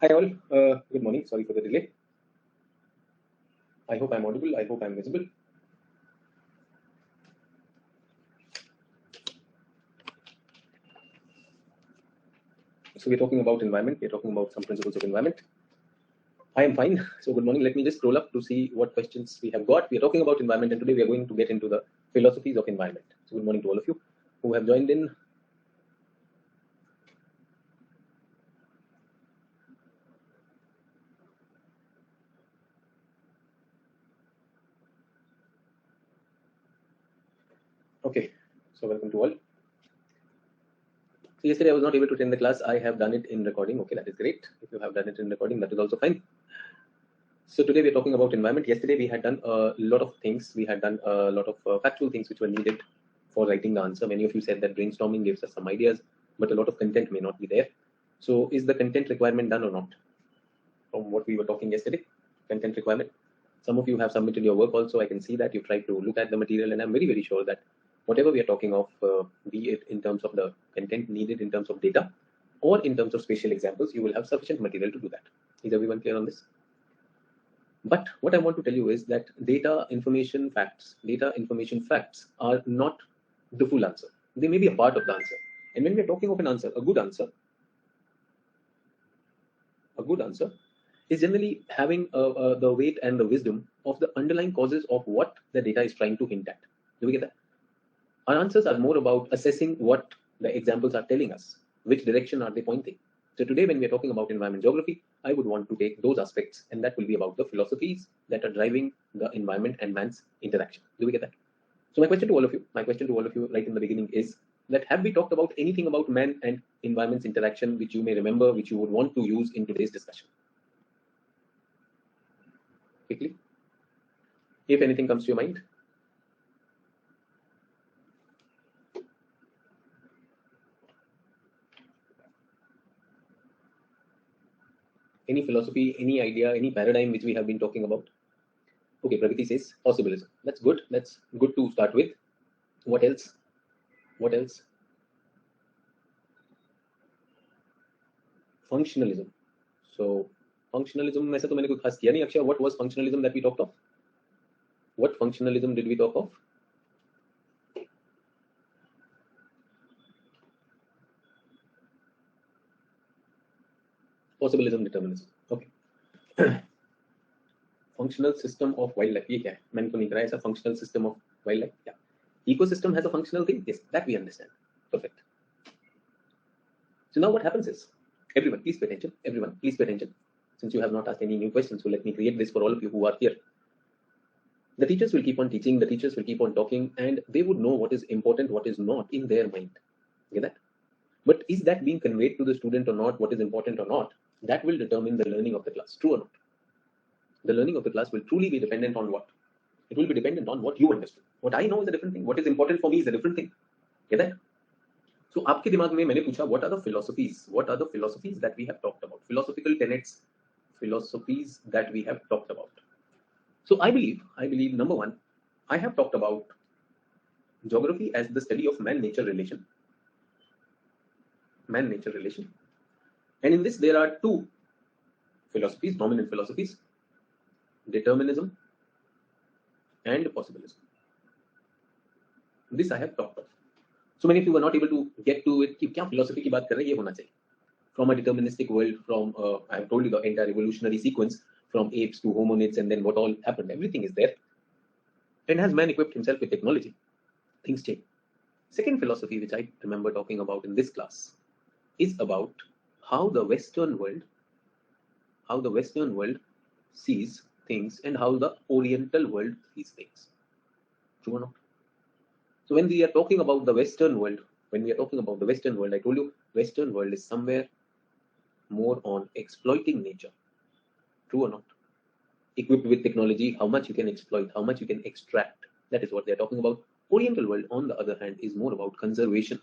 Hi all, good morning. Sorry for the delay. I hope I'm audible. I hope I'm visible. So we're talking about environment. We're talking about some principles of environment. I am fine. So good morning. Let me just scroll up to see what questions we have got. We're talking about environment, and today we are going to get into the philosophies of environment. So good morning to all of you who have joined in. Okay. So welcome to all. So yesterday I was not able to attend the class. I have done it in recording. Okay, that is great. If you have done it in recording, that is also fine. So today we're talking about environment. Yesterday we had done a lot of things. We had done a lot of factual things which were needed for writing the answer. Many of you said that brainstorming gives us some ideas, but a lot of content may not be there. So is the content requirement done or not? From what we were talking yesterday, content requirement. Some of you have submitted your work also. I can see that you tried to look at the material, and I'm very, very sure that whatever we are talking of, be it in terms of the content needed in terms of data or in terms of spatial examples, you will have sufficient material to do that. Is everyone clear on this? But what I want to tell you is that data information facts are not the full answer. They may be a part of the answer. And when we're talking of an answer, a good answer is generally having the weight and the wisdom of the underlying causes of what the data is trying to hint at. Do we get that? Our answers are more about assessing what the examples are telling us, which direction are they pointing. So today, when we're talking about environment geography, I would want to take those aspects, and that will be about the philosophies that are driving the environment and man's interaction. Do we get that? So my question to all of you right in the beginning is that have we talked about anything about man and environment's interaction which you may remember, which you would want to use in today's discussion? Quickly, if anything comes to your mind. Any philosophy, any idea, any paradigm which we have been talking about? Okay, Pragati says possibilism. That's good. That's good to start with. What else? What else? Functionalism. So functionalism में से तो मैंने कोई खास किया नहीं. Akshay, what was functionalism that we talked of? What functionalism did we talk of? Possibilism, determinism. Okay. Functional system of wildlife. ये क्या है? मैंने तो नहीं कराया ऐसा functional system of wildlife. Yeah. Ecosystem has a functional thing. Yes, that we understand. Perfect. So now what happens is, everyone, please pay attention. Everyone, please pay attention. Since you have not asked any new questions, so let me create this for all of you who are here. The teachers will keep on teaching, the teachers will keep on talking, and they would know what is important, what is not in their mind. Get that? But is that being conveyed to the student or not, what is important or not, that will determine the learning of the class, true or not. The learning of the class will truly be dependent on what? It will be dependent on what you understood. What I know is a different thing. What is important for me is a different thing. Get that? So आपके दिमाग में मैंने पूछा, what are the philosophies? What are the philosophies that we have talked about? Philosophical tenets, philosophies that we have talked about. So I believe number one, I have talked about geography as the study of man-nature relation. Man-nature relation. And in this, there are two philosophies, dominant philosophies: determinism and possibilism. This I have talked of. So many of you were not able to get to it. कि क्या philosophy की बात कर रहे हैं, ये होना चाहिए. From a deterministic world, from I have told you the entire evolutionary sequence from apes to hominids, and then what all happened. Everything is there. And as man equipped himself with technology, things change. Second philosophy, which I remember talking about in this class, is about how the Western world sees things and how the Oriental world sees things. True or not? So when we are talking about the Western world, I told you Western world is somewhere more on exploiting nature. True or not? Equipped with technology, how much you can exploit, how much you can extract. That is what they're talking about. Oriental world, on the other hand, is more about conservation.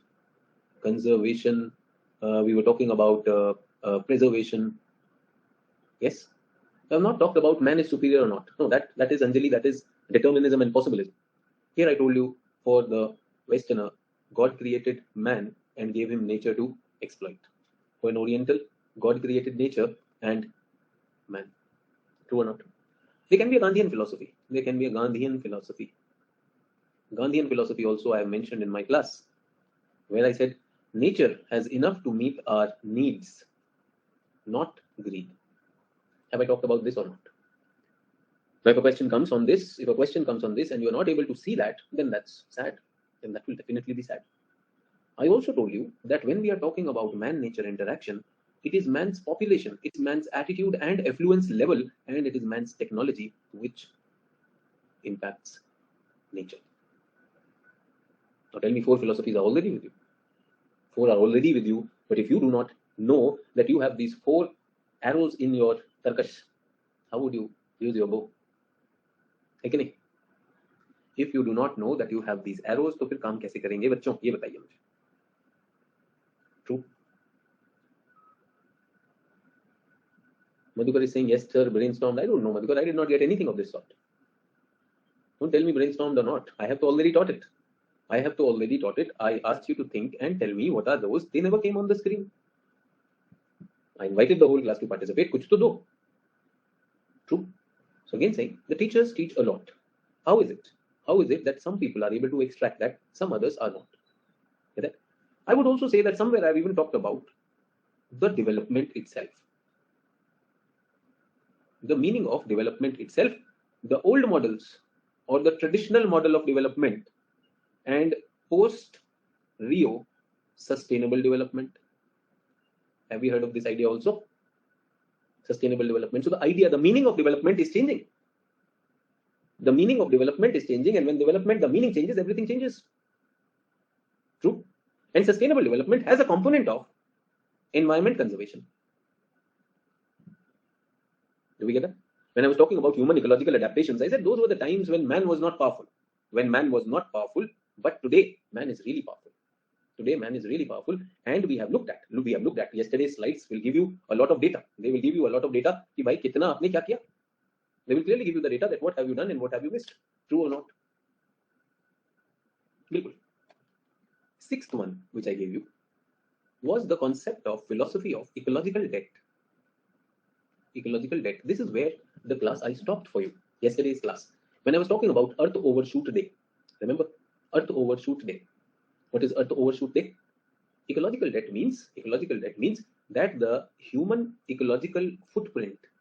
We were talking about preservation. Yes. I have not talked about man is superior or not. No, that is Anjali, that is determinism and possibilism. Here I told you, for the Westerner, God created man and gave him nature to exploit. For an Oriental, God created nature and man. True or not? There can be a Gandhian philosophy. There can be a Gandhian philosophy. Gandhian philosophy also I have mentioned in my class, where I said nature has enough to meet our needs, not greed. Have I talked about this or not? So if a question comes on this, and you're not able to see that, then that's sad. Then that will definitely be sad. I also told you that when we are talking about man-nature interaction, it is man's population, it's man's attitude and affluence level, and it is man's technology which impacts nature. Now tell me, four philosophies are already with you. Four are already with you, but if you do not know that you have these four arrows in your tarkash, how would you use your bow? नहीं? If you do not know that you have these arrows, तो फिर काम कैसे करेंगे बच्चों? ये बताइए मुझे. True. Madhukar is saying, yes, sir, brainstormed. I don't know, Madhukar. I did not get anything of this sort. Don't tell me brainstormed or not. I have already taught it. I asked you to think and tell me what are those. They never came on the screen. I invited the whole class to participate. Kuch to do. True. So again saying, the teachers teach a lot. How is it? How is it that some people are able to extract that, some others are not? I would also say that somewhere I've even talked about the development itself. The meaning of development itself, the old models or the traditional model of development and post-Rio sustainable development. Have you heard of this idea also? Sustainable development. So the idea, the meaning of development is changing. The meaning of development is changing, and when development, the meaning changes, everything changes. True. And sustainable development has a component of environment conservation. Do we get that? When I was talking about human ecological adaptations, I said those were the times when man was not powerful. But today man is really powerful. And we have looked at yesterday's slides will give you a lot of data. They will give you a lot of data. Ki bhai, kitna aapne kya kiya? They will clearly give you the data that what have you done and what have you missed. True or not? Bilkul. Sixth one, which I gave you, was the concept of philosophy of ecological debt. This is where the class I stopped for you, yesterday's class, when I was talking about Earth Overshoot Day. Remember, Earth Overshoot Day. What is Earth Overshoot Day? Ecological debt means that the human ecological footprints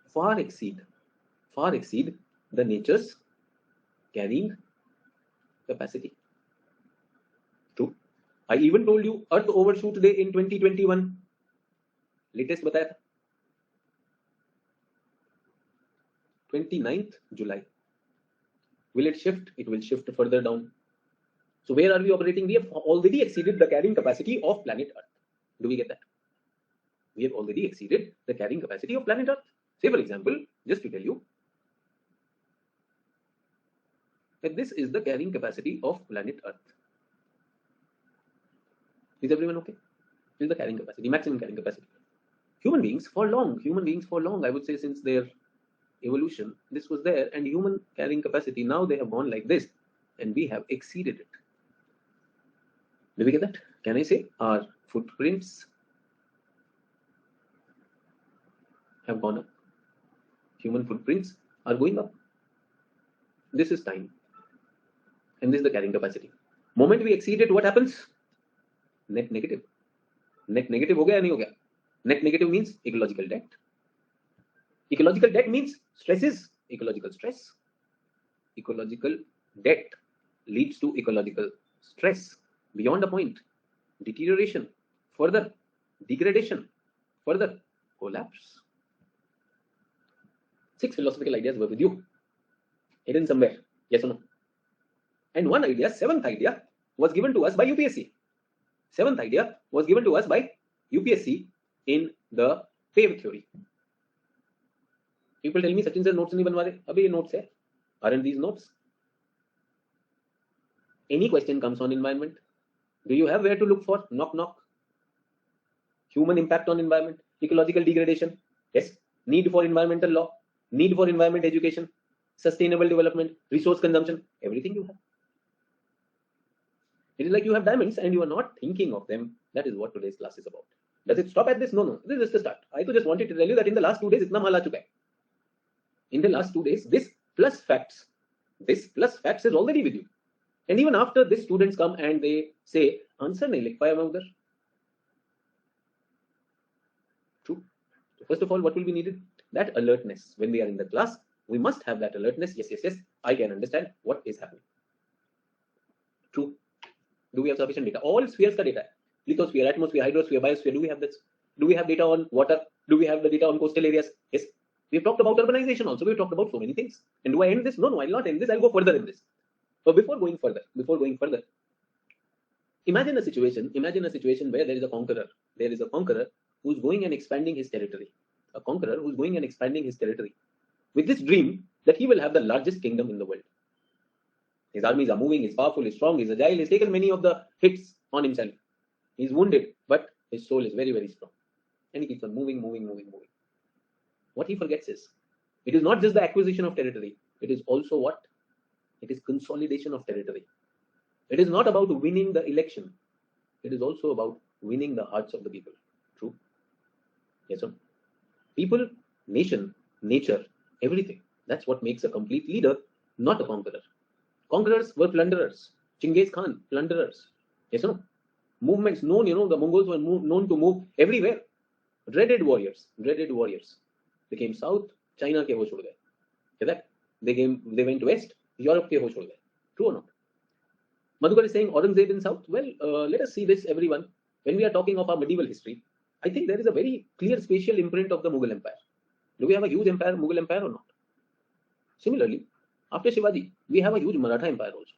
far exceed the nature's carrying capacity. True. I even told you Earth Overshoot Day in 2021. Latest बताया था 29th July. Will it shift? It will shift further down. So where are we operating? We have already exceeded the carrying capacity of planet Earth. Do we get that? We have already exceeded the carrying capacity of planet Earth. Say for example, just to tell you that this is the carrying capacity of planet Earth. Is everyone okay? This is the carrying capacity, maximum carrying capacity. Human beings for long, I would say since their evolution, this was there, and human carrying capacity, now they have gone like this, and we have exceeded it. Do we get that? Can I say our footprints have gone up? Human footprints are going up. This is time, and this is the carrying capacity. Moment we exceed it, what happens? Net negative. Net negative हो गया या नहीं हो गया? Net negative means ecological debt. Ecological debt means stresses, ecological stress. Ecological debt leads to ecological stress beyond a point, deterioration, further degradation, further collapse. 6 philosophical ideas were with you, hidden somewhere, yes or no? And one idea, 7th idea, was given to us by UPSC. 7th idea was given to us by UPSC in the PAVE theory. People tell me, Sachin sir, notes नहीं बनवा रहे. अबे ये notes है. Aren't these notes? Any question comes on environment, do you have where to look for? Knock, knock. Human impact on environment, ecological degradation. Yes. Need for environmental law, need for environment education, sustainable development, resource consumption, everything you have. It is like you have diamonds and you are not thinking of them. That is what today's class is about. Does it stop at this? No, no. This is just the start. I just wanted to tell you that in the last 2 days, itna mal aa chuka hai. In the last 2 days, this plus facts is already with you. And even after this, students come and they say, answer nahi likh paya main udhar. True. So first of all, what will be needed? That alertness. When we are in the class, we must have that alertness. Yes, yes, yes. I can understand what is happening. True. Do we have sufficient data? All spheres ka data hai. Lithosphere, atmosphere, hydrosphere, biosphere. Do we have this? Do we have data on water? Do we have the data on coastal areas? Yes. We've talked about urbanization also. We've talked about so many things. And do I end this? No, no, I'll not end this. I'll go further in this. But before going further, imagine a situation where there is a conqueror. There is a conqueror who's going and expanding his territory. A conqueror who's going and expanding his territory with this dream that he will have the largest kingdom in the world. His armies are moving, he's powerful, he's strong, he's agile, he's taken many of the hits on himself. He's wounded, but his soul is very, very strong. And he keeps on moving. What he forgets is, it is not just the acquisition of territory, it is also what? It is consolidation of territory. It is not about winning the election. It is also about winning the hearts of the people. True? Yes or no? People, nation, nature, everything. That's what makes a complete leader, not a conqueror. Conquerors were plunderers. Genghis Khan, plunderers. Yes or no? Movements known, the Mongols were known to move everywhere. Dreaded warriors. They came south, China ke ho chhod gaye. Is that? They went west, Europe ke ho chhod gaye. True or not? Madhukar is saying Aurangzeb in south. Well, let us see this, everyone. When we are talking of our medieval history, I think there is a very clear spatial imprint of the Mughal Empire. Do we have a huge empire, Mughal Empire or not? Similarly, after Shivaji, we have a huge Maratha Empire also.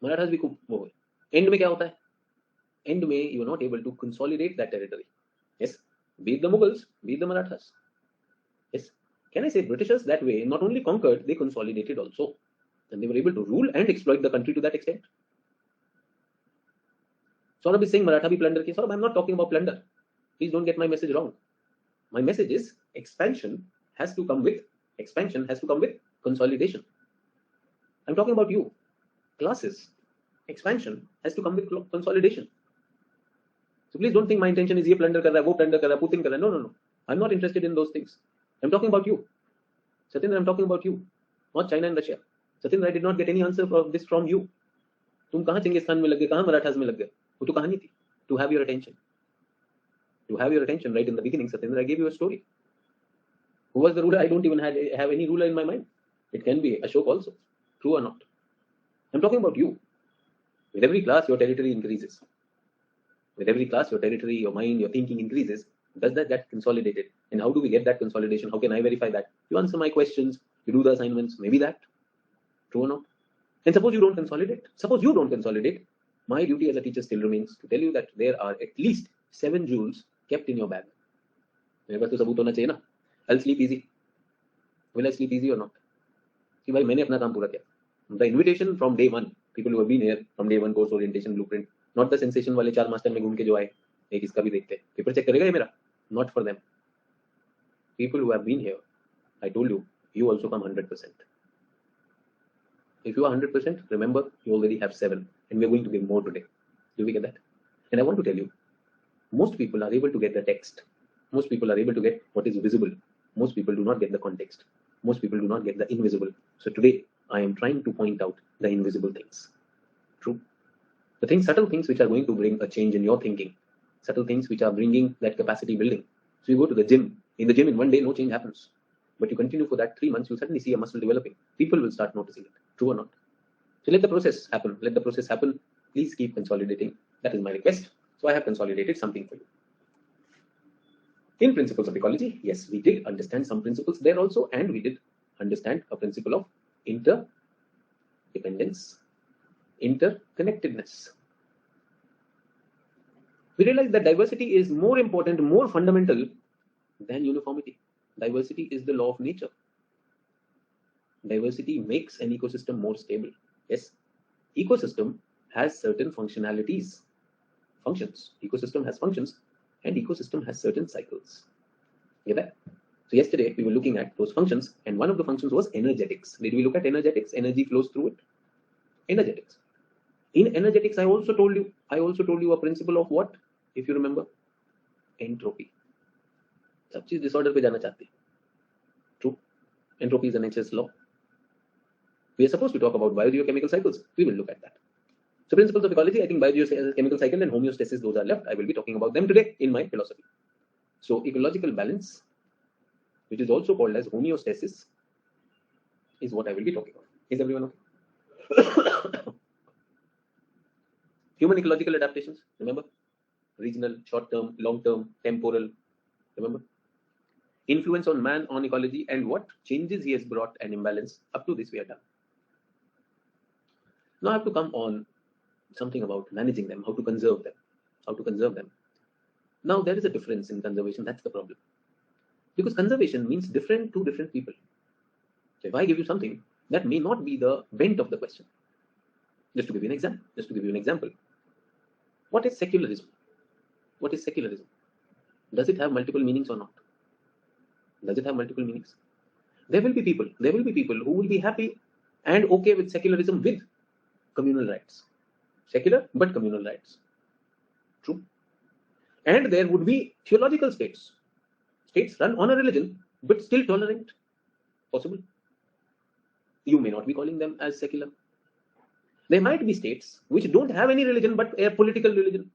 Marathas bhi khub ho gaye. End mein kya hota hai? End mein you are not able to consolidate that territory. Yes, be it the Mughals, be it the Marathas. Yes, can I say Britishers that way not only conquered, they consolidated also. And they were able to rule and exploit the country to that extent. Saurabh is saying Maratha bhi plunder kiya. Saurabh, I'm not talking about plunder. Please don't get my message wrong. My message is expansion has to come with consolidation. I'm talking about you. Classes. Expansion has to come with consolidation. So please don't think my intention is ye plunder kar raha hai, wo plunder kar raha hai, Putin kar raha hai. No. I'm not interested in those things. I'm talking about you. Satindra, I'm talking about you. Not China and Russia. Satindra, I did not get any answer of this from you. तुम कहाँ Genghis Khan में लग गए, कहाँ मराठास में लग गए? वो तो कहानी थी. To have your attention. Right in the beginning, Satindra, I gave you a story. Who was the ruler? I don't even have any ruler in my mind. It can be Ashok also. True or not? I'm talking about you. With every class, your territory increases. With every class, your territory, your mind, your thinking increases. Does that get consolidated? And how do we get that consolidation? How can I verify that? You answer my questions, you do the assignments, maybe that. True or not? And suppose you don't consolidate. My duty as a teacher still remains to tell you that there are at least 7 jewels kept in your bag. मेरे पास तो सबूत होना चाहिए ना. I'll sleep easy. Will I sleep easy or not? कि भाई मैंने अपना काम पूरा किया. The invitation from day one, people who have been here from day one, course orientation blueprint, not the sensation वाले 4 मास्टर में घूम के जो आए, एक इसका भी देखते हैं. पेपर चेक करेगा ये मेरा? Not for them. People who have been here, I told you, you also come 100%. If you are 100%, remember you already have 7, and we are going to give more today. Do we get that? And I want to tell you, most people are able to get the text. Most people are able to get what is visible. Most people do not get the context. Most people do not get the invisible. So today, I am trying to point out the invisible things. True. The things, subtle things which are going to bring a change in your thinking. Subtle things which are bringing that capacity building. So you go to the gym. In the gym, in one day, no change happens. But you continue for that 3 months, you suddenly see a muscle developing. People will start noticing it. True or not? So let the process happen. Please keep consolidating. That is my request. So I have consolidated something for you. In principles of ecology, yes, we did understand some principles there also, and we did understand a principle of interdependence, interconnectedness. We realized that diversity is more important, more fundamental than uniformity. Diversity is the law of nature. Diversity makes an ecosystem more stable. Yes, ecosystem has certain functionalities, functions. Ecosystem has functions, and ecosystem has certain cycles. Get that? So yesterday we were looking at those functions, and one of the functions was energetics. Did we look at energetics? Energy flows through it. Energetics. In energetics, I also told you a principle of what, if you remember, entropy. सब चीज disorder पे जाना चाहती है. True. Entropy is a nature's law. We are supposed to talk about biogeochemical cycles. We will look at that. So principles of ecology, I think biogeochemical cycle and homeostasis, those are left. I will be talking about them today in my philosophy. So ecological balance, which is also called as homeostasis, is what I will be talking about. Is everyone okay? Human ecological adaptations, remember? Regional, short-term, long-term, temporal, remember? Influence on man on ecology and what changes he has brought an imbalance. Up to this we are done. Now I have to come on something about managing them, how to conserve them. How to conserve them. Now there is a difference in conservation, that's the problem. Because conservation means different to different people. So if I give you something, that may not be the bent of the question. Just to give you an example. What is secularism? What is secularism? Does it have multiple meanings or not? Does it have multiple meanings? There will be people who will be happy and okay with secularism with communal rights. Secular but communal rights. True. And there would be theological states. States run on a religion but still tolerant. Possible. You may not be calling them as secular. There might be states which don't have any religion but a political religion.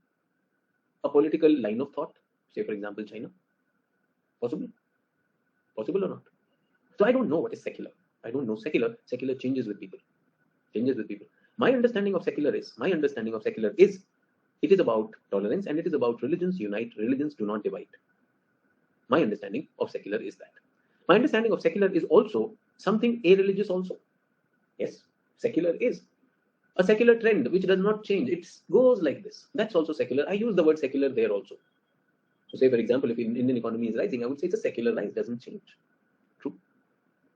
A political line of thought. Say for example China. Possible? Possible or not? So I don't know what is secular. I don't know secular. Secular changes with people. Changes with people. My understanding of secular is it is about tolerance and it is about religions unite, religions do not divide. My understanding of secular is that. My understanding of secular is also something a-religious also. Yes, secular is a secular trend which does not change. It goes like this. That's also secular. I use the word secular there also. So say for example, if Indian economy is rising, I would say it's a secular rise, doesn't change. True.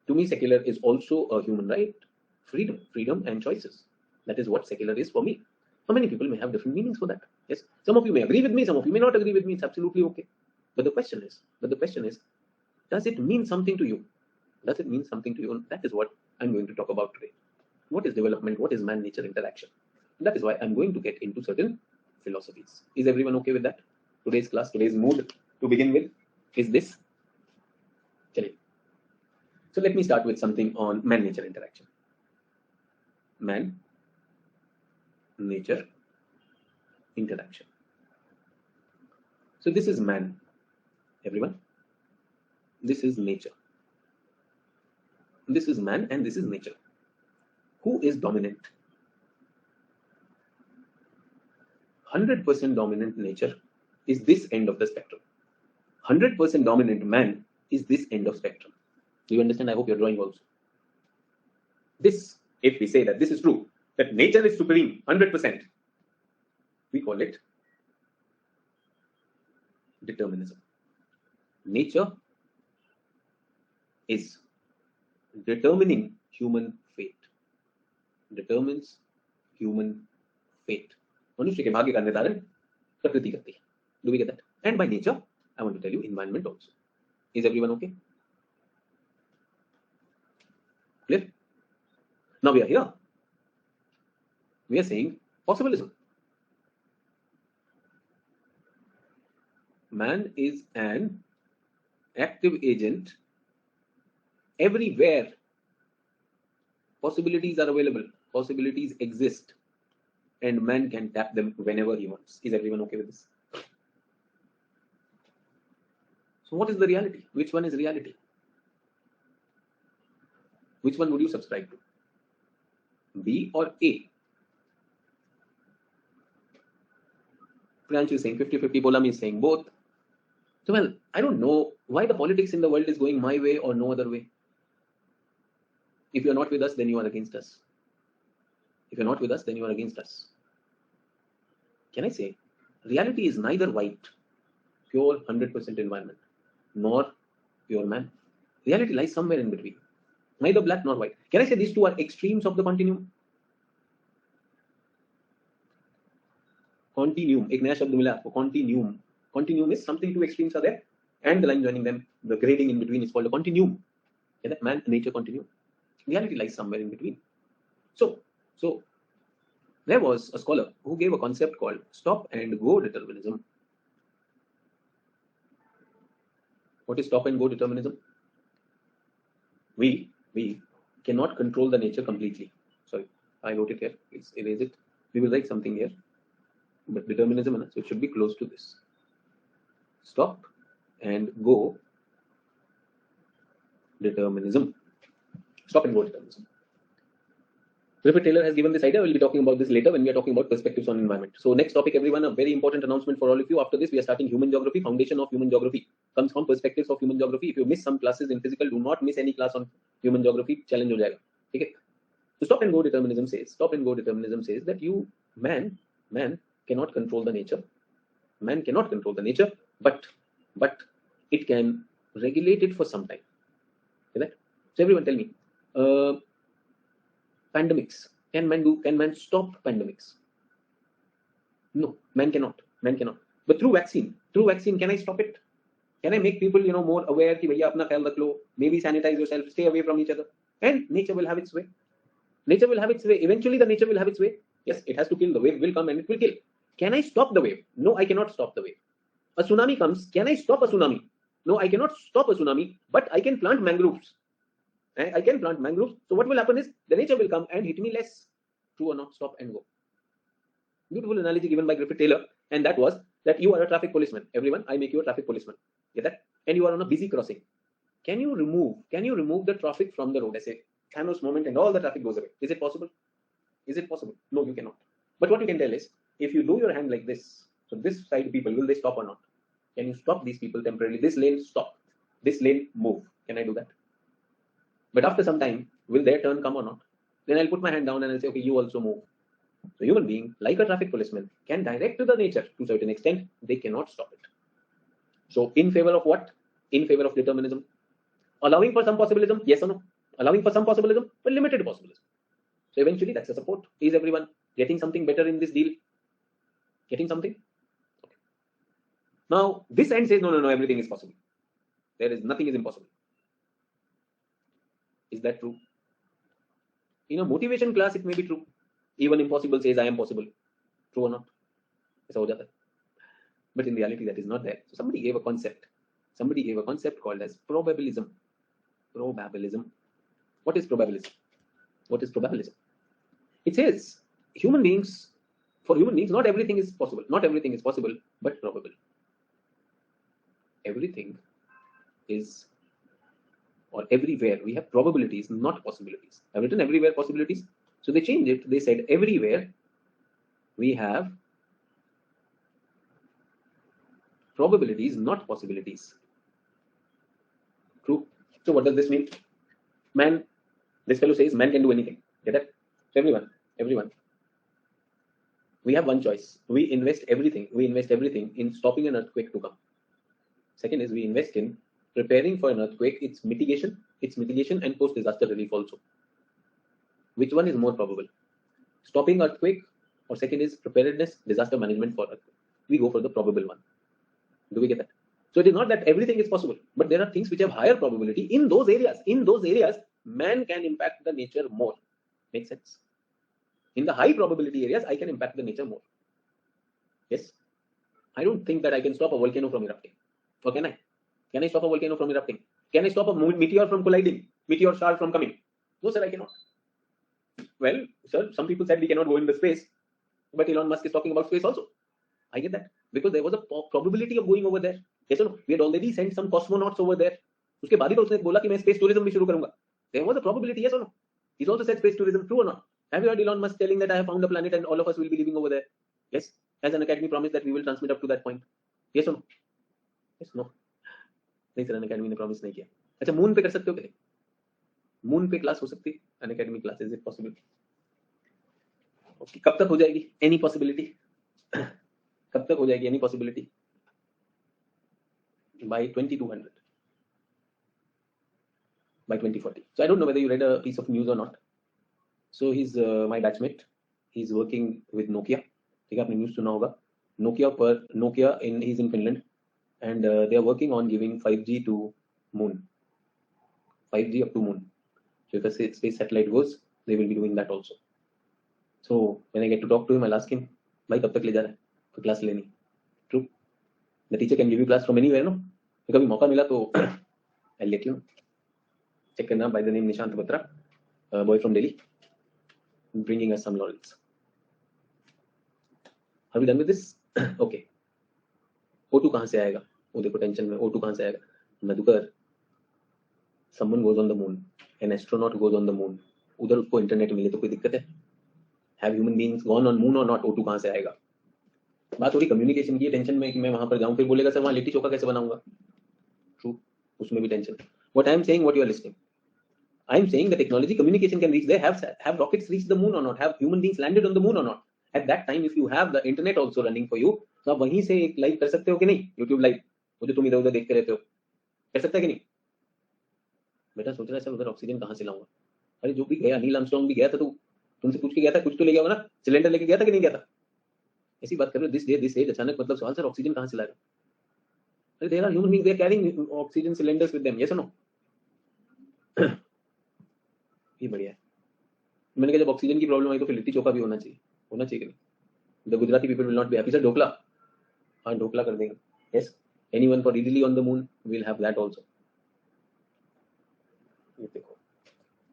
To me, secular is also a human right, freedom and choices. That is what secular is for me. How many people may have different meanings for that? Yes, some of you may agree with me, some of you may not agree with me. It's absolutely okay. But the question is, does it mean something to you? Does it mean something to you? And that is what I'm going to talk about today. What is development? What is man-nature interaction? That is why I'm going to get into certain philosophies. Is everyone okay with that? Today's class, today's mood to begin with is this. Okay. So let me start with something on man-nature interaction. Man-nature interaction. So this is man, everyone. This is nature. This is man and this is nature. Who is dominant? 100% dominant nature is this end of the spectrum. 100% dominant man is this end of spectrum. Do you understand? I hope you're drawing also. This, if we say that this is true, that nature is supreme, 100%, we call it determinism. Nature is determining human fate. Determines human fate. मनुष्य के भाग्य का निर्धारण प्रकृति करती है. Do we get that? And by nature, I want to tell you environment also. Is everyone okay? Clear? Now we are here. We are saying possibilism. Man is an active agent everywhere. Possibilities are available. Possibilities exist. And man can tap them whenever he wants. Is everyone okay with this? So what is the reality? Which one is reality? Which one would you subscribe to? B or A? Priyanshu is saying 50-50, Bolami is saying both. So well, I don't know why the politics in the world is going my way or no other way. If you're not with us, then you are against us. If you're not with us, then you are against us. Can I say, reality is neither white, pure 100% environment, nor pure man. Reality lies somewhere in between. Neither black nor white. Can I say these two are extremes of the continuum? Continuum. एक नया शब्द मिला आपको, continuum. Continuum is something two extremes are there, and the line joining them, the grading in between is called a continuum. Yeah, that man-nature continuum. Reality lies somewhere in between. So There was a scholar who gave a concept called stop and go determinism. What is stop and go determinism? We cannot control the nature completely. Sorry, I wrote it here. Let's erase it. We will write something here. But determinism, so it should be close to this. Stop and go determinism. Stop and go determinism. Griffith Taylor has given this idea. We'll be talking about this later when we are talking about perspectives on environment. So next topic, everyone, a very important announcement for all of you. After this, we are starting human geography. Foundation of human geography comes from perspectives of human geography. If you miss some classes in physical, do not miss any class on human geography. Challenge ho jayega. Okay. So stop and go determinism says that man cannot control the nature. Man cannot control the nature, but it can regulate it for some time. Okay? So everyone tell me, pandemics. Can man stop pandemics? No, man cannot. But through vaccine, can I stop it? Can I make people, more aware कि भैया अपना ख्याल रख लो, maybe sanitize yourself, stay away from each other, and nature will have its way. Eventually, the nature will have its way. Yes, it has to kill. The wave will come and it will kill. Can I stop the wave? No, I cannot stop the wave. A tsunami comes. Can I stop a tsunami? No, I cannot stop a tsunami, but I can plant mangroves. I can plant mangroves. So what will happen is the nature will come and hit me less. True or not? Stop and go. Beautiful analogy given by Griffith Taylor, and that was that you are a traffic policeman. Everyone, I make you a traffic policeman. Get that? And you are on a busy crossing. Can you remove the traffic from the road? I say Thanos moment and all the traffic goes away. Is it possible? No, you cannot. But what you can tell is, if you do your hand like this, so this side people, will they stop or not? Can you stop these people temporarily? This lane stop. This lane move. Can I do that? But after some time, will their turn come or not? Then I'll put my hand down and I'll say, okay, you also move. So human being, like a traffic policeman, can direct the nature to a certain extent. They cannot stop it. So in favor of what? In favor of determinism. Allowing for some possibilism, yes or no? Allowing for some possibilism, but limited possibilism. So eventually that's a support. Is everyone getting something better in this deal? Getting something? Okay. Now this end says, no, everything is possible. Nothing is impossible. Is that true? In a motivation class, it may be true. Even impossible says I am possible. True or not? But in reality, that is not there. So somebody gave a concept called as probabilism. What is probabilism? It says for human beings, not everything is possible, but probable. Everything is, or everywhere we have probabilities, not possibilities. I've written everywhere possibilities. So they changed it. They said everywhere we have probabilities, not possibilities. True. So what does this mean? Man, this fellow says man can do anything. Get that? So everyone. We have one choice. We invest everything in stopping an earthquake to come. Second is we invest in preparing for an earthquake, its mitigation and post-disaster relief also. Which one is more probable? Stopping earthquake, or second is preparedness, disaster management for earthquake. We go for the probable one. Do we get that? So it is not that everything is possible, but there are things which have higher probability in those areas. In those areas, man can impact the nature more. Makes sense? In the high probability areas, I can impact the nature more. Yes? I don't think that I can stop a volcano from erupting. Or can I? Can I stop a volcano from erupting? Can I stop a meteor from colliding? Meteor shower from coming? No, sir, I cannot. Well, sir, some people said we cannot go into space, but Elon Musk is talking about space also. I get that. Because there was a probability of going over there. Yes or no? We had already sent some cosmonauts over there. उसके बाद ही तो उसने बोला कि मैं space tourism भी शुरू करूंगा. There was a probability, yes or no? He's also said space tourism, true or not? Have you heard Elon Musk telling that I have found a planet and all of us will be living over there? Yes. Has an academy promised that we will transmit up to that point? Yes or no? Yes, no. नहीं sir, Unacademy ने promise नहीं किया. अच्छा, moon पे कर सकते हो क्या? मून पे क्लास हो सकती है, Unacademy class, is it possible? Okay, कब तक हो जाएगी? Any possibility? कब तक हो जाएगी any possibility? By 2200, by 2040. So I don't know whether you read a piece of news or not. So he's my batchmate. He's working with Nokia. ठीक है, आपने न्यूज़ सुना होगा. Nokia he's in Finland, and they are working on giving 5G to moon. 5G up to moon. So if a space satellite goes, they will be doing that also. So when I get to talk to him, I'll ask him, भाई कब तक ले जा रहा है, तो class लेनी. True. The teacher can give you class from anywhere, no? तो कभी मौका मिला तो I'll let you know. Check करना, by the name Nishant Batra, a boy from Delhi, bringing us some knowledge. Are we done with this? Okay. O2 कहाँ से आएगा? वो देखो टेंशन में, O2 कहाँ से आएगा? Madhukar, someone goes on the moon, an astronaut goes on the moon. उधर उसको इंटरनेट मिले तो कोई दिक्कत है? Have human beings gone on moon or not? O2 कहाँ से आएगा? बात थोड़ी कम्युनिकेशन की टेंशन में कि मैं वहां पर जाऊं, फिर बोलेगा सर वहां लिट्टी चोखा कैसे बनाऊंगा. ट्रू, उसमें भी tension. What I am saying, what you are listening. I am saying the technology communication can reach there. Have rockets reached the moon or not? Have human beings landed on the moon or not? At that time, if you have the internet also running for you, तो आप वहीं से एक live कर सकते हो कि नहीं? YouTube लाइव, वो जो तुम इधर उधर देखते रहते हो, कर सकते है कि नहीं? बेटा सोच रहा है सर उधर ऑक्सीजन कहाँ से लाऊंगा? अरे जो भी गया, नील आर्मस्ट्रांग भी गया था, तो तुमसे पूछ के गया था, कुछ तो ले गया होगा ना? सिलेंडर लेके गया था कि नहीं गया था? ऐसी बात कर रहे हो, दिस एज अचानक मतलब सवाल, सर ऑक्सीजन कहाँ से लाएगा? अरे there are human beings, they are carrying oxygen cylinders with them. Yes or no? ये बढ़िया है. मैंने कहा जब ऑक्सीजन की प्रॉब्लम आई तो फिर लिट्टी चोखा भी होना चाहिए कि नहीं? The Gujarati people will not be happy. Sir dhokla, हाँ ढोकला कर देंगे. Yes, anyone for idli on the moon, will have that also. ये देखो,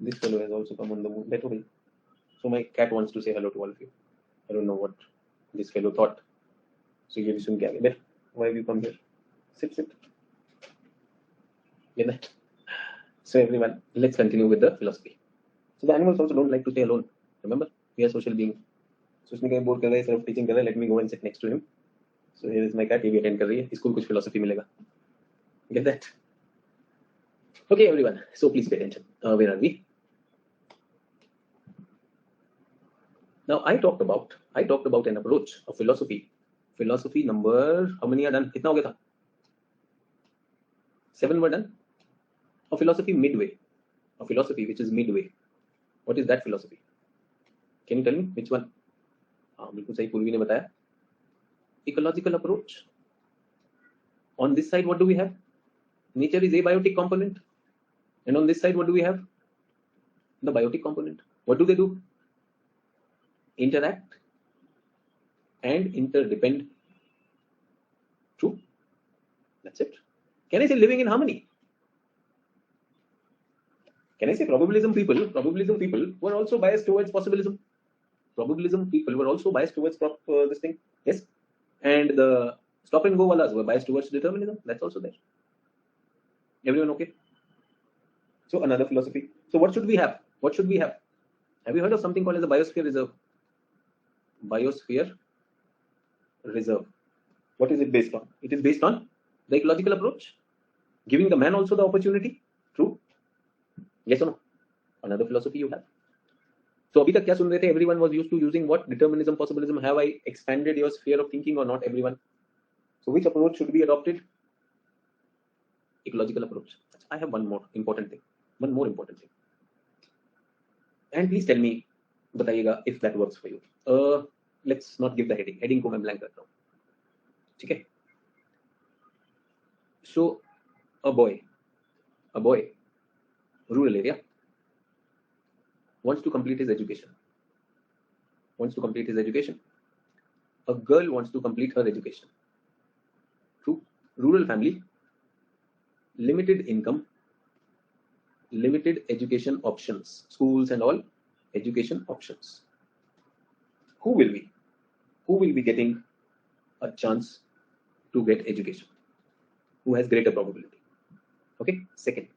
this fellow has also come on the moon. बैठो भाई. So my cat wants to say hello to all of you. I don't know what this fellow thought. सो ये भी सुन के आ गए. बैठ, why have you come here? Sit. Get that? So everyone, let's continue with the philosophy. So the animals also don't like to stay alone. Remember, we are social beings. So उसने कहीं बोर कर रहा है, सिर्फ teaching कर रहा है. Let me go and sit next to him. So here is my cat. ये भी अटेंड कर रही है. इसको कुछ philosophy मिलेगा. Get that? Okay, everyone. So please pay attention. Where are we? Now I talked about an approach of philosophy. Philosophy number, how many are done? कितना हो गया था? 7 were done. A philosophy midway. A philosophy which is midway. What is that philosophy? Can you tell me which one? हाँ बिल्कुल सही, पूर्वी ने बताया. Ecological approach. On this side, what do we have? Nature is abiotic component. And on this side, what do we have? The biotic component. What do they do? Interact and interdepend. True? That's it. Can I say living in harmony? Can I say probabilism people were also biased towards possibilism? Probabilism people were also biased towards this thing. Yes. And the stop and go wallahs were biased towards determinism. That's also there. Everyone okay? So another philosophy. So what should we have? Have you heard of something called as a biosphere reserve? Biosphere reserve. What is it based on? It is based on the ecological approach, giving the man also the opportunity. True? Yes or no? Another philosophy you have. So अभी तक क्या सुन रहे थे? Everyone was used to using what? Determinism, possibilism. Have I expanded your sphere of thinking or not? Everyone. So which approach should be adopted? Ecological approach. I have one more important thing. And please tell me, बताइएगा if that works for you. Let's not give the heading. Heading को मैं blank करता हूँ. ठीक है? So a boy, rural area, wants to complete his education. A girl wants to complete her education. True. Rural family, limited income, limited education options, schools and all education options. Who will be getting a chance to get education? Who has greater probability? Okay. Second,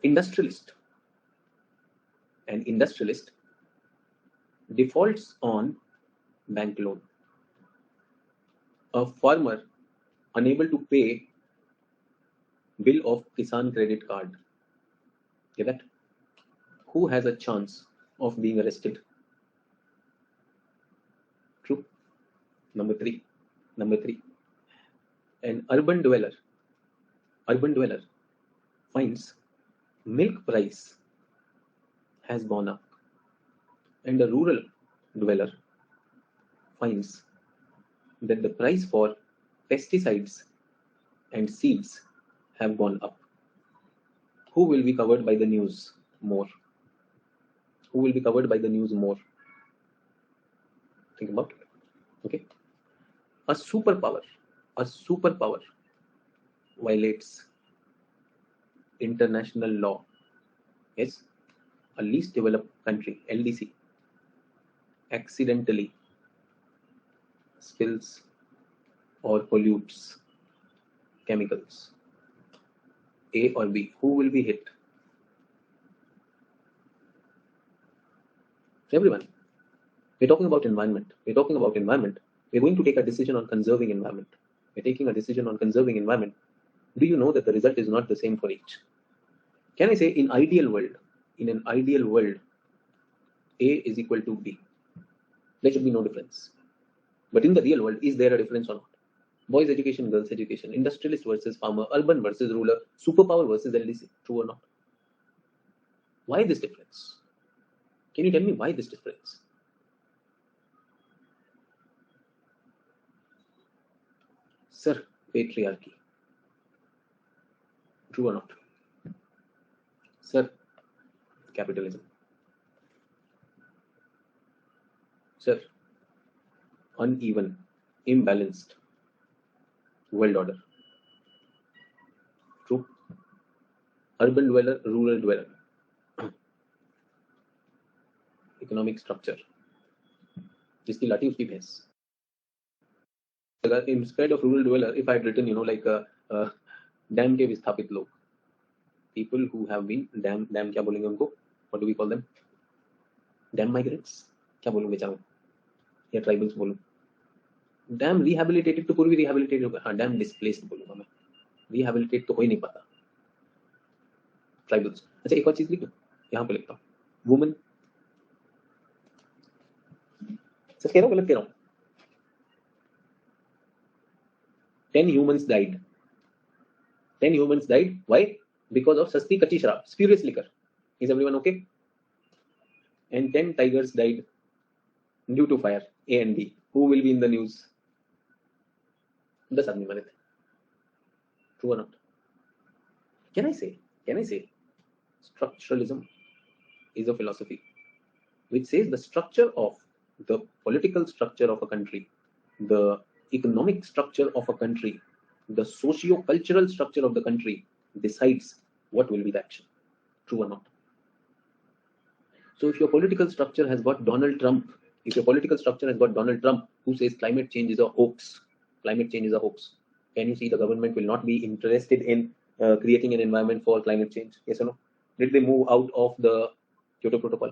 industrialist. An industrialist defaults on bank loan. A farmer unable to pay bill of Kisan credit card. Get that? Who has a chance of being arrested? True. Number three. An urban dweller finds milk price has gone up, and a rural dweller finds that the price for pesticides and seeds have gone up. Who will be covered by the news more? Who will be covered by the news more? Think about it. Okay. A superpower violates international law. Yes. A least developed country, LDC, accidentally spills or pollutes chemicals. A or B, who will be hit? Everyone. We're talking about environment. We're going to take a decision on conserving environment. We're taking a decision on conserving environment. Do you know that the result is not the same for each? Can I say in an ideal world, A is equal to B. There should be no difference. But in the real world, is there a difference or not? Boys education, girls education, industrialist versus farmer, urban versus rural, superpower versus LDC, true or not? Why this difference? Can you tell me why this difference? Sir, patriarchy. True or not? Sir, capitalism. Sir, uneven, imbalanced world order. True. Urban dweller, rural dweller. Economic structure. जिसकी लाठी उसकी भैंस. Instead of rural dweller, if I had written, like dam के विस्थापित लोग, people who have been dam क्या बोलेंगे उनको? What do we call them? Dam migrants. क्या बोलूँ बेचारों? या tribals बोलूँ? Dam rehabilitated तो पूर्वी rehabilitated होगा. हाँ, dam displaced बोलूँगा मैं. Rehabilitate तो हो ही नहीं पाता. Tribals. अच्छा, एक और चीज लिख दो. यहाँ पे लिखता हूँ. Woman. सच कह रहा हूँ, गलत कह रहा हूँ. 10 humans died. 10 humans died. Why? Because of sasti kachi sharab, spurious liquor. Is everyone okay? And 10 tigers died due to fire. A and B. Who will be in the news? 10 आदमी मरे थे. True or not? Can I say structuralism is a philosophy which says the structure of the political structure of a country, the economic structure of a country, the socio-cultural structure of the country decides what will be the action. True or not? So if your political structure has got Donald Trump, who says climate change is a hoax, can you see the government will not be interested in creating an environment for climate change? Yes or no? Did they move out of the Kyoto Protocol?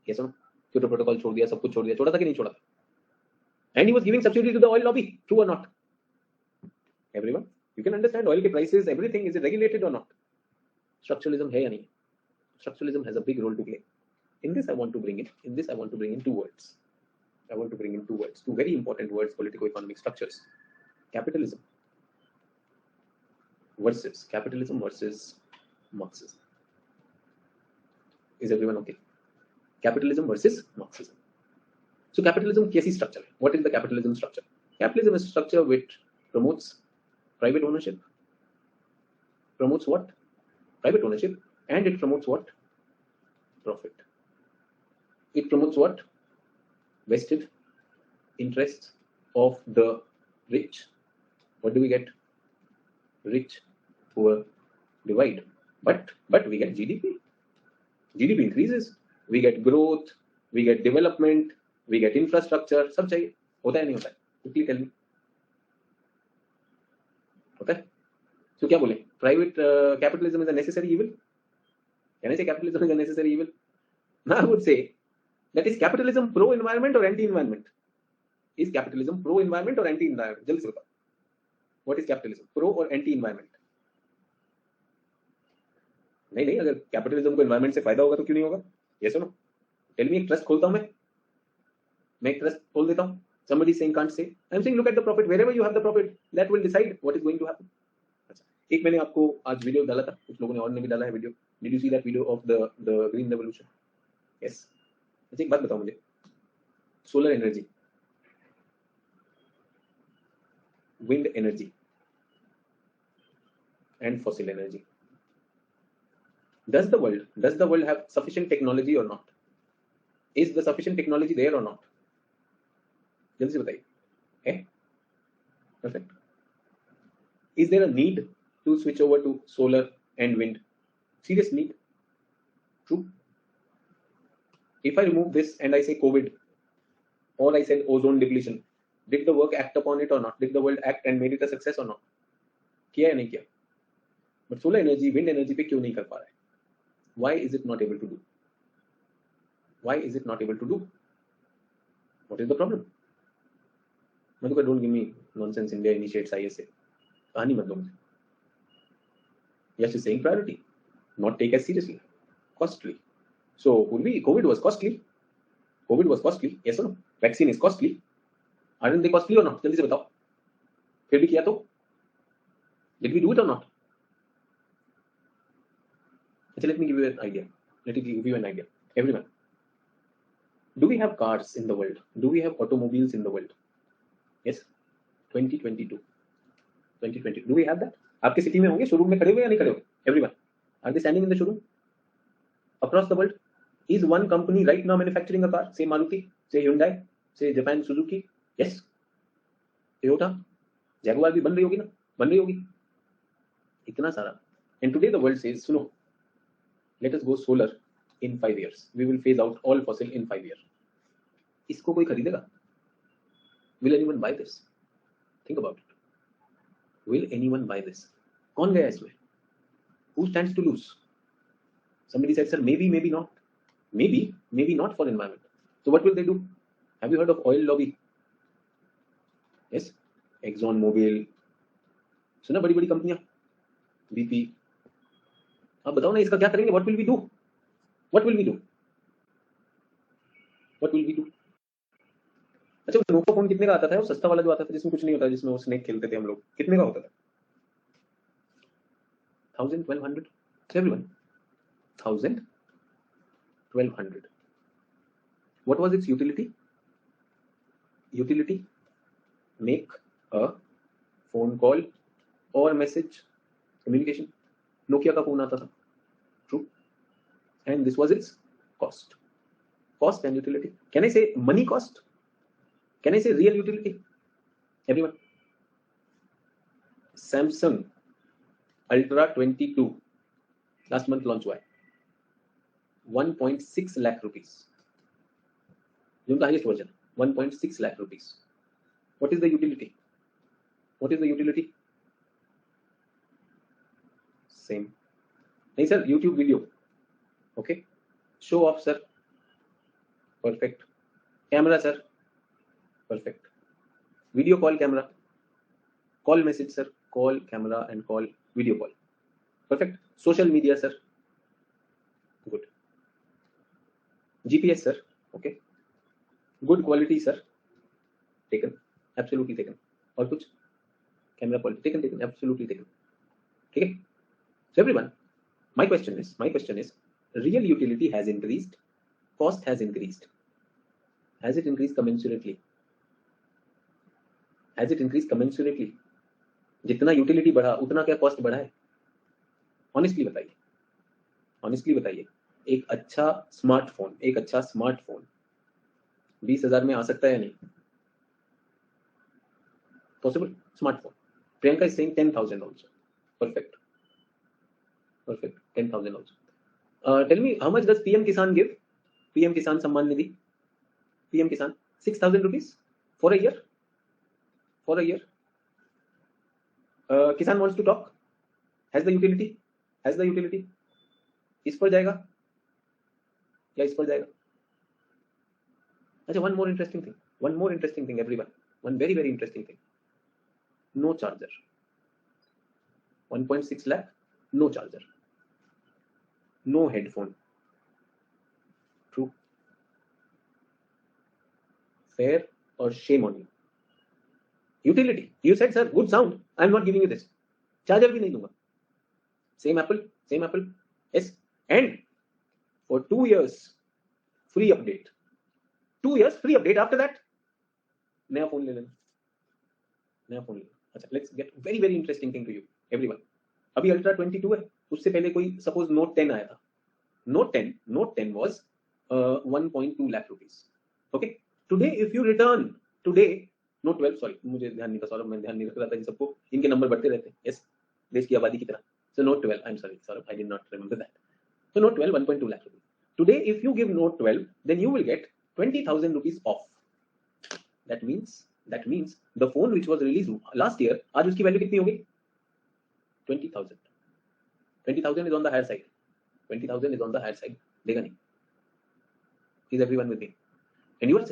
Yes or no? Kyoto Protocol छोड़ दिया, सब कुछ छोड़ दिया, छोड़ा था कि नहीं छोड़ा? And he was giving subsidy to the oil lobby. True or not? Everyone, you can understand oil ke prices, everything. Is it regulated or not? Structuralism है या नहीं? Structuralism has a big role to play. In this, I want to bring in two words. Two very important words: politico-economic structures. Capitalism versus Marxism. Is everyone okay? Capitalism versus Marxism. So capitalism कैसी structure है? What is the capitalism structure? Capitalism is a structure which promotes private ownership. Promotes what? Private ownership. And it promotes what? Profit. It promotes what? Vested interests of the rich. What do we get? Rich, poor, divide. But we get GDP. GDP increases. We get growth. We get development. We get infrastructure. सब चाहिए. होता है नहीं होता है? Quickly tell me. होता है? So क्या बोले? Private capitalism is a necessary evil. Can I say capitalism is a necessary evil? No, I would say that is capitalism pro-environment or anti-environment? Is capitalism pro-environment or anti-environment? जल्दी से बताओ. What is capitalism? Pro or anti-environment? नहीं, अगर capitalism को environment से फायदा होगा तो क्यों नहीं होगा? Yes or no? Tell me, एक trust खोलता हूँ मैं एक trust खोल देता हूँ. Somebody is saying can't say. I'm saying look at the profit. Wherever you have the profit, that will decide what is going to happen. अच्छा, एक मैंने आपको आज वीडियो डाला था, कुछ लोगों ने और ने भी डाला है video. Did you see that video of the green revolution? Yes. अच्छा, एक बात बताओ मुझे. Solar energy, wind energy, and fossil energy. Does the world have sufficient technology or not? Is the sufficient technology there or not? जल्दी से बताइए. है? Perfect. Is there a need to switch over to solar and wind? Serious need. True. If I remove this and I say COVID, or I said ozone depletion, did the work act upon it or not? Did the world act and made it a success or not? किया या नहीं किया? But solar energy, wind energy पे क्यों नहीं कर पा रहा है? Why is it not able to do? Why is it not able to do? What is the problem? मतलब don't give me nonsense. India initiates ISA. कहानी मत दो मुझे. Yes, is saying priority, not take as seriously. Costly. So COVID was costly. COVID was costly. Yes or no? Vaccine is costly. Aren't they costly or not? जल्दी से बताओ. फिर भी किया तो? Did we do it or not? Okay, let me give you an idea. Let me give you an idea. Everyone. Do we have cars in the world? Do we have automobiles in the world? Yes. 2022. 2020. Do we have that? आपके city में होंगे showroom में खड़े हुए या नहीं खड़े हुए? Everyone. Are they standing in the showroom? Across the world, is one company right now manufacturing a car? Say Maruti, say Hyundai, say Japan Suzuki. Yes. Toyota, Jaguar भी बन रही होगी ना? बन रही होगी. इतना सारा. And today the world says, सुनो, let us go solar in 5 years. We will phase out all fossil in 5 years. इसको कोई खरीदेगा? Will anyone buy this? Think about it. Will anyone buy this? कौन गया इसमें? Who stands to lose? Somebody said, sir, maybe, maybe not. Maybe, maybe not for environment. So what will they do? Have you heard of oil lobby? Yes. Exxon Mobil. सुना बड़ी बड़ी कंपनियां. BP. अब बताओ ना इसका क्या करेंगे? What will we do? What will we do? What will we do? अच्छा वो नोकिया फोन कितने का आता था? वो सस्ता वाला जो आता था जिसमें कुछ नहीं होता, जिसमें वो स्नेक खेलते थे हम लोग, कितने का होता था? 1000, 1200. Everyone. 1000, 1200. What was its utility? Utility? Make a phone call or message communication. Nokia का फोन आता था. True. And this was its cost. Cost and utility. Can I say money cost? Can I say real utility? Everyone. Samsung Ultra 22 last month launch हुआ है. 1.6 lakh rupees. जो उनका highest version. 1.6 lakh rupees. What is the utility? What is the utility? Same. नहीं sir, YouTube video. Okay. Show off sir. Perfect. Camera sir. Perfect. Video call camera. Call message sir. Call camera and call video call. Perfect. Social media sir. Good. GPS sir. Okay. Good quality sir. Taken. Absolutely taken. और कुछ? Camera quality taken. Absolutely taken. Okay. So everyone, my question is, real utility has increased, cost has increased. Has it increased commensurately? Has it increased commensurately? जितना utility बढ़ा, उतना क्या cost बढ़ा है? Honestly बताइए. Honestly बताइए. एक अच्छा स्मार्टफोन 20,000 में आ सकता है या नहीं? Possible? Smartphone. Priyanka is saying 10,000 also. Perfect. 10,000 also. Tell me, how much does PM Kisan give? PM Kisan Samman Nidhi. PM Kisan 6,000 rupees for a year. Kisan wants to talk. Has the utility? इस पर जाएगा या इस पर जाएगा? अच्छा, one more interesting thing everyone. One very interesting thing. No charger. 1.6 lakh. No charger. No headphone. True. Fair or shame on you? Utility. You said, sir, good sound. I am not giving you this. Charger भी नहीं दूंगा. Same Apple. Yes. And for 2 years, free update. 2 years free update. After that, नया phone ले लेना. अच्छा, let's get very interesting thing to you, everyone. अभी Ultra 22 है. उससे पहले कोई suppose Note 10 आया था. Note 10 was 1.2 lakh rupees. Okay, today if you return today note 12, sorry मुझे ध्यान नहीं था सौरभ, मैं ध्यान नहीं रख रहा था इन सबको, इनके नंबर बढ़ते रहते हैं, यस, देश की आबादी की तरह. So note 12, I'm sorry Saurabh, I did not remember that. So note 12, 1.2 lakh rupees. Today if you give note 12, then you will get 20,000 rupees off. That means the phone which was released last year, आज उसकी value कितनी होगी? 20,000. 20,000 is on the higher side. 20,000 is on the higher side. देगा नहीं. Is everyone with me? And you are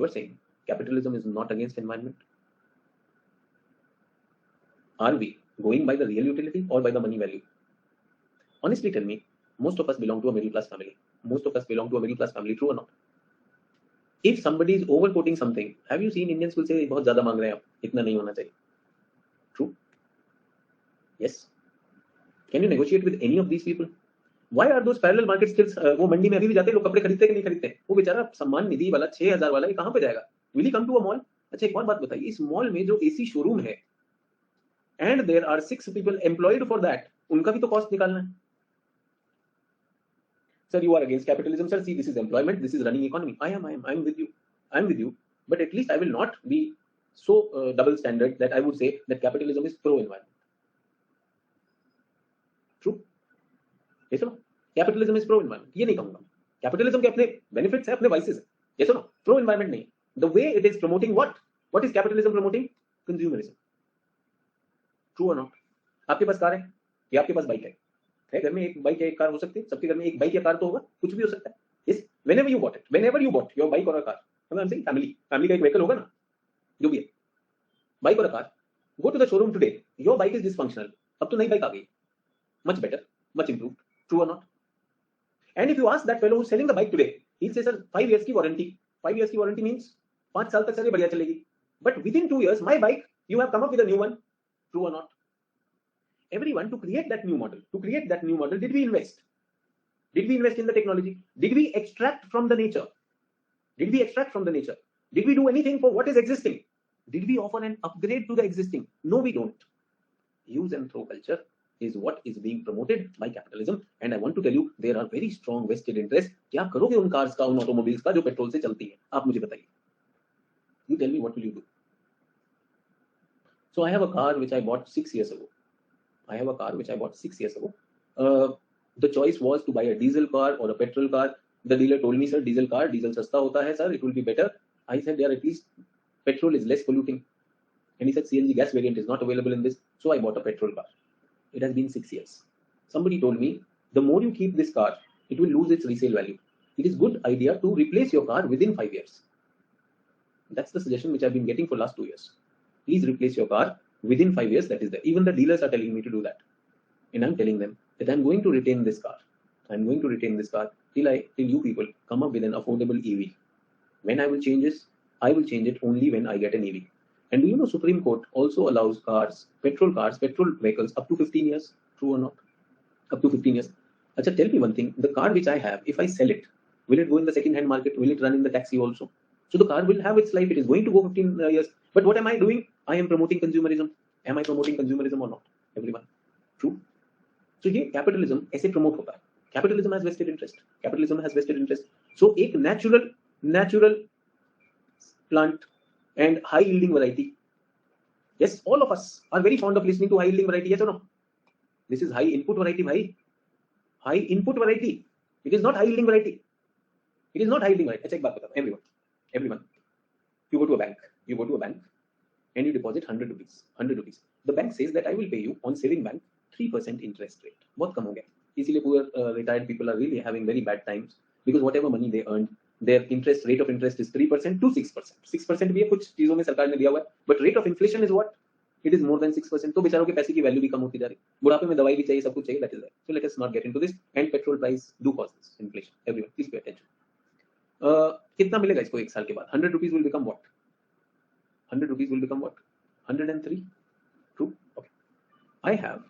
saying capitalism is not against environment. Are we going by the real utility or by the money value? Honestly tell me, most of us belong to a middle class family. True or not? If somebody is overquoting something, have you seen Indians will say बहुत ज़्यादा मांग रहे हैं आप, इतना नहीं होना चाहिए. True? Yes. Can you negotiate with any of these people? Why are those parallel market still? वो मंडी में अभी भी जाते हैं लोग, कपड़े खरीदते कि नहीं खरीदते? वो बेचारा सम्मान निधि वाला 6,000 वाला ये कहाँ पे जाएगा? Will he come to a mall? अच्छा एक और बात बताइए, इस मॉल में जो एसी शोरूम है and there are 6 people employed for that, उनका भी तो कॉस्ट निकालना है. Sir, you are against capitalism, sir. See, this is employment, this is running economy. I'm with you. But at least I will not be so double standard that I would say that capitalism is pro-environment. True? Yes or no? Capitalism is pro-environment. ये नहीं कहूँगा. Capitalism के अपने benefits है, अपने vices है. Yes or no? Pro-environment नहीं. The way it is promoting what? What is capitalism promoting? Consumerism. True or not? आपके पास कार है या आपके पास बाइक है? घर में एक बाइक या एक कार हो सकती है, सबके घर में एक बाइक या कार तो होगा, कुछ भी हो सकता है. Yes, whenever you bought your bike or a car, I'm saying family का एक vehicle होगा ना, जो भी है, बाइक और a car, go to the showroom today, your bike is dysfunctional, अब तो नई बाइक आ गई, much better, much improved. True or not? And if you ask that fellow who's selling the bike today, he'll say, sir, 5 years की warranty. 5 years की warranty means 5 साल तक चले बढ़िया चलेगी. But within 2 years, my bike, you have come up with a new one. True or not? Everyone, to create that new model, did we invest? Did we invest in the technology? Did we extract from the nature? Did we do anything for what is existing? Did we offer an upgrade to the existing? No, we don't. Use and throw culture is what is being promoted by capitalism, and I want to tell you there are very strong vested interests. क्या करोगे उन cars का, उन automobiles का जो petrol से चलती है? आप मुझे बताइए. You tell me, what will you do? So I have a car which I bought 6 years ago. The choice was to buy a diesel car or a petrol car. The dealer told me, sir, diesel सस्ता होता है, sir, it will be better. I said, yeah, at least petrol is less polluting. And he said, CNG gas variant is not available in this. So I bought a petrol car. It has been 6 years. Somebody told me, the more you keep this car, it will lose its resale value. It is good idea to replace your car within 5 years. That's the suggestion which I've been getting for last 2 years. Please replace your car within 5 years. That is there. Even the dealers are telling me to do that. And I'm telling them that I'm going to retain this car. Till you people come up with an affordable EV. When I will change this, I will change it only when I get an EV. And do you know Supreme Court also allows petrol vehicles up to 15 years? True or not? Up to 15 years. Achha, tell me one thing. The car which I have, if I sell it, will it go in the second-hand market? Will it run in the taxi also? So the car will have its life. It is going to go 15 years. But what am I doing? I am promoting consumerism. Am I promoting consumerism or not? Everyone. True? So ये capitalism ऐसे promote होता है. Capitalism has vested interest. So एक natural plant and high yielding variety. Yes, all of us are very fond of listening to high yielding variety. Yes or no? This is high input variety, bhai. High input variety. It is not high yielding variety. अच्छा एक बात बताओ, everyone. You go to a bank and you deposit 100 rupees. The bank says that I will pay you on saving bank 3% interest rate. बहुत कम हो गया. इसीलिए poor retired people are really having very bad times because whatever money they earned, their rate of interest is 3% to 6%. 6% भी है कुछ चीजों में सरकार ने दिया हुआ है, but rate of inflation is what? It is more than 6%. तो बेचारों के पैसे की वैल्यू भी कम होती जा रही. बुढ़ापे में दवाई भी चाहिए, सब कुछ चाहिए. That is that. So let us not get into this. And petrol price do cause this inflation. Everyone, please pay attention. कितना मिलेगा इसको एक साल के बाद? 100 rupees will become what? 103. True? Okay. I have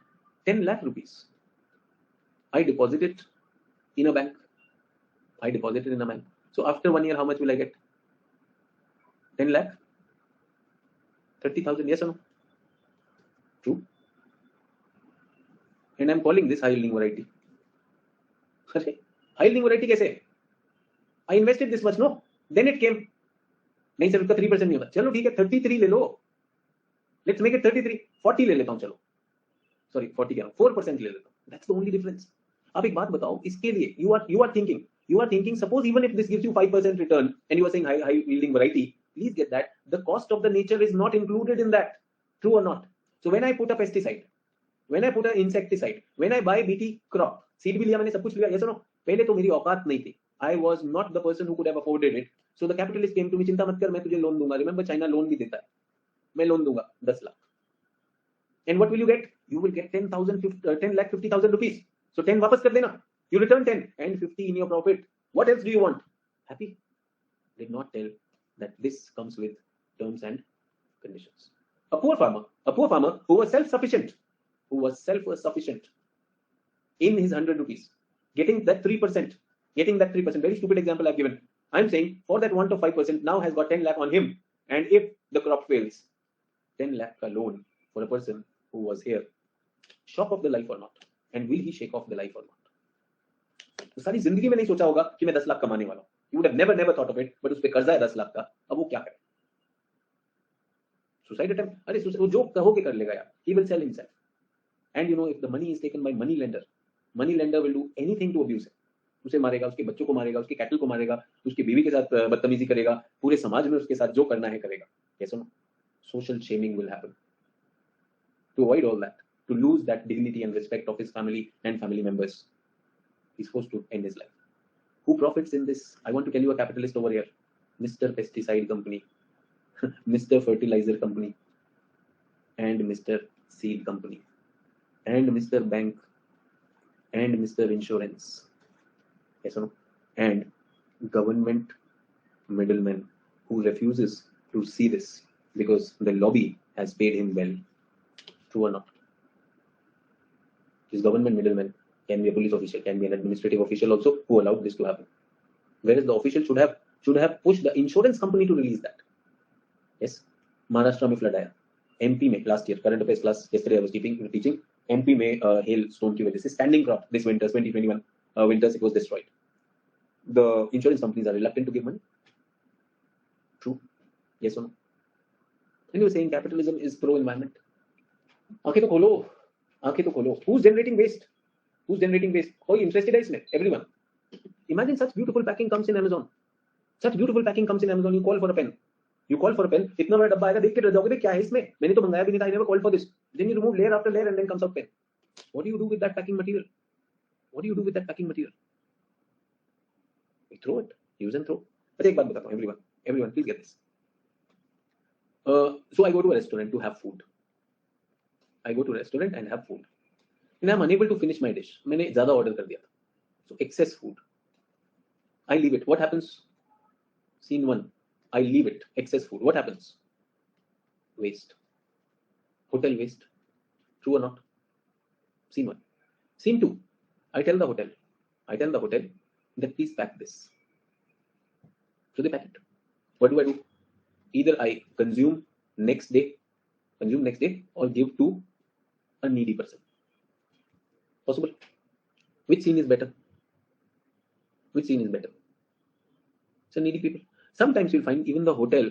10 lakh rupees. I deposit it in a bank. So after 1 year, how much will I get? 10 lakh? 30,000, yes or no? True. And I'm calling this high yielding variety. High yielding variety कैसे? I invested this much, no? Then it came. नहीं sir उसका 3% नहीं होता. चलो ठीक है 33 ले लो. Let's make it 33. 40 ले लेता हूँ चलो. Sorry 40 क्या 4% ले लेता हूँ. That's the only difference. अब एक बात बताओ इसके लिए you are thinking suppose even if this gives you 5% return and you are saying high yielding variety, please get that the cost of the nature is not included in that. True or not? So when I put a pesticide, when I put an insecticide, when I buy BT crop, seed भी लिया मैंने सब कुछ लिया. Yes or no? पहले तो मेरी औकात नहीं थी. I was not the person who could have afforded it. So the capitalist came to me, चिंता मत कर मैं तुझे लोन दूंगा. Remember China लोन भी देता है. मैं लोन दूंगा 10 lakh. And what will you get? You will get 10,50,000 rupees. So 10 वापस कर देना. You return 10 and 50 in your profit. What else do you want? Happy? Did not tell that this comes with terms and conditions. A poor farmer who was self-sufficient in his 100 rupees, getting that 3%, very stupid example I've given. I'm saying for that 1 to 5% now has got 10 lakh on him, and if the crop fails, 10 lakh ka loan for a person who was here, shock of the life or not, and will he shake off the life or not? तो सारी जिंदगी में नहीं सोचा होगा कि मैं 10 लाख कमाने वाला हूं. You would have never thought of it, but उस पे कर्जा है 10 लाख का. अब वो क्या करे? Suicide attempt? अरे वो जो कहोगे कर लेगा यार. He will sell himself. And you know, if the money is taken by money lender will do anything to abuse it. उसे मारेगा, उसके बच्चों को मारेगा, उसके कैटल को मारेगा, उसकी बीवी के साथ बदतमीजी करेगा, पूरे समाज में उसके साथ जो करना है करेगा. Yes or no? Social shaming will happen. To avoid all that, to lose that dignity and respect of his family and family members, he's forced to end his life. Who profits in this? I want to tell you a capitalist over here. Mr. Pesticide Company, Mr. Fertilizer Company, and Mr. Seed Company, and Mr. Bank, and Mr. Insurance. Yes or no? And government middleman who refuses to see this because the lobby has paid him well. True or not? This government middleman can be a police official, can be an administrative official also who allowed this to happen. Whereas the official should have pushed the insurance company to release that. Yes, Maharashtra में flood आया, MP में last year current affairs class yesterday I was teaching MP में hail storm की वजह से standing crop this winter 2021 winters it was destroyed. The insurance companies are reluctant to give money. True? Yes or no? And you were saying capitalism is pro-environment. आंखें तो खोलो. Who's generating waste? कोई interested है इसमें? Everyone. Imagine such beautiful packing comes in Amazon. You call for a pen. इतना बड़ा डब्बा आएगा, देख के रह जाओगे क्या है इसमें? मैंने तो मंगाया भी नहीं था. I never called for this. Then you remove layer after layer and then comes out pen. What do you do with that packing material? You throw it. Use and throw. But एक बात बताता हूँ everyone please get this. So I go to a restaurant to have food. And I'm unable to finish my dish. मैंने ज़्यादा order कर दिया था. So excess food. I leave it. What happens? Scene 1. I leave it. Excess food. What happens? Waste. Hotel waste. True or not? Scene 1. Scene 2. I tell the hotel that please pack this. So they pack it. What do? Either I consume next day or give to a needy person. Possible? Which scene is better? So needy people. Sometimes you'll find even the hotel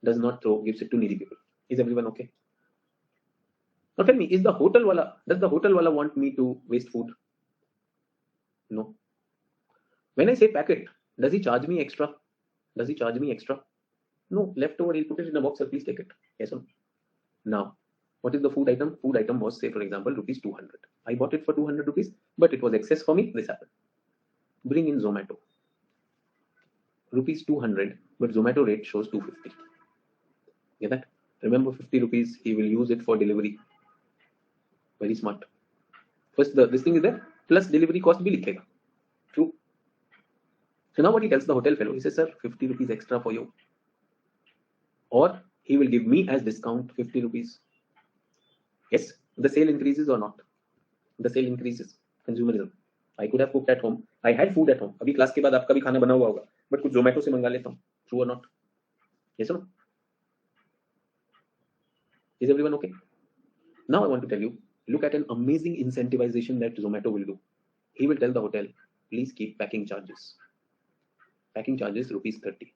does not throw, gives it to needy people. Is everyone okay? Now tell me, does the hotel wala want me to waste food? No. When I say packet, does he charge me extra? No. Leftover, he'll put it in a box, sir, please take it. Yes or no? Now, what is the food item? Food item was, say for example, rupees 200. I bought it for 200 rupees, but it was excess for me. This happened. Bring in Zomato. Rupees 200, but Zomato rate shows 250. Get that? Remember 50 rupees, he will use it for delivery. Very smart. First, this thing is there, plus delivery cost bhi likhega. True. So now what he tells the hotel fellow, he says, sir, 50 rupees extra for you. Or he will give me as discount 50 rupees. Yes, the sale increases or not? The sale increases. Consumerism. I could have cooked at home. I had food at home. अभी class के बाद आपका भी खाना बना हुआ होगा. But कुछ Zomato से मंगा लेता हूँ. True or not? Yes or no? Is everyone okay? Now I want to tell you, look at an amazing incentivization that Zomato will do. He will tell the hotel, please keep packing charges. Packing charges rupees 30.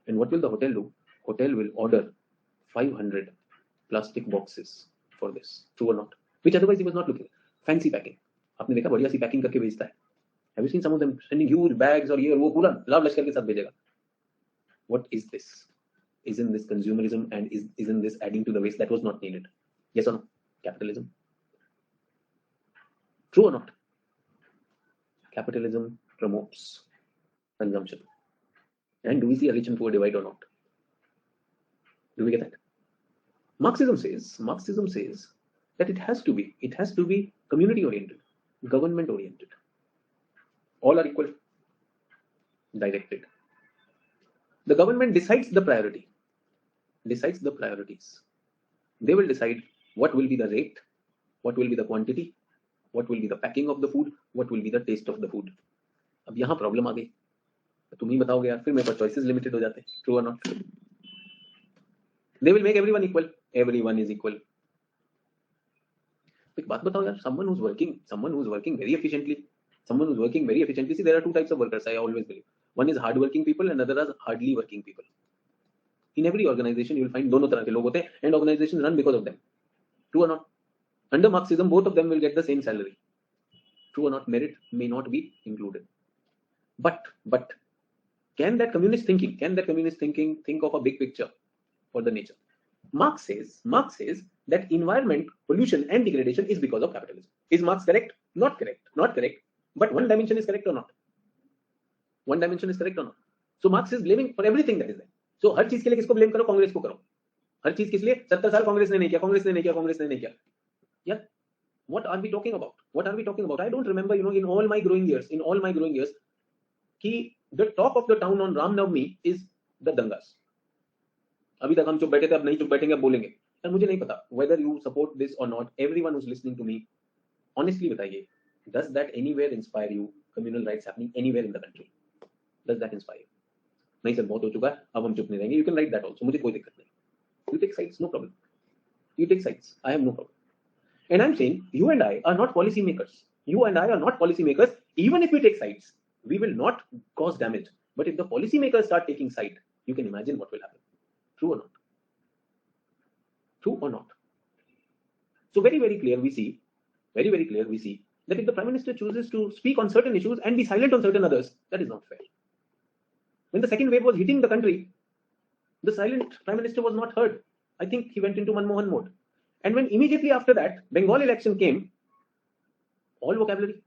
And what will the hotel do? Hotel will order 500 plastic boxes for this. True or not? Which otherwise he was not looking. Fancy packing. आपने देखा बढ़िया सी packing करके भेजता है. Have you seen some of them sending huge bags और ये और वो पूरा लाभ लश्कर के साथ भेजेगा? What is this? Isn't this consumerism and isn't this adding to the waste that was not needed? Yes or no? Capitalism. True or not? Capitalism promotes consumption. And do we see a rich and poor divide or not? Do we get that? Marxism says that it has to be community oriented, government oriented. All are equal, directed. The government decides the priority, decides the priorities. They will decide what will be the rate, what will be the quantity, what will be the packing of the food, what will be the taste of the food. अब यहाँ problem आ गई, तुम ही बताओगे यार, फिर मेरे पास choices limited हो जाते. True or not? They will make everyone equal. Everyone is equal. एक बात बताओ यार, someone who's working very efficiently, see, there are two types of workers, I always believe. One is hard working people and other are hardly working people. In every organization you will find दोनों तरह के लोग होते हैं, and organizations run because of them. True or not? Under Marxism, both of them will get the same salary. True or not? Merit may not be included. But can that communist thinking think of a big picture for the nature? Marx says that environment, pollution and degradation is because of capitalism. Is Marx correct? Not correct. But one dimension is correct or not? So Marx is blaming for everything that is there. So हर चीज के लिए किसको blame करो? कांग्रेस को करो. हर चीज किस लिए? 70 साल कांग्रेस ने नहीं किया. Yeah. What are we talking about? I don't remember, in all my growing years, कि the talk of the town on Ram Navami is the dangas. अभी तक हम चुप बैठे थे, अब नहीं चुप बैठेंगे, अब बोलेंगे. यार मुझे नहीं पता whether you support this or not. Everyone who's listening to me, honestly बताइए, does that anywhere inspire you? Communal rights happening anywhere in the country, does that inspire you? नहीं सर, बहुत हो चुका है, अब हम चुप नहीं रहेंगे. You can write that also, मुझे कोई दिक्कत नहीं. You take sides, no problem. I have no problem. And I'm saying you and I are not policy makers. Even if we take sides, we will not cause damage. But if the policy makers start taking side, you can imagine what will happen. True or not? So very, very clear we see that if the Prime Minister chooses to speak on certain issues and be silent on certain others, that is not fair. When the second wave was hitting the country, the silent Prime Minister was not heard. I think he went into Manmohan mode. And when immediately after that, Bengal election came, all vocabulary.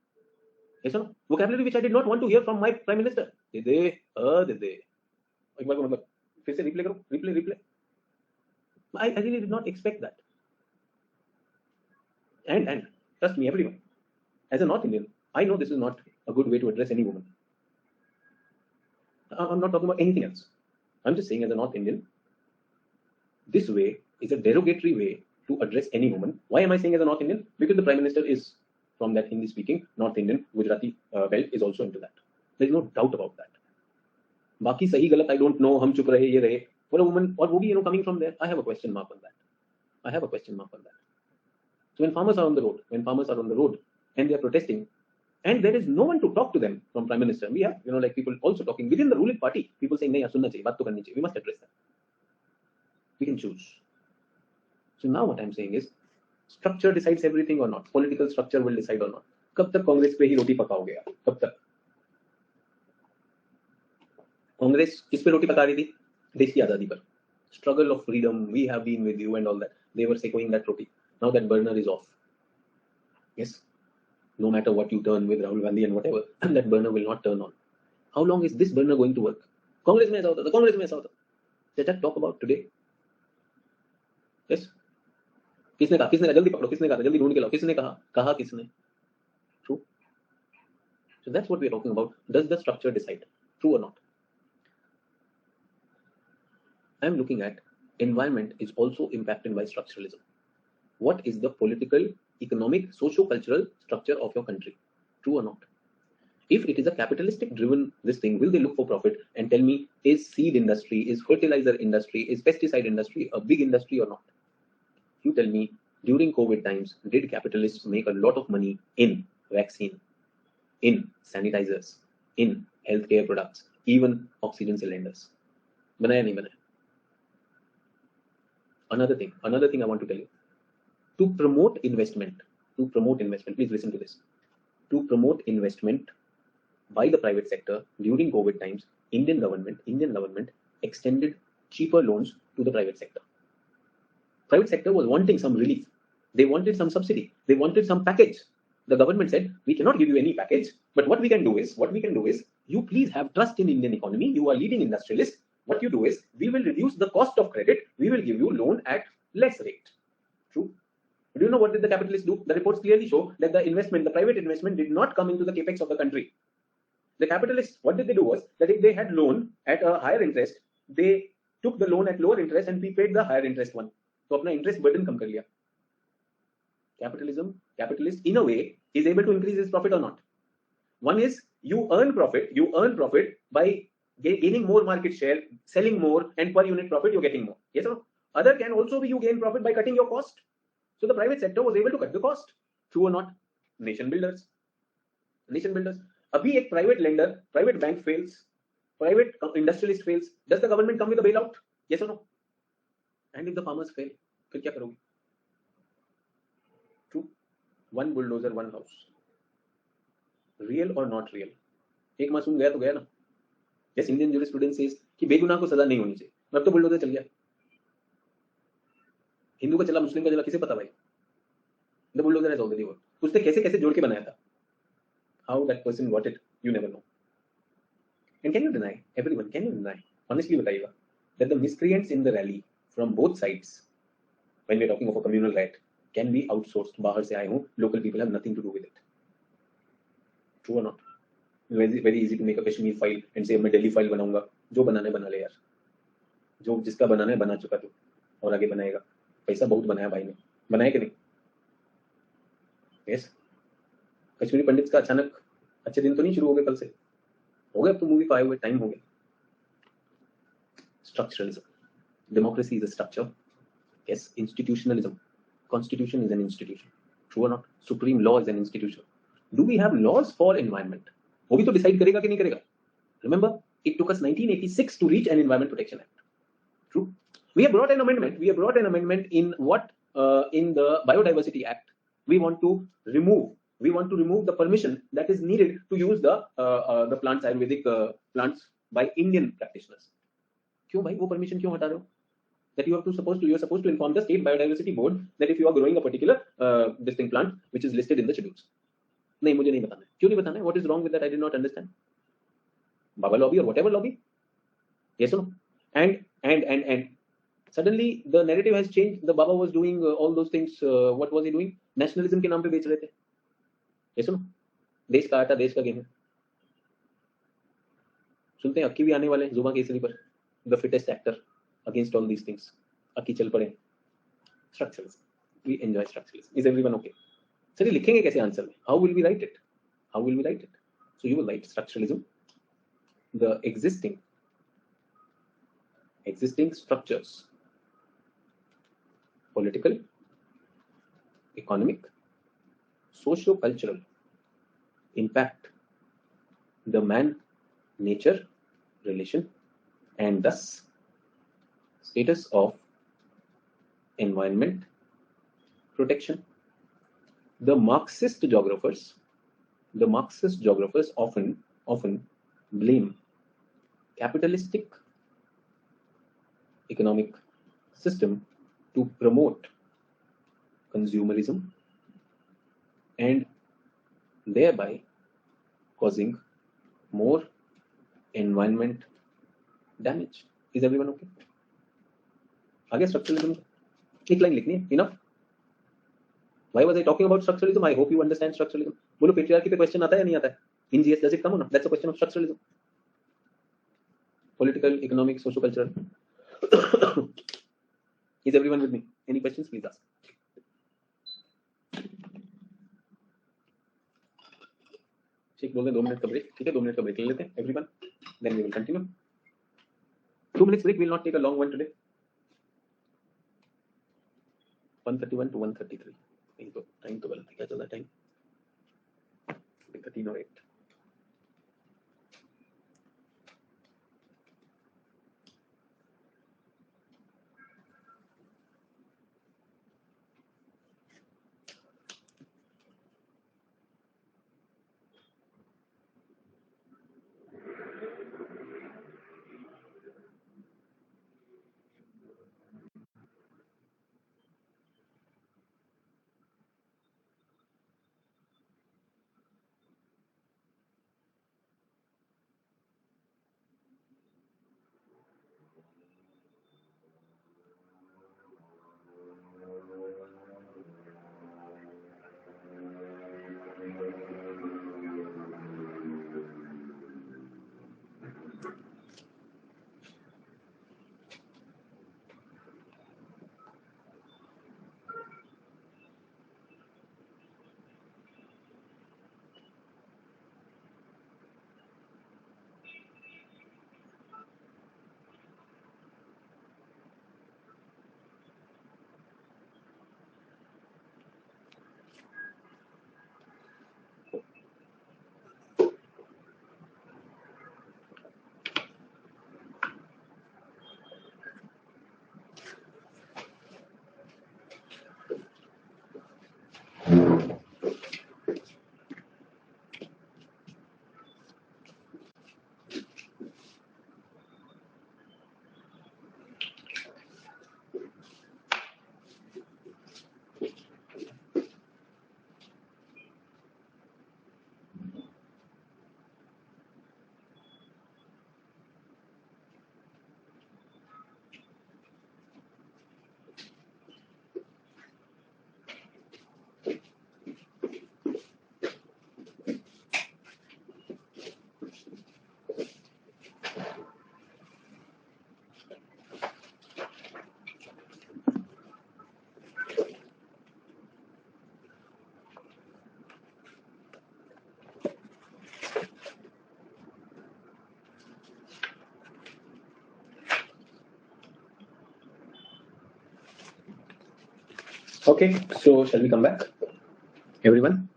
Yes or no? Vocabulary which I did not want to hear from my Prime Minister. Did they? एक बार को फिर से replay करो, replay. I really did not expect that. And trust me, everyone, as a North Indian, I know this is not a good way to address any woman. I'm not talking about anything else. I'm just saying, as a North Indian, this way is a derogatory way to address any woman. Why am I saying as a North Indian? Because the Prime Minister is from that Hindi-speaking North Indian Gujarati belt, is also into that. There is no doubt about that. बाकी सही गलत I don't know, हम चुप रहे, ये रहे. For a woman, और वो भी coming from there, I have a question mark on that. So when farmers are on the road and they are protesting, and there is no one to talk to them from Prime Minister, we have like people also talking within the ruling party, people saying नहीं यार सुनना चाहिए, बात तो करनी चाहिए, we must address that. We can choose. So now what I'm saying is, structure decides everything or not? Political structure will decide or not? कब तक कांग्रेस पे ही रोटी पकाओगे यार? कब तक? कांग्रेस किस पे रोटी पका रही थी? देश की आजादी पर. Struggle of freedom, we have been with you and all that. They were sequing that roti. Now that burner is off. Yes. No matter what you turn with Rahul Gandhi and whatever, that burner will not turn on. How long is this burner going to work? Congress में ऐसा होता था. Let us talk about today. Yes. किसने कहा? जल्दी पकड़ो, किसने कहा? जल्दी ढूंढ के लाओ. किसने कहा? किसने? True. So that's what we are talking about. Does the structure decide? True or not? I am looking at environment is also impacted by structuralism. What is the political, economic, socio-cultural structure of your country? True or not? If it is a capitalistic driven this thing, will they look for profit and tell me, is seed industry, is fertilizer industry, is pesticide industry a big industry or not? You tell me, during COVID times, did capitalists make a lot of money in vaccine, in sanitizers, in healthcare products, even oxygen cylinders. बनाया नहीं बनाया. Another thing I want to tell you, to promote investment, please listen to this. To promote investment by the private sector during COVID times, Indian government extended cheaper loans to the private sector. Private sector was wanting some relief. They wanted some subsidy. They wanted some package. The government said, we cannot give you any package, but what we can do is, you please have trust in Indian economy. You are leading industrialist. What you do is, we will reduce the cost of credit. We will give you loan at less rate. True. Do you know what did the capitalists do? The reports clearly show that the private investment did not come into the capex of the country. The capitalists, what did they do was that if they had loan at a higher interest, they took the loan at lower interest and prepaid the higher interest one. So अपना interest burden कम कर लिया. Capitalist in a way is able to increase his profit or not. One is you earn profit by gaining more market share, selling more, and per unit profit you're getting more. Yes or no? Other can also be you gain profit by cutting your cost. So the private sector was able to cut the cost. True or not? Nation builders. Abhi ek private lender, private bank fails, private industrialist fails. Does the government come with a bailout? Yes or no? And if the farmers fail, फिर क्या करोगे? True. One bulldozer, one house. Real or not real? एक मासूम गया तो गया ना. Yes, Indian jurisprudence says कि बेगुनाह को सजा नहीं होनी चाहिए. अब तो बुलडोजर चल गया. हिंदू का चला, मुस्लिम का चला, किसे पता भाई? The bulldozer has already worked. उसने कैसे जोड़ के बनाया था? How that person got it, you never know. And can you deny, everyone, honestly बताइएगा, that the miscreants in the rally from both sides, when we're talking of a communal riot, can be outsourced? बाहर से आए हों, local people have nothing to do with it. True or not? Very easy to make a Kashmir file and say मैं Delhi file बनाऊंगा. जो बनाना है बना ले यार. जो जिसका बनाना है बना चुका तू, और आगे बनाएगा. पैसा बहुत बनाया भाई ने, बनाया कि नहीं? Yes. कश्मीरी पंडित का अचानक अच्छे दिन तो नहीं शुरू हो गए कल से, हो गए अब तो मूवी का आए हुए टाइम हो गया. Structuralism. Democracy is a structure. Yes. Institutionalism. Constitution is an institution. True or not? Supreme law is an institution. Do we have laws for environment? वो भी तो decide करेगा कि नहीं करेगा. Remember, it took us 1986 to reach an Environment Protection Act. True. We have brought an amendment in what in the Biodiversity Act. We want to remove the permission that is needed to use the plants, Ayurvedic plants by Indian practitioners. क्यों भाई वो permission क्यों हटा रहे हो? That you're supposed to inform the state biodiversity board that if you are growing a particular distinct plant which is listed in the schedules. नहीं, मुझे नहीं बताना है. क्यों नहीं बताना है? What is wrong with that? I did not understand. Baba lobby or whatever lobby. Yes or no? And suddenly the narrative has changed. The Baba was doing all those things. What was he doing? Nationalism के नाम पे बेच रहे थे. Yes or no? देश का आटा देश का गेहूं. सुनते हैं अक्की भी आने वाले हैं जुबा केसरी पर. The fittest actor against all these things. अक्की चल पड़े. Structuralism. We enjoy structuralism. Is everyone okay? Sir ये लिखेंगे कैसे आंसर में? How will we write it? So you will write structuralism. The existing structures, political, economic, socio-cultural, impact the man-nature relation and thus status of environment protection. The Marxist geographers often blame capitalistic economic system to promote consumerism and thereby causing more environment damage. Is everyone okay? आगे structuralism एक line लिखनी है. Enough. Why was I talking about structuralism? I hope you understand structuralism. बोलो patriarchy पे question आता है या नहीं आता है? In GS does it come or not? That's a question of structuralism. Political, economic, socio-cultural. Is everyone with me? Any questions? Please ask. ठीक बोल रहे 2 मिनट का ब्रेक. ठीक है 2 मिनट का ब्रेक ले लेते हैं everyone. Then we will continue. 2 minutes break. We will not take a long one today. 1:31 to 1:33. Time तो गलत क्या चल रहा है टाइम? 13 और 8. Okay, so shall we come back, everyone?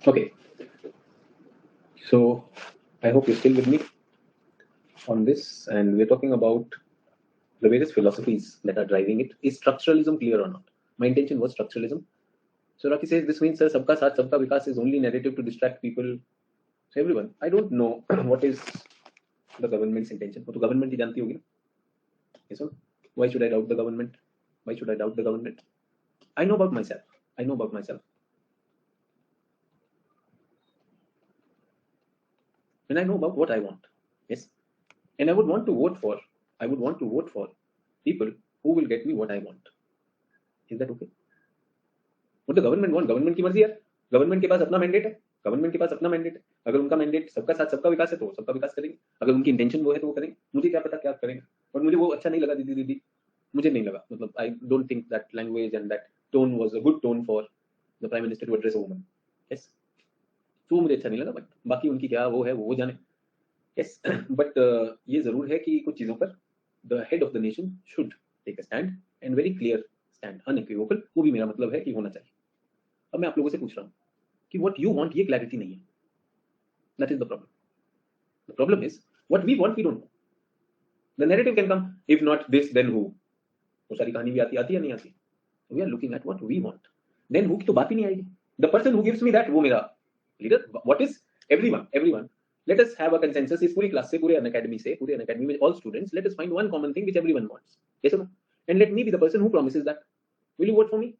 Okay, so I hope you're still with me on this, and we're talking about the various philosophies that are driving it. Is structuralism clear or not? My intention was structuralism. So Rocky says this means, sir, sabka saath, sabka vikas is only narrative to distract people. So everyone, I don't know what is the government's intention. वो तो government ही जानती होगी ना. Yes or no? Why should I doubt the government? Why should I doubt the government? I know about myself. I know about myself. And I know about what I want. Yes. And I would want to vote for, people who will get me what I want. Is that okay? What the government want? Government की मर्जी है. Government के पास अपना mandate है. Government के पास अपना mandate है. अगर उनका मैंडेट सबका साथ सबका विकास है तो सबका विकास करेंगे. अगर उनकी इंटेंशन वो है तो वो करेंगे. मुझे क्या पता क्या करेंगे. और मुझे वो अच्छा नहीं लगा दीदी. मुझे नहीं लगा. मतलब I don't think that language and that tone was a good tone for the prime minister to address a woman. Yes. तो मुझे अच्छा नहीं लगा. बट बाकी उनकी क्या वो है वो जाने. Yes. But ये जरूर है कि कुछ चीजों पर the head of the nation should take a stand and very clear stand, unequivocal. वो भी मेरा मतलब है कि होना चाहिए. अब मैं आप लोगों से पूछ रहा हूँ कि what you want ये clarity नहीं है. That is the problem. The problem is what we want we don't know. The narrative can come. If not this, then who? वो सारी कहानी भी आती है नहीं आती. We are looking at what we want. Then who की तो बात ही नहीं आएगी. The person who gives me that वो मेरा leader. What is everyone? Let us have a consensus. इस पूरी क्लास से पूरे अनअकैडमी में all students, let us find one common thing which everyone wants. Yes or no? And let me be the person who promises that. Will you vote for me?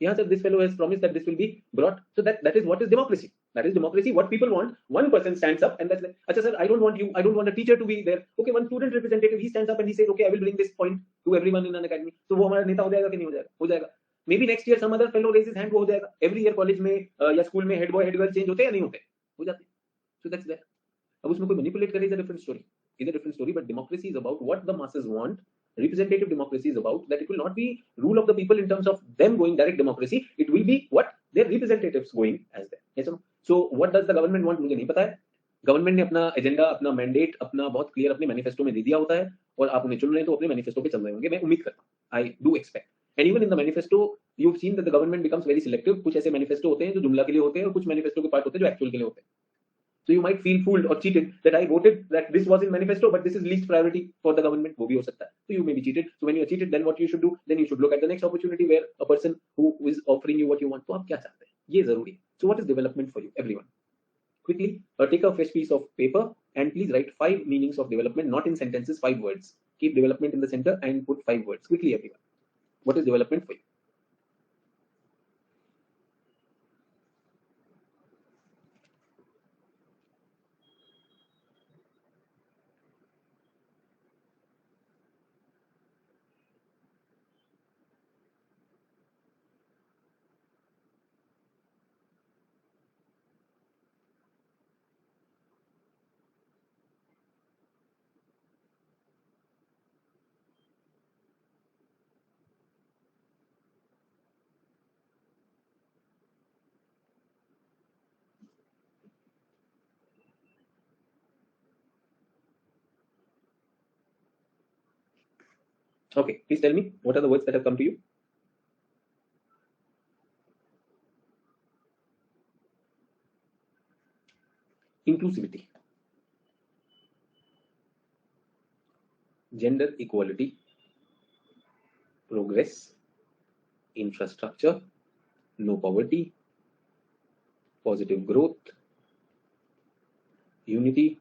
Yeah, sir, this fellow has promised that this will be brought. So that is what is democracy. That is democracy. What people want. One person stands up and that's like, Acha sir, I don't want you. I don't want a teacher to be there. Okay, one student representative, he stands up and he says, okay, I will bring this point to everyone in an academy. So वो हमारा नेता हो जाएगा कि नहीं हो जाएगा? हो जाएगा. Maybe next year some other fellow raises hand, वो हो जाएगा. Every year college में या school में head boy head girl change होते हैं या नहीं होते? हो जाते हैं. So that's there. अब उसमें कोई manipulate करे is a different story. Is a different story. But democracy is about what the masses want. Representative democracy is about that it will not be rule of the people in terms of them going direct democracy. It will be what their representatives going as there. Yes or no? So what does the government want? मुझे नहीं पता है. Government ने अपना agenda, अपना mandate, अपना बहुत clear अपने मैनिफेस्टो में दे दिया होता है और आप उन्हें चुन रहे हैं तो अपने मैनिफेस्टो पे चल रहे होंगे. मैं उम्मीद करता हूँ. I do expect. And even in the manifesto you have seen that the government becomes very selective. कुछ ऐसे मैनिफेस्टो होते हैं जो जुमला के लिए होते हैं और कुछ मैनिफेस्टो के पार्ट होते हैं जो एक्चुअल के लिए होते हैं. So you might feel fooled or cheated that I voted that this was in manifesto, but this is least priority for the government. वो भी हो सकता है. So you may be cheated. So when you are cheated, then what you should do? Then you should look at the next opportunity where a person who is offering you what you want. तो आप क्या चाहते हैं? ये जरूरी है. So what is development for you, everyone? Quickly, take a fresh piece of paper and please write 5 meanings of development, not in sentences, 5 words. Keep development in the center and put 5 words. Quickly, everyone. What is development for you? Okay, please tell me what are the words that have come to you? Inclusivity, gender equality, progress, infrastructure, no poverty, positive growth, unity,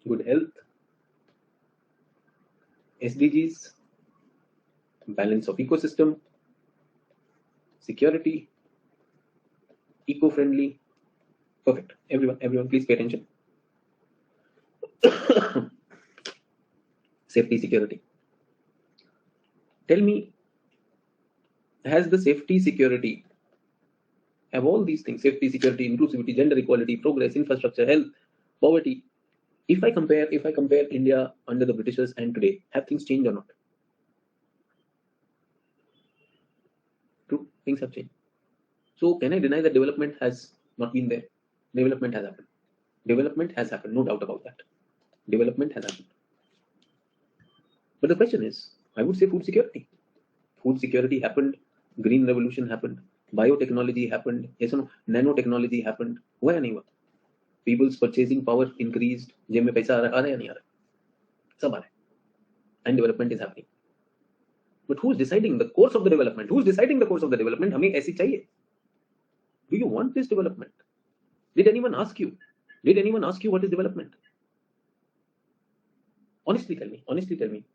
good health, SDGs, balance of ecosystem, security, eco-friendly. Perfect. Everyone, please pay attention. Safety, security. Tell me, has the safety, security, have all these things, safety, security, inclusivity, gender equality, progress, infrastructure, health, poverty, if I compare India under the Britishers and today, have things changed or not? True, things have changed. So can I deny that development has not been there? Development has happened. Development has happened, no doubt about that. Development has happened. But the question is, I would say food security. Food security happened, green revolution happened, biotechnology happened, yes or no? Nanotechnology happened. हुआ या नहीं हुआ? People's purchasing power increased. जेब में पैसा आ रहा है या नहीं आ रहा है? सब आ रहा है. And development is happening. But who's deciding the course of the development? Who's deciding the course of the development? हमें ऐसी चाहिए. Do you want this development? Did anyone ask you? Did anyone ask you what is development? Honestly tell me. Honestly tell me.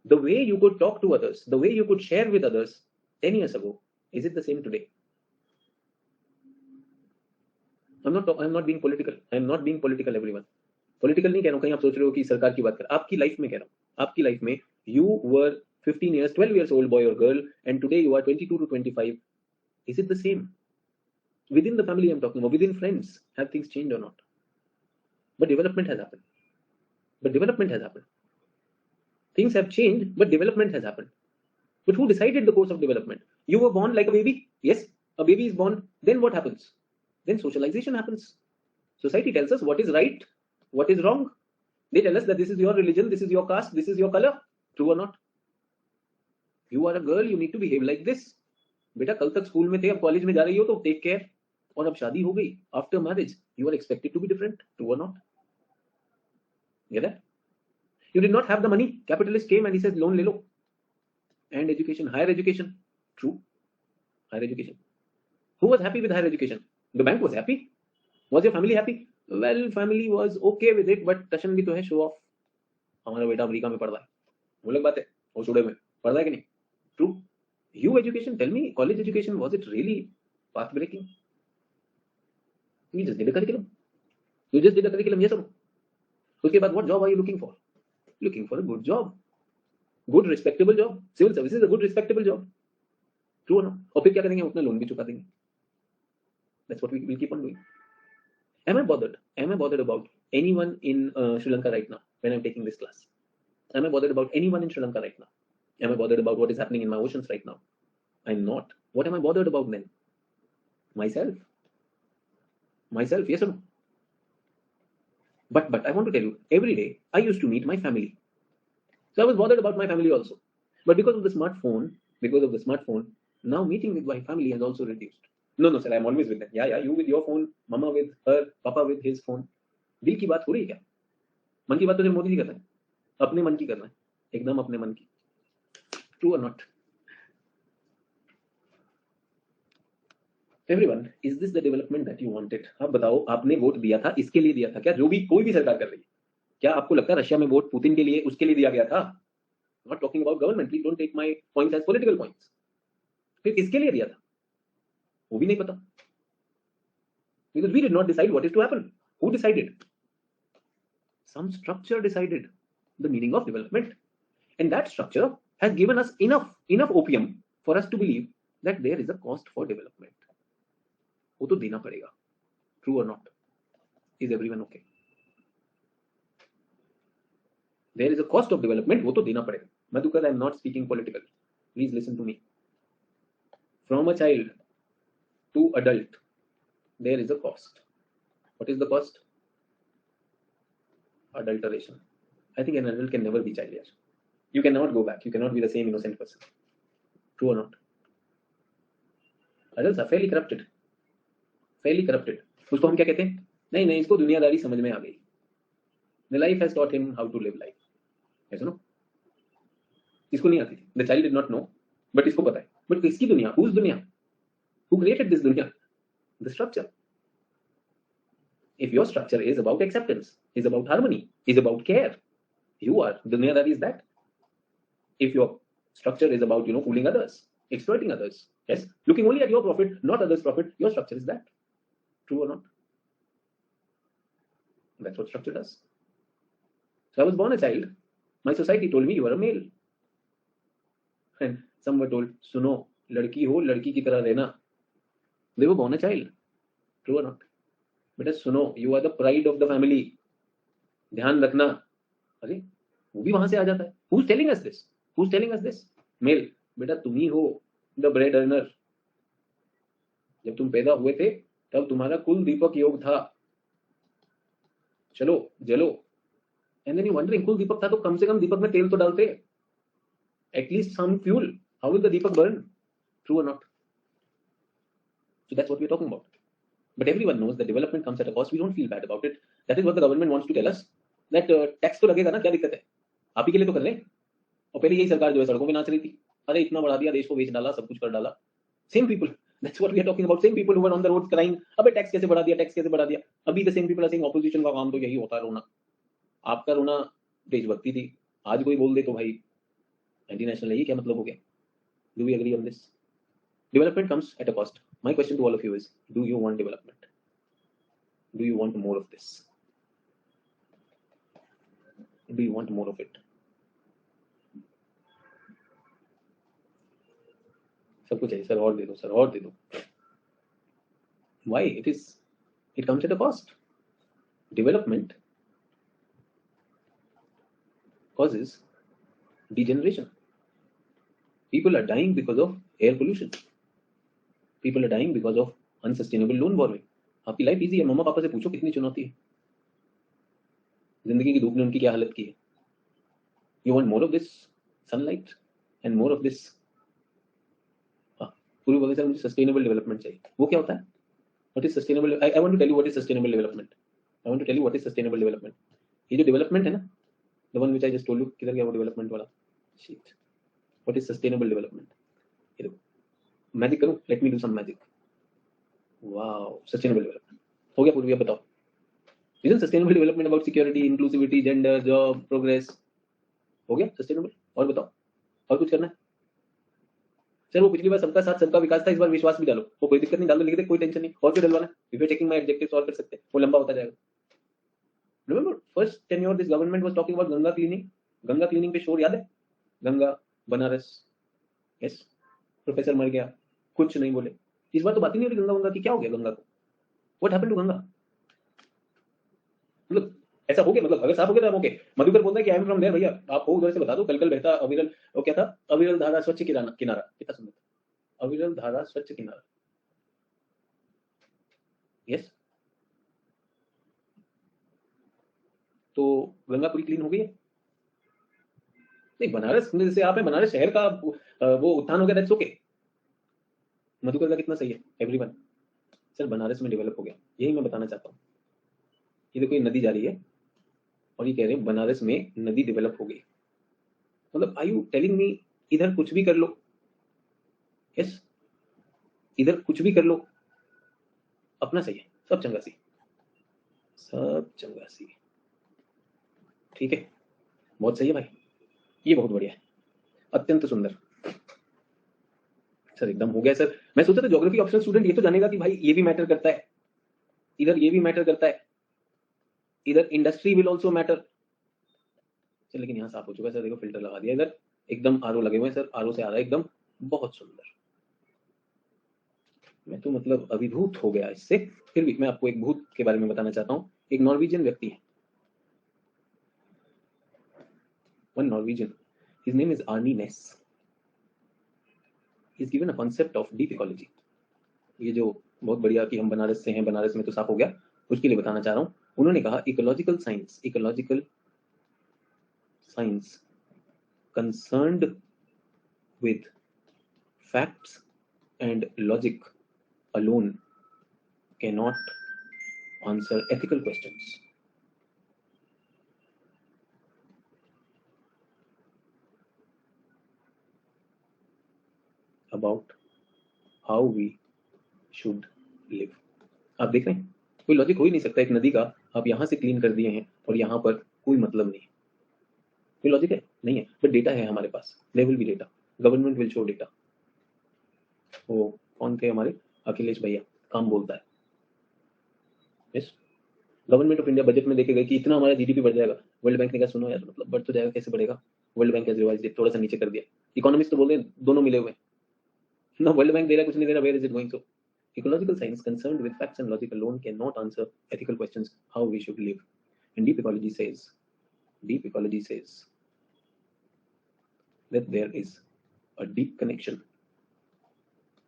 The way you could talk to others, the way you could share with others 10 years ago, is it the same today? I'm not being political. I'm not being political, everyone. Political नहीं कह रहा हूँ, कहीं आप सोच रहे हो कि सरकार की बात कर. आपकी लाइफ में कह रहा हूँ. आपकी लाइफ में you were 15 years, 12 years old boy or girl, and today you are 22 to 25. Is it the same? Within the family I'm talking about, within friends, have things changed or not? But development has happened. But development has happened. Things have changed, but development has happened. But who decided the course of development? You were born like a baby. Yes, a baby is born. Then what happens? Then socialization happens. Society tells us what is right, what is wrong. They tell us that this is your religion, this is your caste, this is your color. True or not? You are a girl, you need to behave like this. बेटा कल तक school में थे, अब college में जा रही हो तो टेक केयर. और अब शादी हो गई, after marriage you are expected to be different. True or not? Get that? You did not have the money. Capitalist came and he says loan ले लो. And education, higher education. True. Higher education. Who was happy with higher education? The bank was happy. Was your family happy? Well, family was okay with it, but टशन भी तो है, show off. हमारा बेटा America में पढ़ रहा है. वो अलग बात है. वो सुडे में पढ़ रहा है कि नहीं? True. You education, tell me, college education, was it really path breaking? You just did a curriculum. You just did a curriculum, yes or no? उसके बाद what job are you looking for? Looking for a good job. Good respectable job. Civil service is a good respectable job. True or not? और फिर क्या करेंगे? अपना loan भी चुका देंगे. That's what we will keep on doing. Am I bothered? Am I bothered about anyone in Sri Lanka right now when I'm taking this class? Am I bothered about anyone in Sri Lanka right now? Am I bothered about what is happening in my oceans right now? I'm not. What am I bothered about then? Myself. Myself, yes or no? But I want to tell you, every day I used to meet my family. So I was bothered about my family also. But because of the smartphone, now meeting with my family has also reduced. No, sir, I'm always with them. Yeah, you with your phone, mama with her, papa with his phone. दिल की बात हो रही है क्या? मन की बात तो सिर्फ मोदी जी कर रहे हैं. अपने मन की करना है. एकदम अपने मन की. True or not? Everyone, is this the development that you wanted? आप बताओ, आपने वोट दिया था, इसके लिए दिया था क्या? जो भी कोई भी सरकार कर रही है, क्या आपको लगता है रशिया में वोट पुतिन के लिए उसके लिए दिया गया था? Not talking about government. Please don't take my points as political points. फिर किसके लिए दिया था? वो भी नहीं पता. Because we did not decide what is to happen. Who decided? Some structure decided the meaning of development, and that structure has given us enough opium for us to believe that there is a cost for development. वो तो देना पड़ेगा. True or not? Is everyone okay? There is a cost of development. वो तो देना पड़ेगा. Madhukar, I am not speaking political. Please listen to me. From a child to adult, there is a cost. What is the cost? Adulteration. I think an adult can never be childish. You cannot go back. You cannot be the same innocent person. True or not? Adults are fairly corrupted. उसको हम क्या कहते हैं? नहीं, इसको दुनियादारी समझ में आ गई. The life has taught him how to live life. Yes or no? इसको नहीं आती. The child did not know, but इसको पता है. But किसकी दुनिया? Whose दुनिया? Who created this दुनिया? The structure. If your structure is about acceptance, is about harmony, is about care, you are. Dunyadari is that. If your structure is about, fooling others, exploiting others, Yes, looking only at your profit, not others' profit, your structure is that. True or not? That's what structure does. So I was born a child. My society told me you are a male. And some were told, सुनो, लड़की हो, लड़की की तरह रहना. They were born a child. True or not? बेटा सुनो, you are the pride of the family. ध्यान रखना. अरे वो भी वहां से आ जाता है. Who's telling us this? Who's telling us this? Male. बेटा तुम ही हो the bread earner. जब तुम पैदा हुए थे तब तुम्हारा कुल दीपक योग था. चलो जलो. And then you wondering, कुल दीपक था तो कम से कम दीपक में तेल तो डालते. At least some fuel. How will the deepak burn? True or not? So that's what we're talking about. But everyone knows that development comes at a cost. We don't feel bad about it. That is what the government wants to tell us. That tax तो लगेगा ना, क्या दिक्कत है? आप ही के लिए तो कर रहे हैं. और पहले यही सरकार जो है सड़कों पे नाच रही थी. अरे इतना बढ़ा दिया, देश को बेच डाला, सब कुछ कर डाला. Same people. That's what we are talking about. Same people who were on the road crying. अबे टैक्स कैसे बढ़ा दिया, टैक्स कैसे बढ़ा दिया. अभी the same people are saying opposition का काम तो यही होता है, रोना. आपका रोना देशभक्ति थी. आज कोई बोल दे तो भाई एंटी नेशनल है, ये क्या मतलब हो गया? Do we agree on this? Development comes at a cost. My question to all of you is, do you want development? Do you want more of this? Do you want more of it? सब कुछ है sir, और दे दो sir, और दे दो. Why? It comes at a cost. Development causes degeneration. People are dying because of air pollution. People are dying because of unsustainable loan borrowing. आपकी life easy है, मम्मा पापा से पूछो कितनी चुनौती है. जिंदगी की धूप ने उनकी क्या हालत की है. You want more of this sunlight and more of this. पूरी बोले सर मुझे सस्टेनेबल डेवलपमेंट चाहिए. वो क्या होता है? What is sustainable? I want to tell you what is sustainable development. I want to tell you what is sustainable development. ये जो डेवलपमेंट है ना, the one which I just told you, किधर गया वो डेवलपमेंट वाला? Shit. What is sustainable development? ये देखो, मैजिक करूं? Let me do some magic. Wow, sustainable development. हो गया पूर्वी, अब बताओ. Isn't sustainable development about security, inclusivity, gender, job, progress? हो गया sustainable? और बताओ, और कुछ करना है? सर वो पिछली बार सबका साथ सबका विकास था, इस बार विश्वास भी डालो. वो कोई दिक्कत नहीं, डाल दो, लिख दे, कोई टेंशन नहीं. और क्यों डलवाना? If you're checking my objectives और कर सकते हैं, वो लंबा होता जाएगा. Remember first tenure this government was talking about Ganga cleaning. Ganga cleaning पे शोर याद है? गंगा, बनारस. Yes. प्रोफेसर मर गया, कुछ नहीं बोले. इस बार तो बात ही नहीं हो रही गंगा की. क्या हो गया गंगा को? What happened to Ganga? मतलब ऐसा हो गया, मतलब अगर साफ हो गया तो ओके. मधुकर बोलता है कि आई एम फ्रॉम देयर. भैया आप हो उधर से बता दो. कल बहता अविरल, वो क्या था? अविरल धारा स्वच्छ किनारा. कितना सुंदर. अविरल धारा स्वच्छ किनारा. यस. तो गंगा पूरी क्लीन हो गई है. नहीं, बनारस में जैसे आप है, बनारस शहर का वो उत्थान हो गया, दैट्स ओके. मधुकर का कितना सही है एवरीवन. सर बनारस में डेवलप हो गया, यही मैं बताना चाहता हूँ. ये देखो, ये नदी जा रही है और ये कह रहे हैं बनारस में नदी डेवलप हो गई. मतलब आर यू टेलिंग मी इधर कुछ भी कर लो? यस, इधर कुछ भी कर लो, अपना सही है, सब चंगासी, सब चंगासी. ठीक है, बहुत सही है भाई, ये बहुत बढ़िया है, अत्यंत सुंदर. सर एकदम हो गया सर. मैं सोचा था ज्योग्राफी ऑप्शनल स्टूडेंट ये तो जानेगा कि भाई ये भी मैटर करता है, इधर ये भी मैटर करता है, इधर इंडस्ट्री विल ऑल्सो मैटर. चल लेकिन यहाँ साफ हो चुका है सर. देखो फिल्टर लगा दिया, इधर एकदम आरओ लगे हुए हैं सर. आरओ से आ रहा है एकदम, बहुत सुंदर. मैं तो मतलब अभिभूत हो गया इससे. फिर भी मैं आपको एक भूत के बारे में बताना चाहता हूँ. एक नॉर्वेजियन व्यक्ति है, one Norwegian, his name is Arne Naess. He is given a concept of deep ecology. ये जो बहुत बढ़िया कि हम बनारस से हैं, बनारस में तो साफ हो गया, उसके लिए बताना चाह रहा हूँ. उन्होंने कहा ecological science concerned with facts and logic alone cannot answer ethical questions. About how we should live. आप देख रहे हैं, कोई लॉजिक हो ही नहीं सकता एक नदी का. आप यहां से क्लीन कर दिए हैं और यहां पर कोई मतलब नहीं. कोई लॉजिक है नहीं है, बट डेटा है हमारे पास. There will be data, government will show data. वो कौन थे हमारे अखिलेश भैया, काम बोलता है। Yes, government of India budget में देखे गए कि इतना हमारा जीडीपी बढ़ जाएगा। वर्ल्ड बैंक ने कहा सुनो यार, मतलब बढ़ तो जाएगा, कैसे बढ़ेगा? वर्ल्ड बैंक ने रिवाइज थोड़ा सा नीचे कर दिया। इकोनॉमिस्ट तो बोल रहे हैं दोनों मिले हुए हैं। ना वर्ल्ड बैंक दे रहा है, कुछ नहीं दे रहा, where is it going? So ecological science concerned with facts and logic alone cannot answer ethical questions how we should live. And deep ecology says that there is a deep connection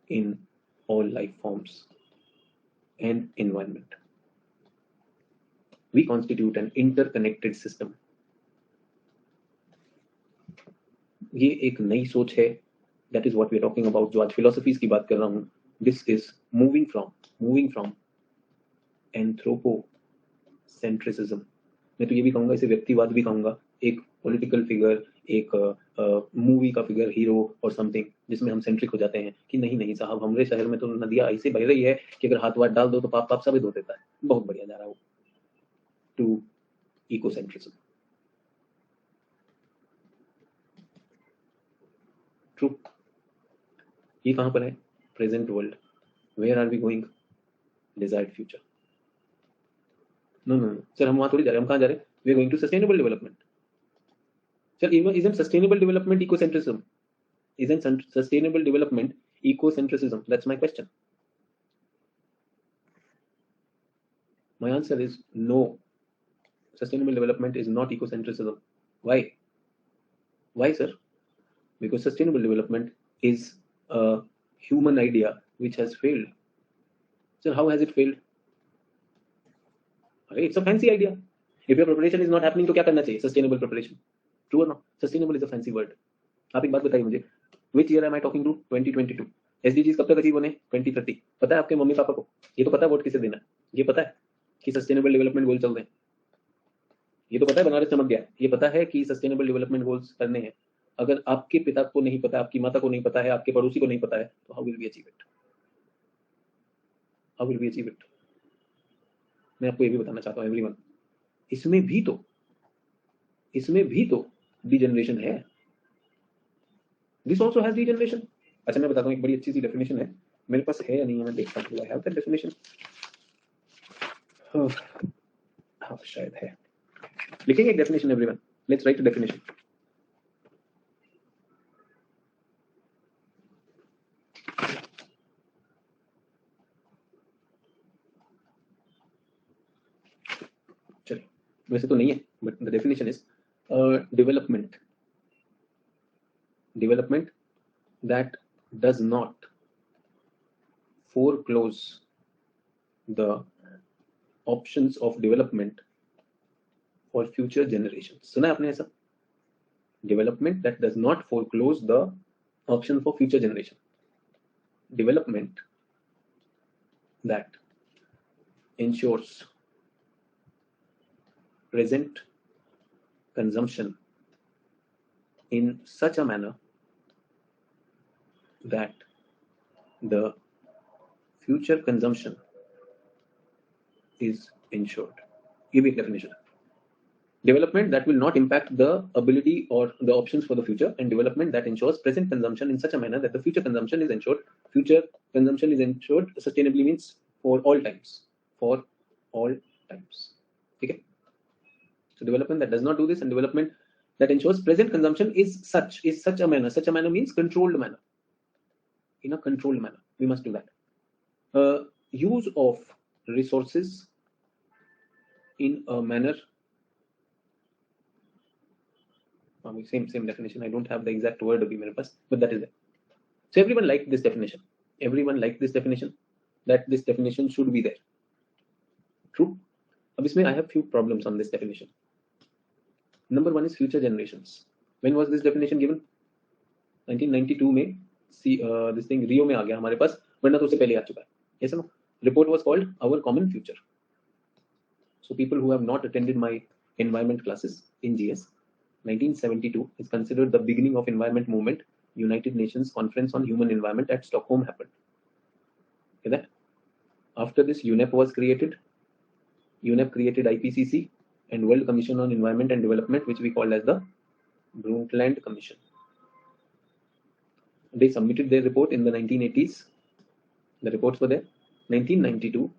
in all life forms and environment. We constitute an interconnected system. ये एक नई सोच है, that is what we are talking about, जो आज philosophies की बात कर रहा हूँ. This is moving from anthropocentrism. मैं तो ये भी कहूंगा, इसे व्यक्तिवाद भी कहूंगा, एक पॉलिटिकल फिगर, एक मूवी का फिगर, हीरो और समथिंग, जिसमें हम सेंट्रिक हो जाते हैं कि नहीं नहीं साहब, हमारे शहर में तो नदियां ऐसे बह रही है कि अगर हाथ वाथ डाल दो तो पाप पाप सब धो देता है, बहुत बढ़िया जा रहा हो, टू इकोसेंट्रिज्म. ट्रू. ये कहां पर है? Present world. Where are we going? Desired future. No no no sir, हम वहां थोड़ी जा रहे हैं. हम कहां जा रहे हैं? We are going to sustainable development. Sir, isn't sustainable development ecocentrism? Isn't sustainable development ecocentrism? That's my question. My answer is no. Sustainable development is not ecocentrism. Why? Why, sir? Because sustainable development is a human idea which has failed. Sir, how has it failed? It's a fancy idea. If your preparation is not happening, तो क्या करना चाहिए? Sustainable preparation. True or not? Sustainable is a fancy word. आप एक बात बताइए मुझे, which year am I talking to? 2022. SDGs कब तक अचीव होने? 2030. पता है आपके मम्मी पापा को? ये तो पता है वोट किसे देना? ये पता है कि सस्टेनेबल डेवलपमेंट गोल चल रहे हैं? ये तो पता है बनारस चमक गया? ये पता है कि सस्टेनेबल डेवलपमेंट गोल्स करने हैं? अगर आपके पिता को नहीं पता, आपकी माता को नहीं पता है, आपके पड़ोसी को नहीं पता है, तो how will we achieve it? How will we achieve it? मैं आपको ये भी बताना चाहता हूँ एवरीवन, इसमें भी तो डिजेनरेशन है. This also has degeneration. अच्छा, मैं बताता हूँ, एक बड़ी अच्छी सी डेफिनेशन है, मेरे पास है या नहीं है मैं देखता हूँ. I have that definition. हाँ शायद है. लिखेंगे एक definition everyone. Let's write a definition. चलिए, वैसे तो नहीं है, but the definition is development that does not foreclose the options of development for future generations. सुना है आपने ऐसा? Development that does not foreclose the option for future generation. Development that ensures present consumption in such a manner that the future consumption is ensured. ये भी एक definition है. Development that will not impact the ability or the options for the future, and development that ensures present consumption in such a manner that the future consumption is ensured. Future consumption is ensured sustainably means for all times. For all times. Okay? So development that does not do this, and development that ensures present consumption is such a manner. Such a manner means controlled manner. In a controlled manner, we must do that. Use of resources in a manner. Same definition. I don't have the exact word अभी मेरे पास, but that is it. So everyone liked this definition. That this definition should be there. True. अब इसमें I have few problems on this definition. Number one is future generations. When was this definition given? 1992 में this thing Rio में आ गया हमारे पास, वरना तो उससे पहले आ चुका है. Yes or no? Report was called Our Common Future. So people who have not attended my environment classes in GS, 1972 is considered the beginning of environment movement. United Nations Conference on Human Environment at Stockholm happened. Okay, that? After this, UNEP was created. UNEP created IPCC and World Commission on Environment and Development, which we call as the Brundtland Commission. They submitted their report in the 1980s. The reports were there. 1992,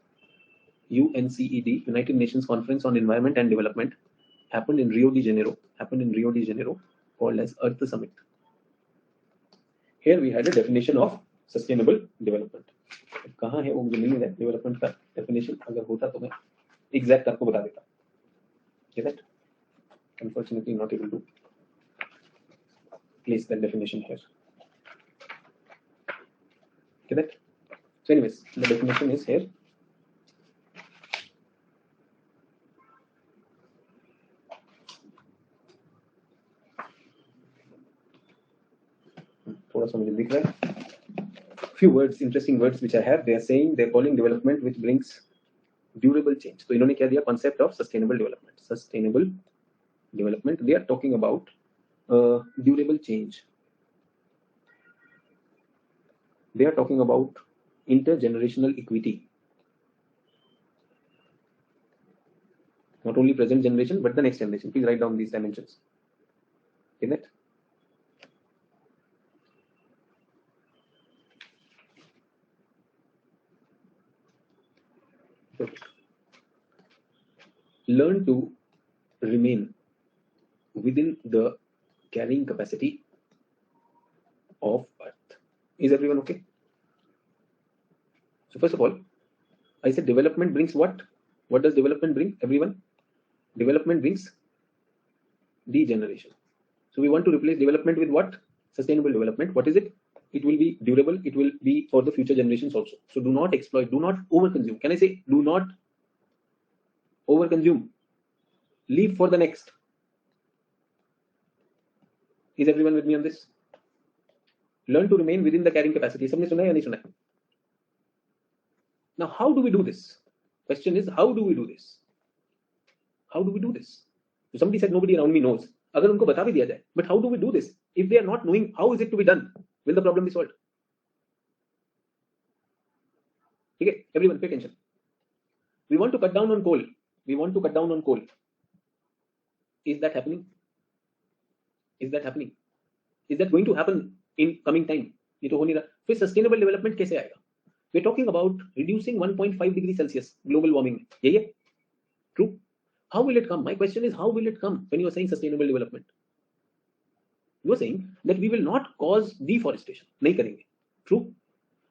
UNCED, United Nations Conference on Environment and Development, happened in Rio de Janeiro. Called as Earth Summit. Here we had a definition of sustainable development. कहाँ है वो मुझे मिल नहीं रहा development का definition. अगर होता तो मैं exact आपको बता देता. Get that? Unfortunately, not able to place that definition here. Get that? So, anyways, the definition is here. थोड़ा सा मुझे दिख रहा है. Few words, interesting words which I have. They are saying they are calling development which brings durable change. तो इन्होंने क्या दिया concept of sustainable development. Sustainable development. They are talking about durable change. They are talking about intergenerational equity. Not only present generation but the next generation. Please write down these dimensions. Is that? Learn to remain within the carrying capacity of Earth. Is everyone okay? So first of all, I said development brings what? What does development bring, everyone? Development brings degeneration. So we want to replace development with what? Sustainable development. What is it? It will be durable. It will be for the future generations also. So do not exploit. Do not overconsume. Can I say do not overconsume? Leave for the next. Is everyone with me on this? Learn to remain within the carrying capacity. सबने सुना है या नहीं सुना है? Now, how do we do this? Question is, how do we do this? How do we do this? So somebody said nobody around me knows. अगर उनको बता भी दिया जाए, but how do we do this? If they are not knowing how is it to be done, will the problem be solved? Okay, everyone pay attention. We want to cut down on coal. We want to cut down on coal. Is that happening? Is that happening? Is that going to happen in coming time? ये तो हो नहीं रहा. फिर sustainable development कैसे आएगा? We're talking about reducing 1.5 degrees Celsius global warming. Yeah, yeah. True. How will it come? My question is, how will it come when you are saying sustainable development? You are saying that we will not cause deforestation. नहीं करेंगे. True.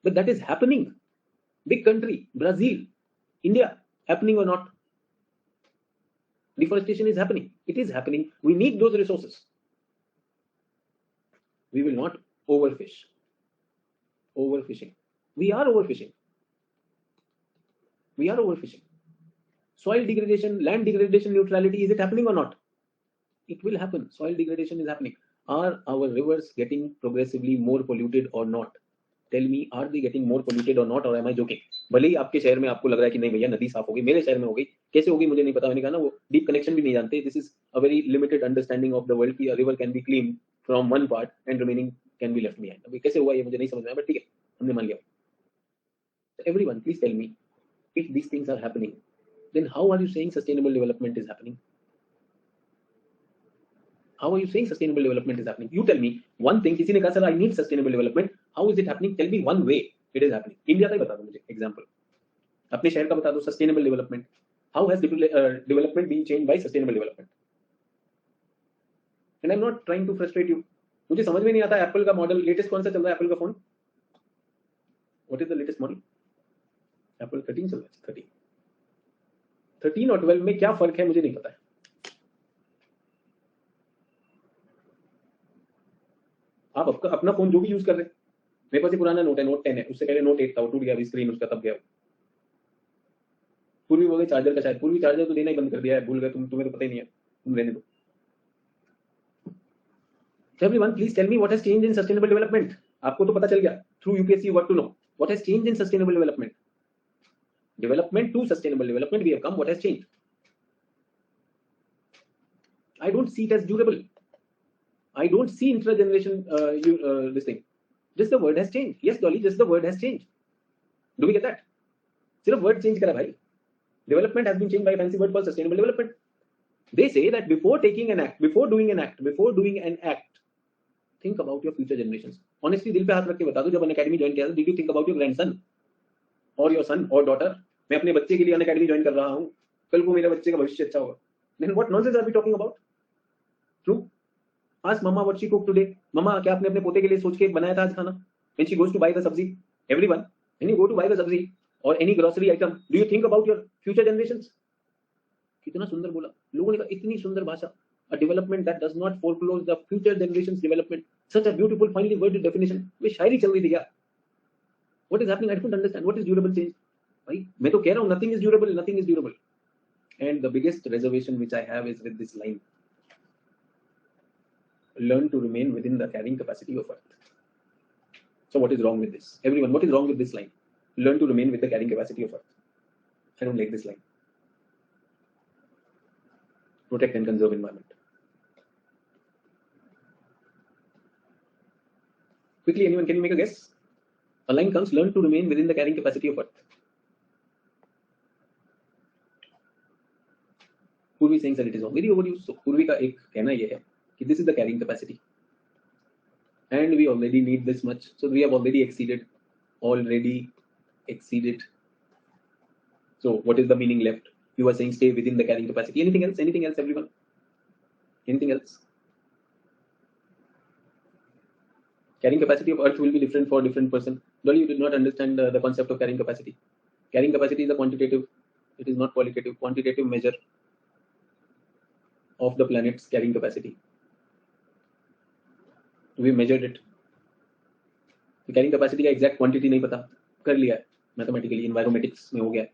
But that is happening. Big country, Brazil, India, happening or not? Deforestation is happening. It is happening. We need those resources. We will not overfish. Overfishing. We are overfishing. We are overfishing. Soil degradation, land degradation, neutrality, is it happening or not? It will happen. Soil degradation is happening. Are our rivers getting progressively more polluted or not? Tell me, are they getting more polluted or not, or am I joking? भले ही आपके शहर में आपको लग रहा है कि नहीं भैया नदी साफ हो गई, मेरे शहर में हो गई, कैसे होगी मुझे नहीं पता. मैंने कहा ना वो डीप कनेक्शन भी नहीं जानते. This is a very limited understanding of the world कि a river can be clean from one part and remaining can be left behind. अभी कैसे हुआ ये मुझे नहीं समझ में आया, but ठीक है, हमने मान लिया. Everyone, please tell me, if these things are happening, then how are you saying sustainable development is happening? How are you saying sustainable development is happening? You tell me one thing. किसी ने कहा sir I need sustainable development. How is it happening? Tell me one way it is happening. India का ही बता दो मुझे example. अपने शहर का बता दो sustainable development. How has development been changed by sustainable development? And I'm not trying to frustrate you. मुझे समझ में नहीं आता Apple का मॉडल लेटेस्ट कौन सा चल रहा है Apple का phone? What is the latest model? Apple 13 चल रहा है. 13 और 12 में क्या फर्क है मुझे नहीं पता है. आप अपना फोन जो भी यूज कर रहे हैं, मेरे पास ये पुराना नोट है, नोट 10 है, उससे पहले नोट 8 था, वो टूट गया, अभी स्क्रीन उसका तब गया. पूर्वी हो गए चार्जर का, शायद पूर्वी चार्जर तो देना ही बंद कर दिया है, भूल गए तुम्हें तो पता ही नहीं है, तुम रहने दो. So everyone, please tell me what has changed in sustainable development. आपको तो पता चल गया, through UPSC you got to know what has changed in sustainable development. Development to sustainable development we have come. What has changed? I don't see it as durable. I don't see intergeneration this thing. Just the word has changed. Yes, Dolly, just the word has changed. Do we get that? सिर्फ word change करा भाई. Development has been changed by a fancy word called sustainable development. They say that before taking an act, before doing an act, think about your future generations. Honestly, दिल पे हाथ रख के बता दो, जब अनअकैडमी ज्वाइन किया था, did you think about your grandson or your son or daughter? मैं अपने बच्चे के लिए अनअकैडमी ज्वाइन कर रहा हूँ, कल को मेरे बच्चे का भविष्य अच्छा होगा. Then what nonsense are we talking about? True. Ask mama what she cooked today. Mama, क्या आपने अपने पोते के लिए सोच के बनाया था आज खाना? When she goes to buy the sabzi, everyone, when you go to buy the sabzi or any grocery item, do you think about your future generations? कितना सुंदर बोला लोगों ने कहा, इतनी सुंदर भाषा. A development that does not foreclose the future generations development. Such a beautiful, finely worded definition. वे शायरी चल रही थी क्या? What is happening? I don't understand. What is durable change? भाई मैं तो कह रहा हूँ, nothing is durable, nothing is durable. And the biggest reservation which I have is with this line. Learn to remain within the carrying capacity of Earth. So what is wrong with this? Everyone, what is wrong with this line? Learn to remain with the carrying capacity of Earth. I don't like this line. Protect and conserve environment. Quickly, anyone, can you make a guess? A line comes, learn to remain within the carrying capacity of Earth. Purvi saying that it is wrong. Very overused. So Purvi का एक कहना ये है कि this is the carrying capacity, and we already need this much, so we have already exceeded. So what is the meaning left? You are saying stay within the carrying capacity. Anything else? Anything else, everyone? Anything else? Carrying capacity of Earth will be different for different person. Dolly, you did not understand the concept of carrying capacity. Carrying capacity is a quantitative, it is not qualitative, quantitative measure of the planet's carrying capacity. We measured it. The carrying capacity का exact quantity नहीं पता, कर लिया है mathematically, environmatics में हो गया.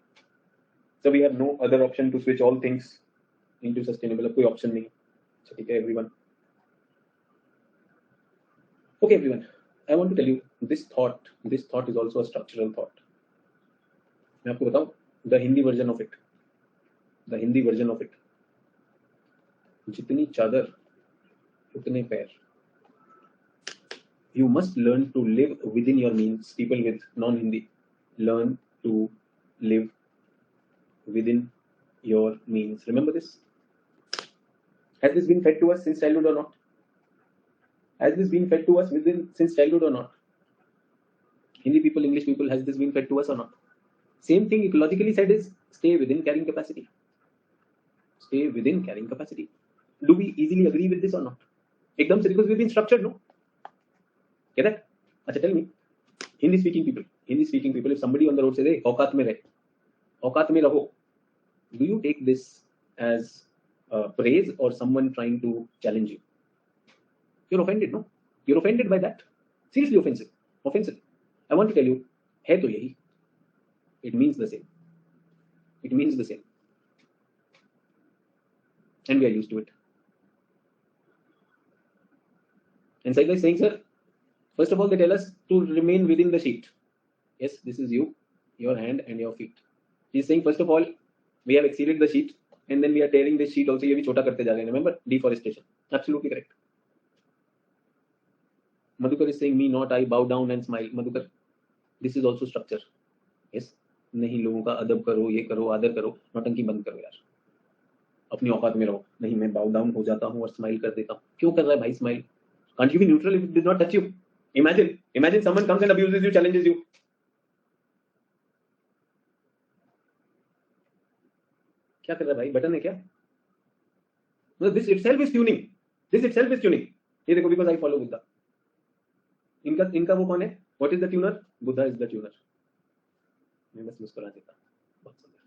So we have no other option to switch all things into sustainable. कोई option नहीं. ठीक है, everyone. Okay, everyone. I want to tell you this thought is also a structural thought. मैं आपको बताऊं, the Hindi version of it. जितनी चादर उतने पैर. You must learn to live within your means. People with non-Hindi, learn to live within your means. Remember this. Has this been fed to us since childhood or not? Has this been fed to us since childhood or not? Hindi people, English people, has this been fed to us or not? Same thing ecologically said is stay within carrying capacity. Stay within carrying capacity. Do we easily agree with this or not? एकदम से, because we've been structured, no? Get that? अच्छा, tell me, Hindi speaking people, if somebody on the road says, hey, औकात में रहो, do you take this as praise or someone trying to challenge you? You're offended, no? You're offended by that. Seriously offensive. I want to tell you, है तो यही. It means the same. And we are used to it. And Saida is saying, sir, first of all, they tell us to remain within the sheet. Yes, this is you, your hand and your feet. He's saying, first of all, we have exceeded the sheet, and then we are tearing this sheet also. ये भी छोटा करते जा रहे हैं. Remember, deforestation. Absolutely correct. Madhukar is saying, me not, I bow down and smile. Madhukar, this is also structure. Yes, नहीं, लोगों का अदब करो, ये करो, आदर करो, नौटंकी बंद करो यार. अपनी औकात में रहो. नहीं, मैं bow down हो जाता हूँ और smile कर देता हूँ. क्यों कर रहा है भाई smile? Can't you be neutral if it did not touch you? Imagine someone comes and abuses you, challenges you. क्या कर रहा है भाई? बटन है क्या? No, this itself is tuning. ये देखो, because I follow Buddha. इनका वो कौन है? What is the tuner? Buddha is the tuner. मैं बस मुस्कुरा देता. बहुत सुंदर.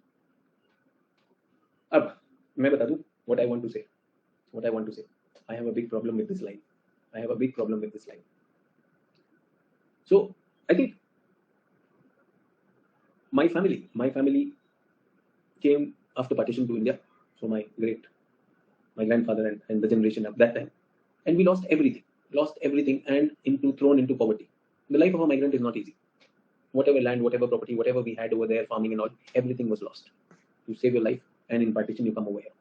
अब मैं बता दूं what I want to say. I have a big problem with this line. So I think my family came after partition to India. So my grandfather and the generation of that time, and we lost everything and thrown into poverty. The life of a migrant is not easy. Whatever land, whatever property, whatever we had over there, farming and all, everything was lost. You save your life, and in partition you come over here.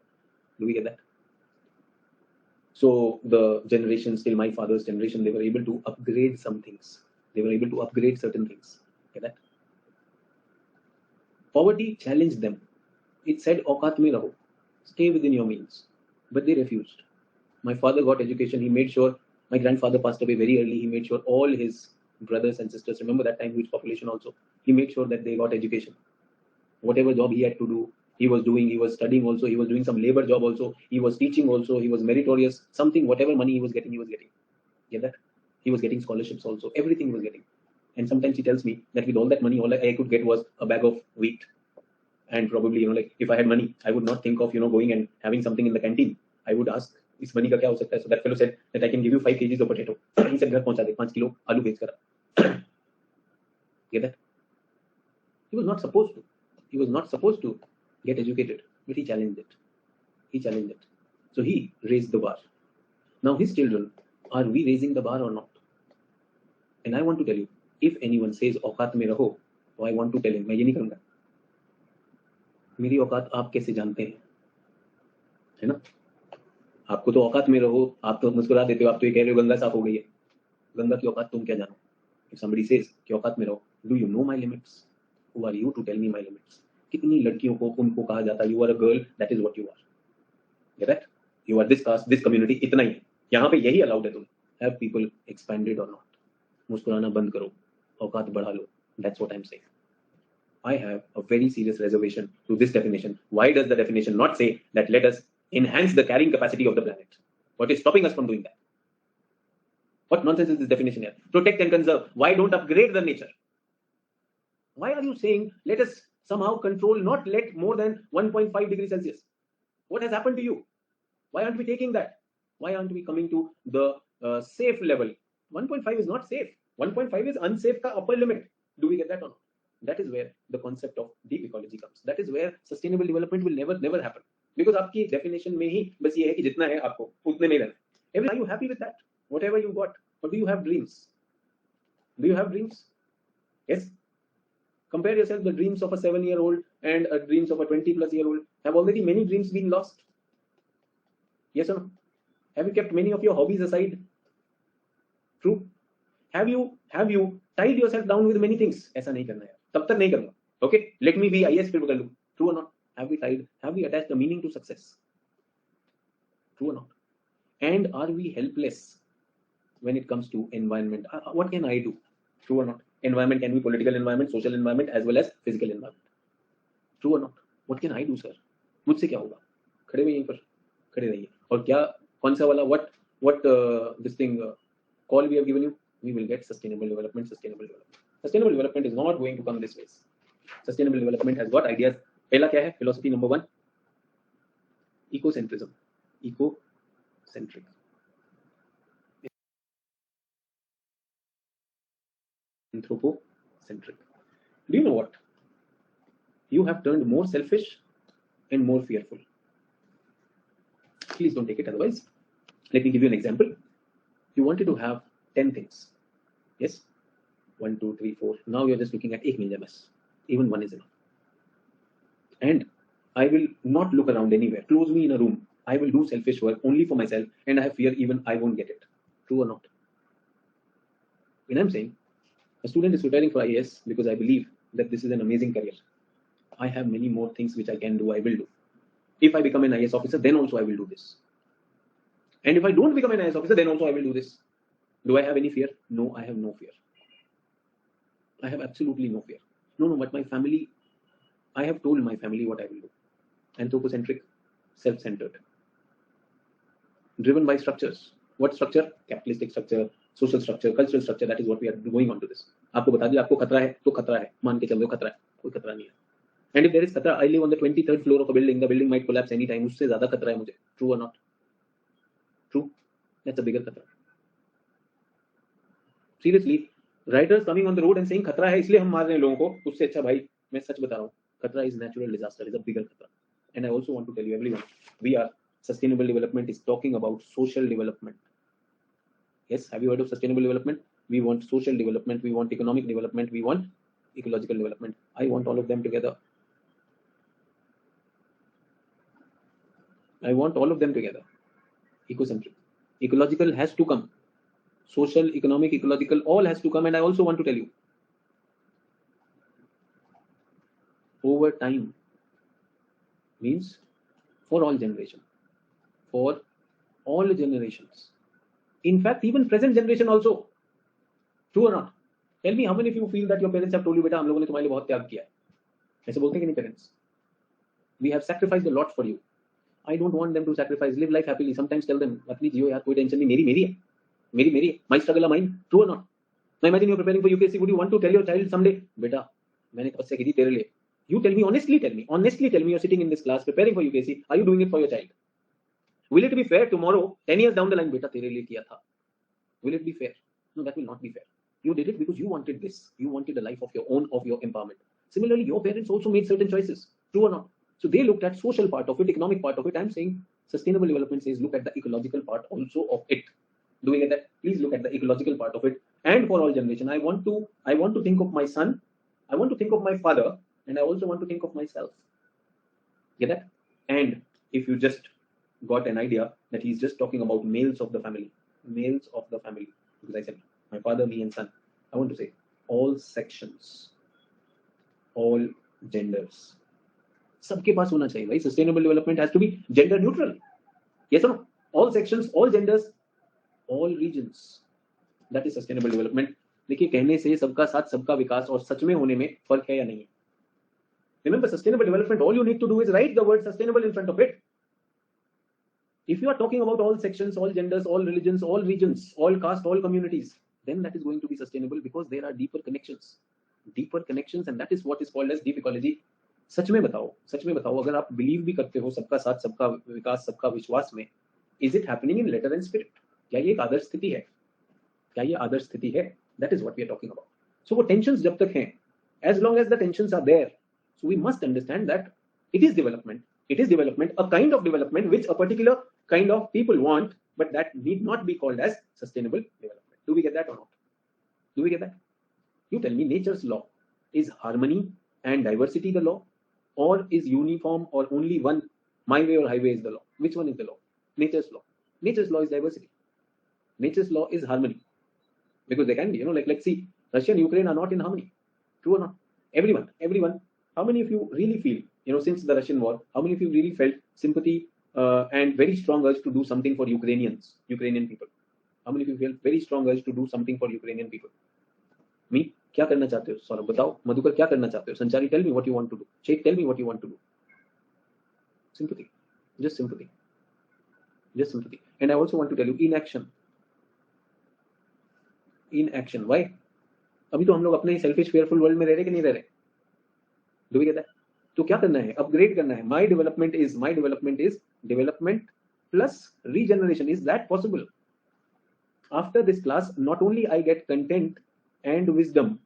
Do we get that? So the generations till my father's generation, they were able to upgrade some things. They were able to upgrade certain things. Get that? Poverty challenged them. It said, औकात में रहो, stay within your means. But they refused. My father got education. He made sure My grandfather passed away very early. He made sure all his brothers and sisters, remember that time huge population also, he made sure that they got education. Whatever job he had to do, he was doing. He was studying also. He was doing some labor job also. He was teaching also. He was meritorious. Something, whatever money he was getting, he was getting. Get that? He was getting scholarships also. Everything he was getting. And sometimes he tells me that with all that money, all I could get was a bag of wheat. And probably, like if I had money, I would not think of, going and having something in the canteen. I would ask, इस money का क्या हो सकता है? So that fellow said that I can give you 5 kgs of potato. He said, घर पहुंचा दे 5 kilo आलू भेज कर. Get that? He was not supposed to. He was not supposed to get educated, but he challenged it. He challenged it. So he raised the bar. Now his children, are we raising the bar or not? And I want to tell you, if anyone says औकात में रहो, तो I want to tell him, मैं ये नहीं करूंगा. मेरी औकात आप कैसे जानते हैं? है ना? आपको तो औकात में रहो, आप तो मुस्कुरा देते हो, आप तो ये कह रहे हो गंगा साफ हो गई है. गंगा की औकात तुम क्या जानो? If somebody says कि औकात में रहो, do you know my limits? Who are you to tell me my limits? कितनी लड़कियों को उनको कहा जाता है, you are a girl, that is what you are. Get that? You are this caste, this community, इतना ही. यहाँ पे यही allowed है तुम. Have people expanded or not? मुस्कुराना बंद करो, औकात बढ़ा लो. That's what I'm saying. I have a very serious reservation to this definition. Why does the definition not say that let us enhance the carrying capacity of the planet? What is stopping us from doing that? What nonsense is this definition here? Protect and conserve. Why don't upgrade the nature? Why are you saying let us somehow control, not let more than 1.5 degrees Celsius? What has happened to you? Why aren't we taking that? Why aren't we coming to the safe level? 1.5 is not safe. 1.5 is unsafe ka upper limit. Do we get that or not? That is where the concept of deep ecology comes. That is where sustainable development will never happen. Because आपकी definition में ही बस ये है कि जितना है आपको उतने में रहना. Are you happy with that? Whatever you got, or do you have dreams? Do you have dreams? Yes. Compare yourself the dreams of a 7-year-old and dreams of a 20+-year-old. Have already many dreams been lost? Yes or no? Have you kept many of your hobbies aside? True. Have you tied yourself down with many things? ऐसा नहीं करना है. तब तक नहीं करूँगा. Okay. Let me be IS फिर कर लूँ. True or not? Have we attached a meaning to success? True or not? And are we helpless when it comes to environment? What can I do? True or not? Environment can be political environment, social environment, as well as physical environment. True or not? What can I do, sir? मुझसे क्या होगा? खड़े हुए यहीं पर खड़े रहिए. और क्या कौन सा वाला what this thing call we have given you? We will get sustainable development. Sustainable development is not going to come this way. Sustainable development has got ideas. पहला क्या है? Philosophy number 1. Ecocentrism. Ecocentric. Anthropocentric. Do you know what? You have turned more selfish and more fearful. Please don't take it otherwise. Let me give you an example. You wanted to have 10 things. Yes? 1, 2, 3, 4. Now you're just looking at 1 mil bas. Even 1 is enough. And I will not look around anywhere. Close me in a room. I will do selfish work only for myself, and I have fear even I won't get it. True or not? When I'm saying a student is preparing for IAS because I believe that this is an amazing career. I have many more things which I can do, I will do. If I become an IAS officer, then also I will do this. And if I don't become an IAS officer, then also I will do this. Do I have any fear? No, I have no fear. I have absolutely no fear. No, but my family, I have told my family what I will do. Anthropocentric, self-centered. Driven by structures. What structure? Capitalistic structure, social structure, cultural structure. That is what we are going on to this. आपको बता दिया आपको खतरा है तो खतरा है. मान के चल दो खतरा है. कोई खतरा नहीं है. And if there is खतरा, I live on the 23rd floor of a building. The building might collapse anytime. उससे ज़्यादा खतरा है मुझे. True or not? True. That's a bigger खतरा. Seriously, riders coming on the road and saying खतरा है इसलिए हम मार रहे हैं लोगों को. उससे अच्छा भाई मैं सच बता रहा हूँ. खतरा is natural disaster. Is a bigger खतरा. And I also want to tell you everyone, we are sustainable development is talking about social development. Yes, have you heard of sustainable development? We want social development, we want economic development, we want ecological development. I want all of them together. I want all of them together. Ecocentric. Ecological has to come. Social, economic, ecological, all has to come. And I also want to tell you, over time means for all generations. For all generations. In fact, even present generation also. True or not? Tell me how many of you feel that your parents have told you, बेटा हम लोगों ने तुम्हारे लिए बहुत त्याग किया है. ऐसे बोलते हैं कि नहीं parents? We have sacrificed a lot for you. I don't want them to sacrifice. Live life happily. Sometimes tell them, अपनी जियो यार, कोई टेंशन नहीं, मेरी मेरी है, मेरी है. My struggle are mine. True or not? Now imagine you're preparing for UPSC. Would you want to tell your child someday, बेटा मैंने तपस्या की थी तेरे लिए. You tell me honestly. Tell me. You're sitting in this class preparing for UPSC. Are you doing it for your child? Will it be fair tomorrow, 10 years down the line, बेटा तेरे लिए किया था? Will it be fair? No, that will not be fair. You did it because you wanted this. You wanted a life of your own, of your empowerment. Similarly, your parents also made certain choices. True or not? So they looked at social part of it, economic part of it. I'm saying sustainable development says look at the ecological part also of it. Do we get that? Please look at the ecological part of it. And for all generation, I want to think of my son. I want to think of my father, and I also want to think of myself. Get that? And if you just got an idea that he's just talking about males of the family, because I said my father, me, and son. I want to say all sections, all genders. सबके पास होना चाहिए भाई. Sustainable development has to be gender neutral. Yes or no? All sections, all genders, all regions. That is sustainable development. देखिए कहने से सबका साथ सबका विकास और सच में होने में फर्क है या नहीं? Remember, sustainable development, all you need to do is write the word sustainable in front of it. If you are talking about all sections, all genders, all religions, all regions, all caste, all communities, then that is going to be sustainable because there are deeper connections, and that is what is called as deep ecology. सच में बताओ अगर आप believe भी करते हो सबका साथ सबका विकास सबका विश्वास में, is it happening in letter and spirit? क्या ये एक आदर्श स्थिति है? That is what we are talking about. So वो tensions जब तक हैं, as long as the tensions are there, so we must understand that it is development, a kind of development which a particular kind of people want, but that need not be called as sustainable development. Do we get that or not? Do we get that? You tell me, nature's law, is harmony and diversity the law, or is uniform or only one, my way or highway is the law? Which one is the law? Nature's law. Nature's law is diversity. Nature's law is harmony, because they can be, like let's see, Russia and Ukraine are not in harmony. True or not? Everyone. How many of you really feel, since the Russian war, how many of you really felt sympathy and very strong urge to do something for Ukrainian people? How many of you feel very strong urge to do something for Ukrainian people? Me? क्या करना चाहते हो? सौरभ बताओ. मधुकर क्या करना चाहते हो? संचारी, tell me what you want to do. Sheikh, tell me what you want to do. Sympathy. Just sympathy. And I also want to tell you, inaction. Why? अभी तो हम लोग अपने selfish fearful world में रह रहे कि नहीं रह रहे? Do we get that? तो क्या करना है? Upgrade करना है. My development is development plus regeneration. Is that possible? After this class, not only I get content and wisdom,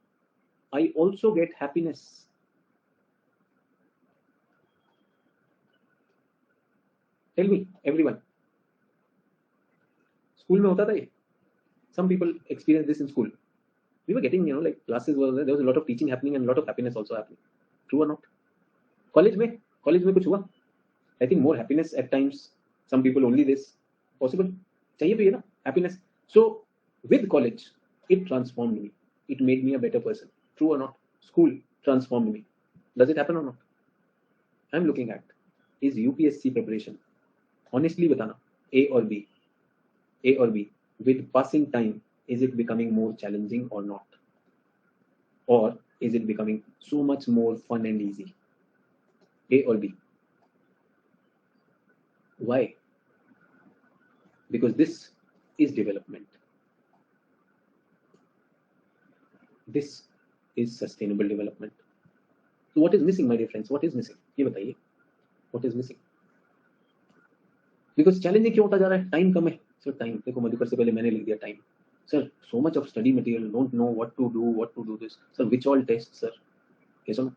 I also get happiness. Tell me, everyone. School में होता था ये? Some people experience this in school. We were getting, like classes were there was a lot of teaching happening and a lot of happiness also happening. True or not? College में कुछ हुआ? I think more happiness at times. Some people only this. Possible? चाहिए तो ये ना happiness. So with college, it transformed me. It made me a better person. True or not? School transformed me. Does it happen or not? I'm looking at is UPSC preparation. Honestly बताना, A or B. With passing time, is it becoming more challenging or not? Or is it becoming so much more fun and easy? A or B? Why? Because this is development. This is sustainable development. So what is missing, my dear friends? What is missing? ये बताइए. What is missing? Because challenging क्यों होता जा रहा है? Time कम है. Sir, time. देखो मधुकर से पहले मैंने लिख दिया time. Sir, so much of study material, don't know what to do this. Sir, which all tests, sir? Yes or no?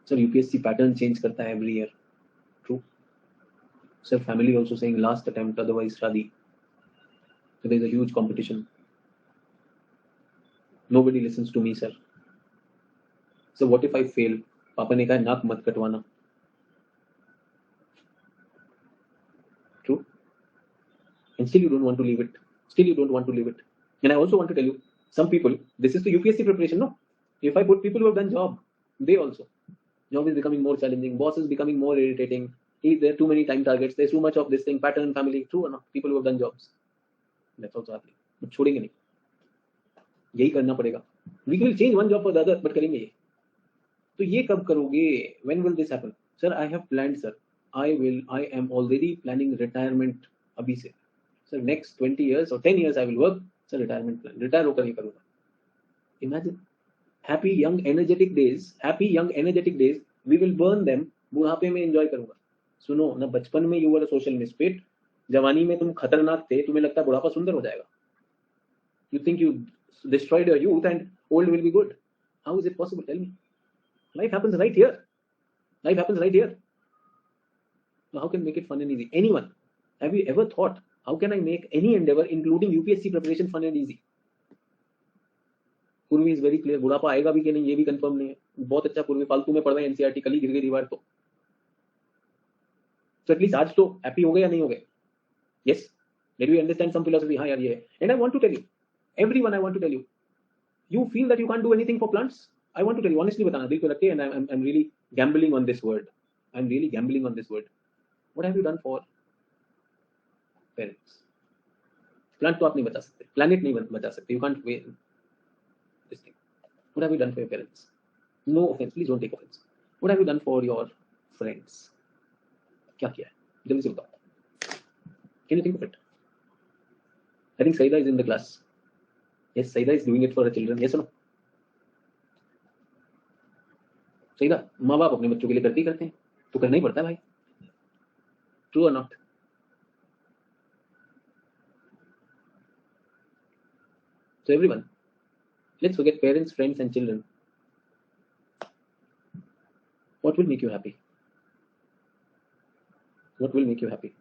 Sir, UPSC pattern change करता है every year. True. Sir, family also saying last attempt, otherwise shadi. So there is a huge competition. Nobody listens to me, sir. So what if I fail? पापा ने कहा नाक मत कटवाना. True. And still you don't want to leave it. And I also want to tell you, some people, this is the UPSC preparation, no? If I put people who have done job, they also. Job is becoming more challenging, boss is becoming more irritating, there are too many time targets, there's too much of this thing, pattern, family. True or not? People who have done jobs. That's also happening, but छोड़ेंगे नहीं, यही करना पड़ेगा। We will change one job for the other, but करेंगे ये। तो ये कब करोगे? When will this happen? Sir I have planned sir, I am already planning retirement अभी से sir, next 20 years or 10 years I will work sir, retirement plan, retire होकर ये करूंगा। Imagine happy young energetic days, happy young energetic days we will burn them, बुढ़ापे में enjoy करूंगा। सुनो ना, बचपन में you were a social misfit, जवानी में तुम खतरनाक थे, तुम्हें लगता है बुढ़ापा सुंदर हो जाएगा। You think you destroyed your youth and old will be good. How is it possible? Tell me. Life happens right here. Life happens right here. So how can make it fun and easy? Anyone? Have you ever thought, how can I make any endeavor, including UPSC preparation, fun and easy? पूर्वी is very clear, बुढ़ापा आएगा भी कि नहीं ये भी confirm नहीं है। बहुत अच्छा पूर्वी फालतू में पढ़ रहे हैं एनसीईआरटी, कल ही गिर गई दीवार तो एटलीस्ट आज तो हैप्पी हो गए या नहीं हो गए? Yes, did you understand some philosophy? हाँ यार ये है। And I want to tell you, everyone I want to tell you, you feel that you can't do anything for plants? I want to tell you honestly, बताना दिल पे रख के, and I'm really gambling on this word. I'm really gambling on this word. What have you done for parents? Plant तो आप नहीं बचा सकते, planet नहीं बचा सकते, you can't wait this thing. What have you done for your parents? No offense, please don't take offense. What have you done for your friends? क्या किया है? जल्दी से बताओ. Can you think of it? I think Saida is in the class. Yes, Saida is doing it for her children. Yes or no? Saida, माँ बाप अपने बच्चों के लिए करते हैं, तो करना ही पड़ता है भाई। True or not? So everyone, let's forget parents, friends, and children. What will make you happy? What will make you happy?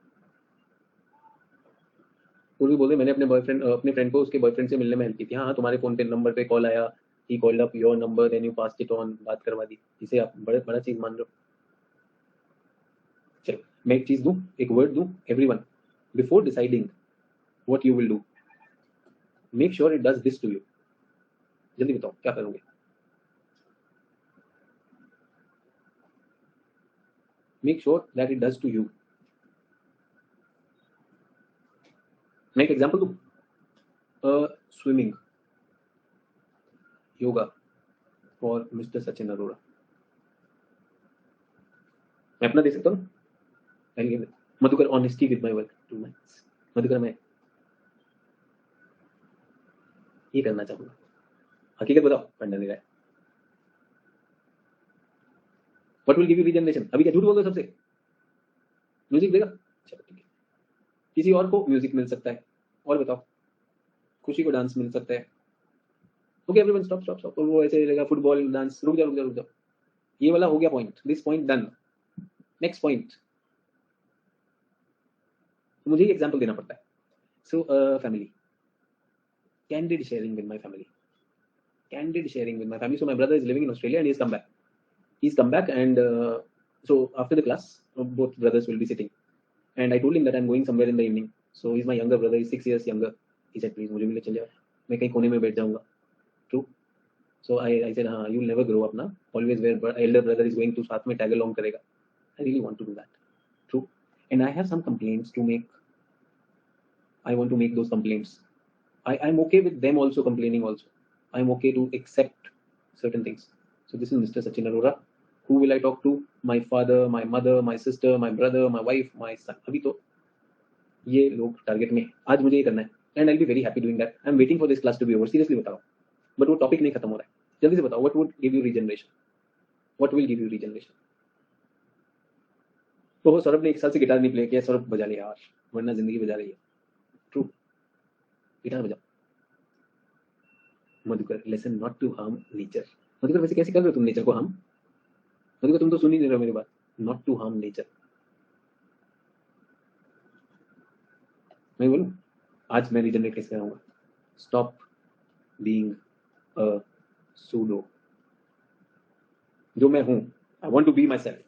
पूर्वी बोले मैंने अपने फ्रेंड को उसके बॉयफ्रेंड से मिलने में हेल्प की थी। हाँ, तुम्हारे फोन पे नंबर पे कॉल आया, he called up your number, then you passed it on, बात करवा दी। इसे आप बड़ा चीज मान रहे हो? चलो मैं एक चीज दूं, एक वर्ड दूं, everyone, before deciding what you will do, make sure it does this to you. जल्दी बताओ क्या करोगे? Make sure that it does to you. मैं एक एग्जांपल दूं, swimming, yoga for mister Sachin Arora. मैं अपना दे सकता हूँ? Madhukar, honesty with my work, 2 months। Madhukar मैं ये करना चाहूंगा, हकीकत बताओ, करना नहीं रहा है। What will give you regeneration? अभी क्या झूठ बोल दो सबसे? म्यूजिक देगा? चलो ठीक है, किसी और को म्यूजिक मिल सकता है, और बताओ, खुशी को डांस मिल सकता है। Okay everyone, stop stop stop. वो ऐसे रहेगा, फुटबॉल, डांस, रुक जाओ, ये वाला हो गया point, this point done. Next point, मुझे ही एग्जांपल देना पड़ता है। So family, candid sharing with my family, so my brother is living in Australia and he's come back and so after the class both brothers will be sitting and I told him that I'm going somewhere in the evening, so he's my younger brother, he's 6 years younger. He said please मुझे भी ले चल जाओ, मैं कहीं कोने में बैठ जाऊंगा। True. So I said हाँ, you'll never grow up ना, always where elder brother is going to साथ में tag along करेगा। I really want to do that. True. And I have some complaints to make, I want to make those complaints. I'm okay with them also complaining also. I'm okay to accept certain things. So this is Mr. Sachin Arora. Who will I talk to? My father, my mother, my sister, my brother, my wife, my son. अभी तो ये लोग target में, आज मुझे ये करना है and I'll be very happy doing that. I'm waiting for this class to be over. Seriously बता रहा हूँ, but वो टॉपिक नहीं खत्म हो रहा है। जल्दी से बताओ, what would give you regeneration? What will give you regeneration? तो सौरभ ने 1 साल से गिटार नहीं प्ले किया, सौरभ बजा लिया यार, वरना जिंदगी बजा रही है। ट्रू, गिटार बजाओ। Madhukar, lesson not to harm nature. Madhukar वैसे कैसे कर रहे हो तुम नेचर को हार्म? मधुकर तुम तो सुन ही नहीं रहे हो मेरी बात। नॉट टू हार्म नेचर, मैं बोलूं आज मैं रीजनरेट कैसे कराऊंगा? स्टॉप बीइंग अ सूडो, जो मैं हूं, I want to be myself,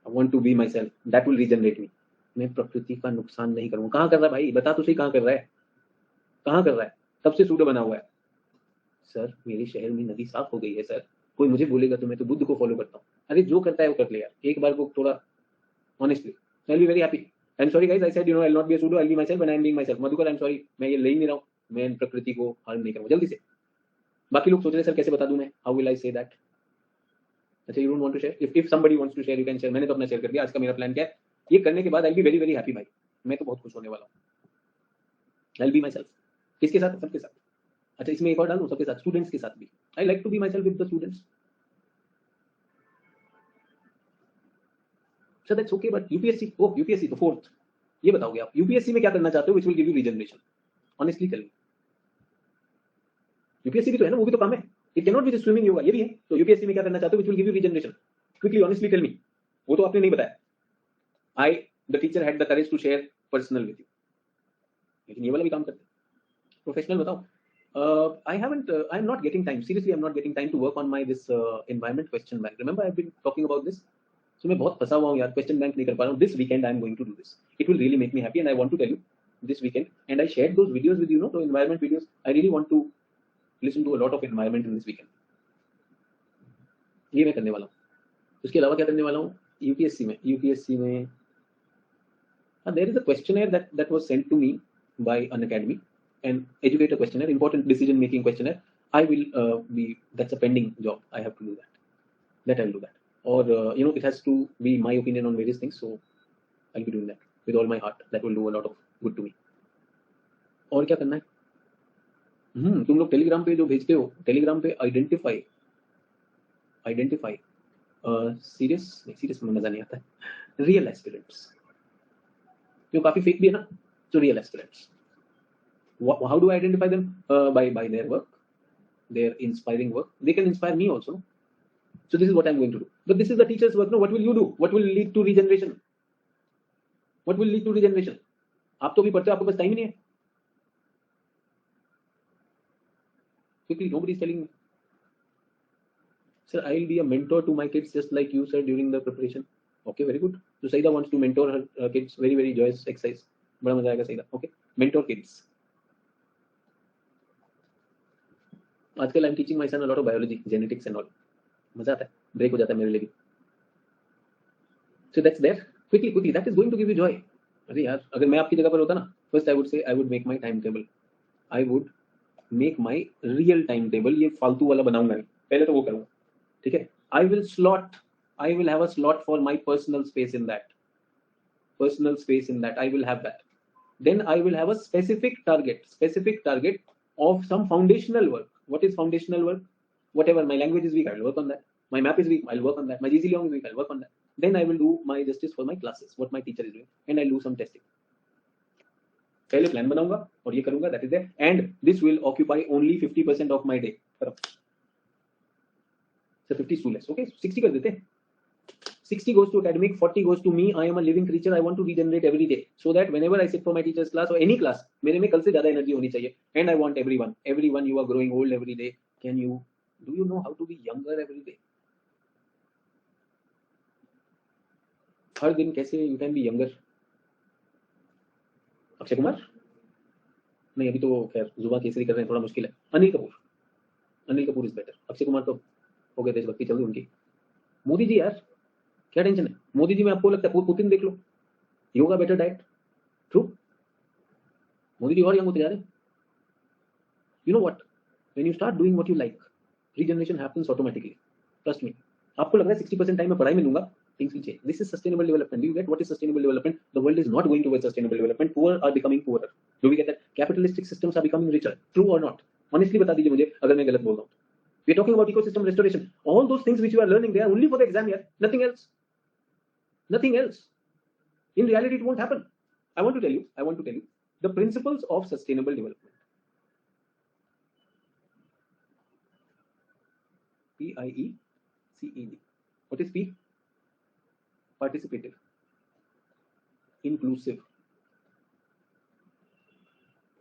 I want to be myself, that will regenerate me. मैं प्रकृति का नुकसान नहीं करूंगा। कहां कर रहा है भाई, बता तो सही, कहां कर रहा है, कहां कर रहा है? तब से सूडो बना हुआ है। सर मेरे शहर में नदी साफ हो गई है सर, कोई मुझे बोलेगा तो मैं तो बुद्ध को फॉलो करता हूँ। अरे जो करता है वो कर ले यार, एक बार को थोड़ा honestly, I will be very happy. I'm sorry guys, I said I'll not be a pseudo, I'll be myself and I'm being myself. Madhukar, I'm sorry, मैं ये ले ही नहीं रहा हूँ, मैं प्रकृति को हार्म नहीं करूँगा जल्दी से. बाकी लोग सोच रहे सर कैसे बता दूं मैं, how will I say that? अच्छा, you don't want to share? If somebody wants to share, you can share. मैंने तो अपना शेयर कर दिया. आज का मेरा प्लान क्या है, ये करने के बाद I'll be very very happy भाई, मैं तो बहुत खुश होने वाला हूँ. I'll be myself. किसके साथ? सबके साथ. अच्छा, इसमें एक और डाल दूं, सबके साथ, स्टूडेंट्स के साथ भी. I like to be myself with the students. So that's okay, but UPSC, oh UPSC तो fourth. ये बताओगे आप UPSC में क्या करना चाहते हो, which will give you regeneration? Honestly tell me. UPSC भी तो है ना, वो भी तो काम है. It cannot be just swimming yoga, ये भी है. तो UPSC में क्या करना चाहते हो, which will give you regeneration? Quickly, honestly tell me. वो तो आपने नहीं बताया. I, the teacher, had the courage to share personal with you. लेकिन ये वाला भी काम करते हैं. Professional बताओ. I'm not getting time. Seriously, I'm not getting time to work on my this environment question bank. Remember, I've been talking about this. So मैं बहुत फंसा हुआ हूँ यार, question bank नहीं कर पा रहा हूँ. This weekend I'm going to do this. It will really make me happy, and I want to tell you this weekend. And I shared those videos with you, the environment videos. I really want to listen to a lot of environment in this weekend. ये मैं करने वाला हूँ. उसके अलावा क्या करने वाला हूँ? UPSC में there is a questionnaire that was sent to me by an academy, an educator questionnaire, important decision making questionnaire. I will that's a pending job. I have to do that. I'll do that. Or it has to be my opinion on various things, so I'll be doing that with all my heart. That will do a lot of good to me. और क्या करना है? तुम लोग Telegram पे जो भेजते हो, टेलीग्राम पे आइडेंटिफाई सीरियस में मजा नहीं आता है. रियल एस्पिरेंट्स जो काफी फेक भी है ना, तो real aspirants. How do I identify them? By their work, their inspiring work. They can inspire me also. So this is what I'm going to do. But this is the teacher's work. No, what will you do? What will lead to regeneration? What will lead to regeneration? आप तो भी पढ़ते हो, आपको बस time ही नहीं है. Quickly, nobody is telling me. Sir, I'll be a mentor to my kids just like you, sir, during the preparation. Okay, very good. So Saida wants to mentor her kids. Very very joyous exercise. बड़ा मजा आएगा Saida. Okay, mentor kids. आजकल I'm teaching my son a lot of biology, genetics and all. मजा आता है, break हो जाता है मेरे लिए भी. So that's there. Quickly, that is going to give you joy. अरे यार, अगर मैं आपकी जगह पर होता ना, first I would say I would make my timetable. I would make my real timetable. ये फालतू वाला बनाऊंगा नहीं, पहले तो वो करूंगा, ठीक है. I will have a slot for my personal space in that. I will have that. Then I will have a specific target of some foundational work. What is foundational work? Whatever, my language is weak, I will work on that. My map is weak, I'll work on that. My GC long is weak, I'll work on that. Then I will do my justice for my classes, what my teacher is doing, and I'll do some testing. पहले plan बनाऊंगा और ये करूंगा, that is there, and this will occupy only 50% of my day. So 50 is too less. Okay, 60 कर देते. 60 goes to academic, 40 goes to me. I am a living creature. I want to regenerate every day, so that whenever I sit for my teacher's class or any class, मेरे में कल से ज़्यादा energy होनी चाहिए. And I want everyone. You are growing old every day. Do you know how to be younger every day? हर दिन कैसे you can be younger? Akshay Kumar नहीं, अभी तो खैर जुबा केसरी कर रहे हैं, थोड़ा मुश्किल है. Anil Kapoor is better. अक्षय कुमार तो हो गए, देशभक्ति चल रही उनकी. मोदी जी यार, क्या टेंशन है? मोदी जी में आपको लगता है पुतिन देख लो, yoga better diet. True, Modi ji और यंग होते जा रहे हैं. You know what, when you start doing what you like, regeneration happens automatically. Trust me. आपको लग रहा है 60% टाइम मैं पढ़ाई में दूंगा, things will change. This is sustainable development. Do you get what is sustainable development? The world is not going towards sustainable development. Poor are becoming poorer. Do we get that? Capitalistic systems are becoming richer. True or not? Honestly बता दीजिए मुझे अगर मैं गलत बोल रहा हूँ. We are talking about ecosystem restoration. All those things which you are learning, they are only for the exam here. Nothing else. In reality, it won't happen. I want to tell you the principles of sustainable development. PIECED. What is P? Participative, inclusive,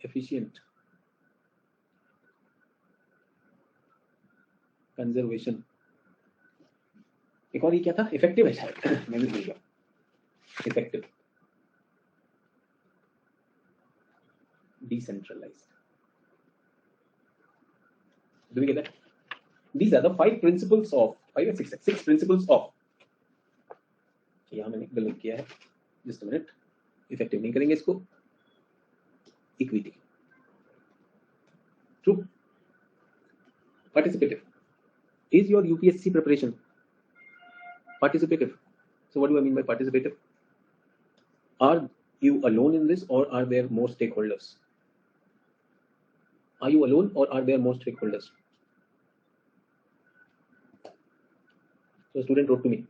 efficient, conservation. एक और ये क्या था? Effective है शायद. मैं भी भूल गया. Effective, decentralized. Do we get that? These are the 5 principles of 5 or 6 principles of. यहाँ मैंने गलत किया है. Just a minute. इफेक्टिव नहीं करेंगे इसको, equity. True. Participative. Is your UPSC preparation participative? So what do I mean by participative? Are you alone in this, or are there more stakeholders? Are you alone, or are there more stakeholders? So a student wrote to me.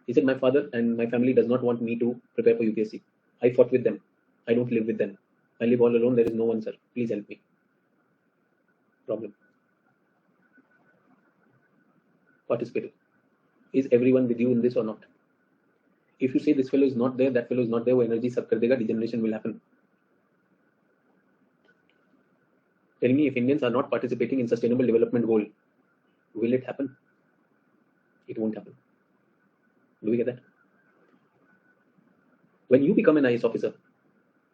He said, my father and my family does not want me to prepare for UPSC. I fought with them. I don't live with them. I live all alone. There is no one, sir. Please help me. Problem. Participative. Is everyone with you in this or not? If you say this fellow is not there, that fellow is not there, वो energy सब कर देगा, degeneration will happen. Tell me, if Indians are not participating in sustainable development goal, will it happen? It won't happen. Do we get that? When you become an IS officer,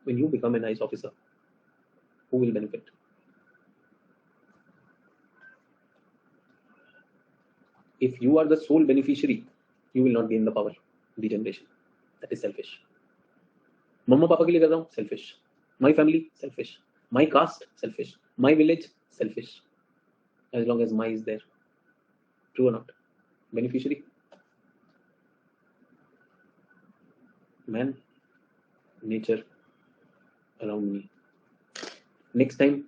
who will benefit? If you are the sole beneficiary, you will not gain the power. Degeneration. That is selfish. Mama papa ke liye kar raha hu, selfish. My family, selfish. My caste, selfish. My village, selfish. As long as my is there. True or not? Beneficiary. Man, nature around me. Next time,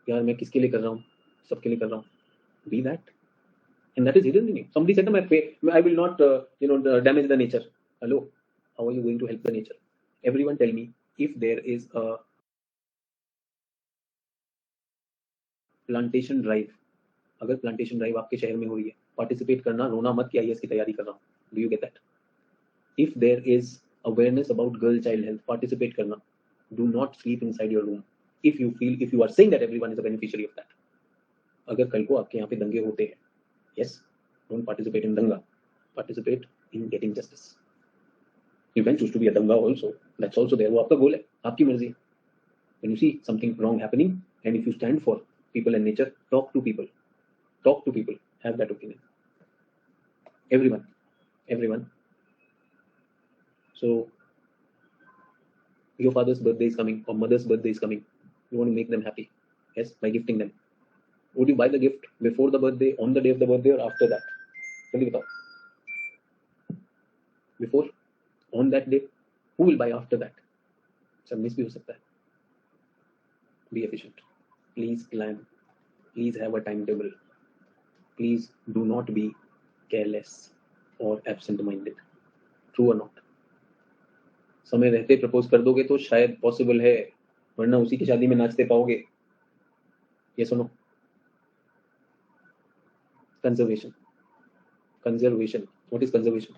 यार मैं किसके लिए कर रहा हूँ, सबके लिए कर रहा हूँ. Be that. And that is hidden in you. Somebody said, I will not, damage the nature. Hello, how are you going to help the nature? Everyone tell me, if there is a plantation drive, अगर plantation drive आपके शहर में हो रही है, participate करना, रोना मत कि IAS की तैयारी कर रहा हूँ. Do you get that? If there is awareness about girl child health, participate करना. Do not sleep inside your room. If you are saying that everyone is a beneficiary of that. अगर कल को आपके यहाँ पे दंगे होते हैं, yes, don't participate in danga. Participate in getting justice. You can choose to be a danga also. That's also there. वो आपका goal है, आपकी मर्जी. When you see something wrong happening, and if you stand for people and nature, talk to people. Have that opinion. Everyone. So your father's birthday is coming, or mother's birthday is coming. You want to make them happy. Yes, by gifting them. Would you buy the gift before the birthday, on the day of the birthday, or after that? जल्दी बताओ. Before, on that day, who will buy after that? सब miss भी हो सकता है. Be efficient. Please plan. Please have a timetable. Please do not be careless or absent-minded. True or not? समय रहते propose कर दोगे तो शायद पॉसिबल है, वरना उसी की शादी में नाचते पाओगे. Yes or no? Conservation. What is conservation?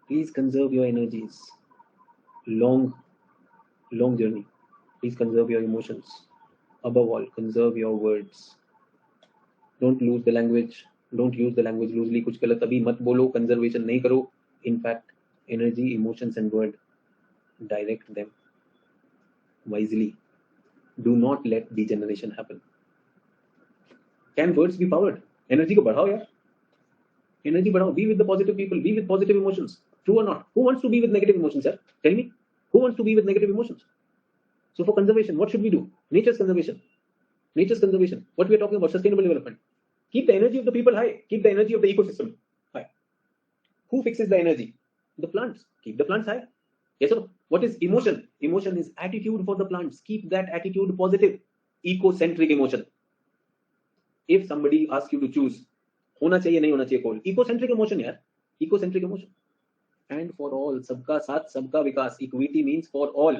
Please conserve your energies. Long journey. Please conserve your emotions. Above all, conserve your words. Don't lose the language. Don't use the language loosely. कुछ गलत अभी मत बोलो. Conservation नहीं करो. In fact, energy, emotions, and word, direct them wisely. Do not let degeneration happen. Can words be powered? Energy को बढ़ाओ यार. Energy बढ़ाओ. Be with the positive people. Be with positive emotions. True or not? Who wants to be with negative emotions, sir? Tell me. Who wants to be with negative emotions? So for conservation, what should we do? Nature's conservation. What we are talking about, sustainable development. Keep the energy of the people high. Keep the energy of the ecosystem high. Who fixes the energy? The plants. Keep the plants high. Yes or no? What is emotion? Emotion is attitude for the plants. Keep that attitude positive. Ecocentric emotion. If somebody asks you to choose, होना चाहिए नहीं होना चाहिए कोल. Ecocentric emotion यार. Ecocentric emotion. And for all, सबका साथ सबका विकास. Equity means for all.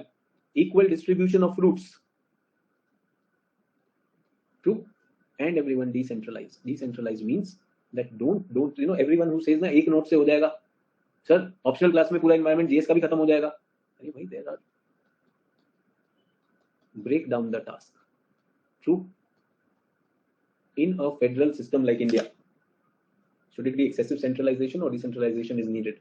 Equal distribution of fruits. True. And everyone decentralized. Decentralized means that don't everyone who says ना एक नोट से हो जाएगा. सर ऑप्शनल क्लास में पूरा एनवायरमेंट जीएस का भी खत्म हो जाएगा. अरे भाई there are. Break down the task. True. In a federal system like India, should it be excessive centralization or decentralization is needed?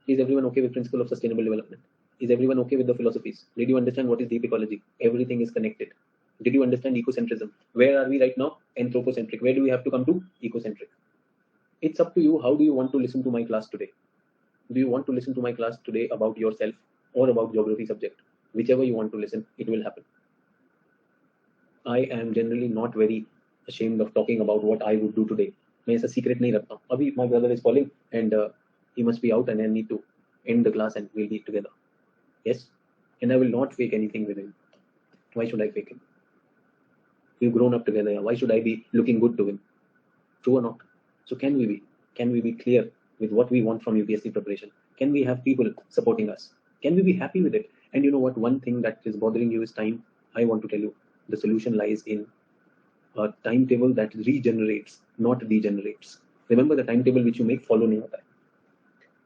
Is everyone okay with principle of sustainable development? Is everyone okay with the philosophies? Did you understand what is deep ecology? Everything is connected. Did you understand ecocentrism? Where are we right now? Anthropocentric. Where do we have to come to? Ecocentric. It's up to you. How do you want to listen to my class today? do you want to listen to my class today about yourself or about geography subject? Whichever you want to listen, it will happen. I am generally not very ashamed of talking about what I would do today. मैं ऐसा secret नहीं रखता हूँ. अभी my brother is calling and he must be out and I need to end the class and we'll be together. Yes, and I will not fake anything with him. Why should I fake him? We've grown up together. Why should I be looking good to him? True or not? So can we be clear with what we want from UPSC preparation? Can we have people supporting us? Can we be happy with it? And you know what? One thing that is bothering you is time. I want to tell you, the solution lies in a timetable that regenerates, not degenerates. Remember, the timetable which you make follow nahi hota hai.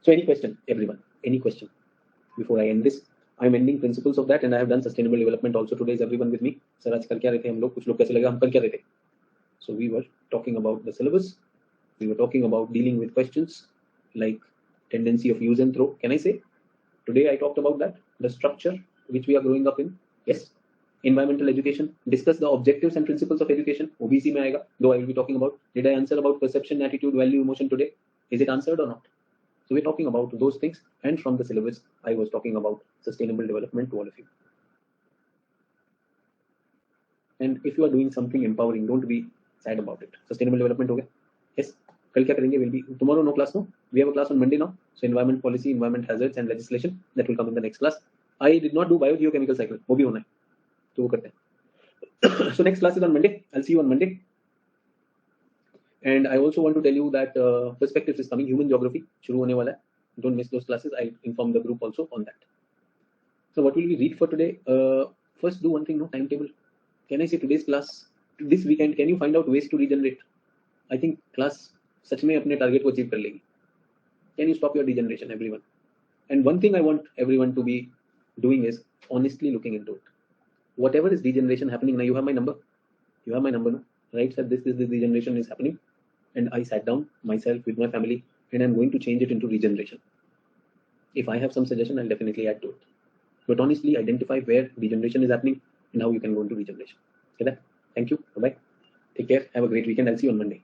So any question, everyone? Any question? Before I end this, I'm ending principles of that, and I have done sustainable development also today. Is everyone with me? Sir, आज कर क्या रहे थे हम लोग? कुछ लोग कैसे लगा हम कर क्या रहे थे? So we were talking about the syllabus. We were talking about dealing with questions like tendency of use and throw. Can I say? Today I talked about that, the structure which we are growing up in. Yes. Environmental education. Discuss the objectives and principles of education. OBC में आएगा. Though I will be talking about. Did I answer about perception, attitude, value, emotion today? Is it answered or not? So we're talking about those things, and from the syllabus, I was talking about sustainable development to all of you. And if you are doing something empowering, don't be sad about it. Sustainable development हो गया? Yes. कल क्या करेंगे? Will be tomorrow. No class. No. We have a class on Monday now. So environment policy, environment hazards, and legislation that will come in the next class. I did not do biogeochemical cycle. वो भी होना है. तो वो करते हैं. So next class is on Monday. I'll see you on Monday. And I also want to tell you that perspectives is coming. Human geography शुरू होने वाला है. Don't miss those classes. I inform the group also on that. So what will we read for today? First, do one thing. No timetable. Can I say today's class? This weekend, can you find out ways to regenerate? I think class सच में अपने target को achieve कर लेगी. Can you stop your degeneration, everyone? And one thing I want everyone to be doing is honestly looking into it. Whatever is degeneration happening now, you have my number. You have my number now, right? So this degeneration is happening, and I sat down myself with my family, and I'm going to change it into regeneration. If I have some suggestion, I'll definitely add to it. But honestly, identify where degeneration is happening and how you can go into regeneration. Okay, that. Thank you. Bye bye. Take care. Have a great weekend. I'll see you on Monday.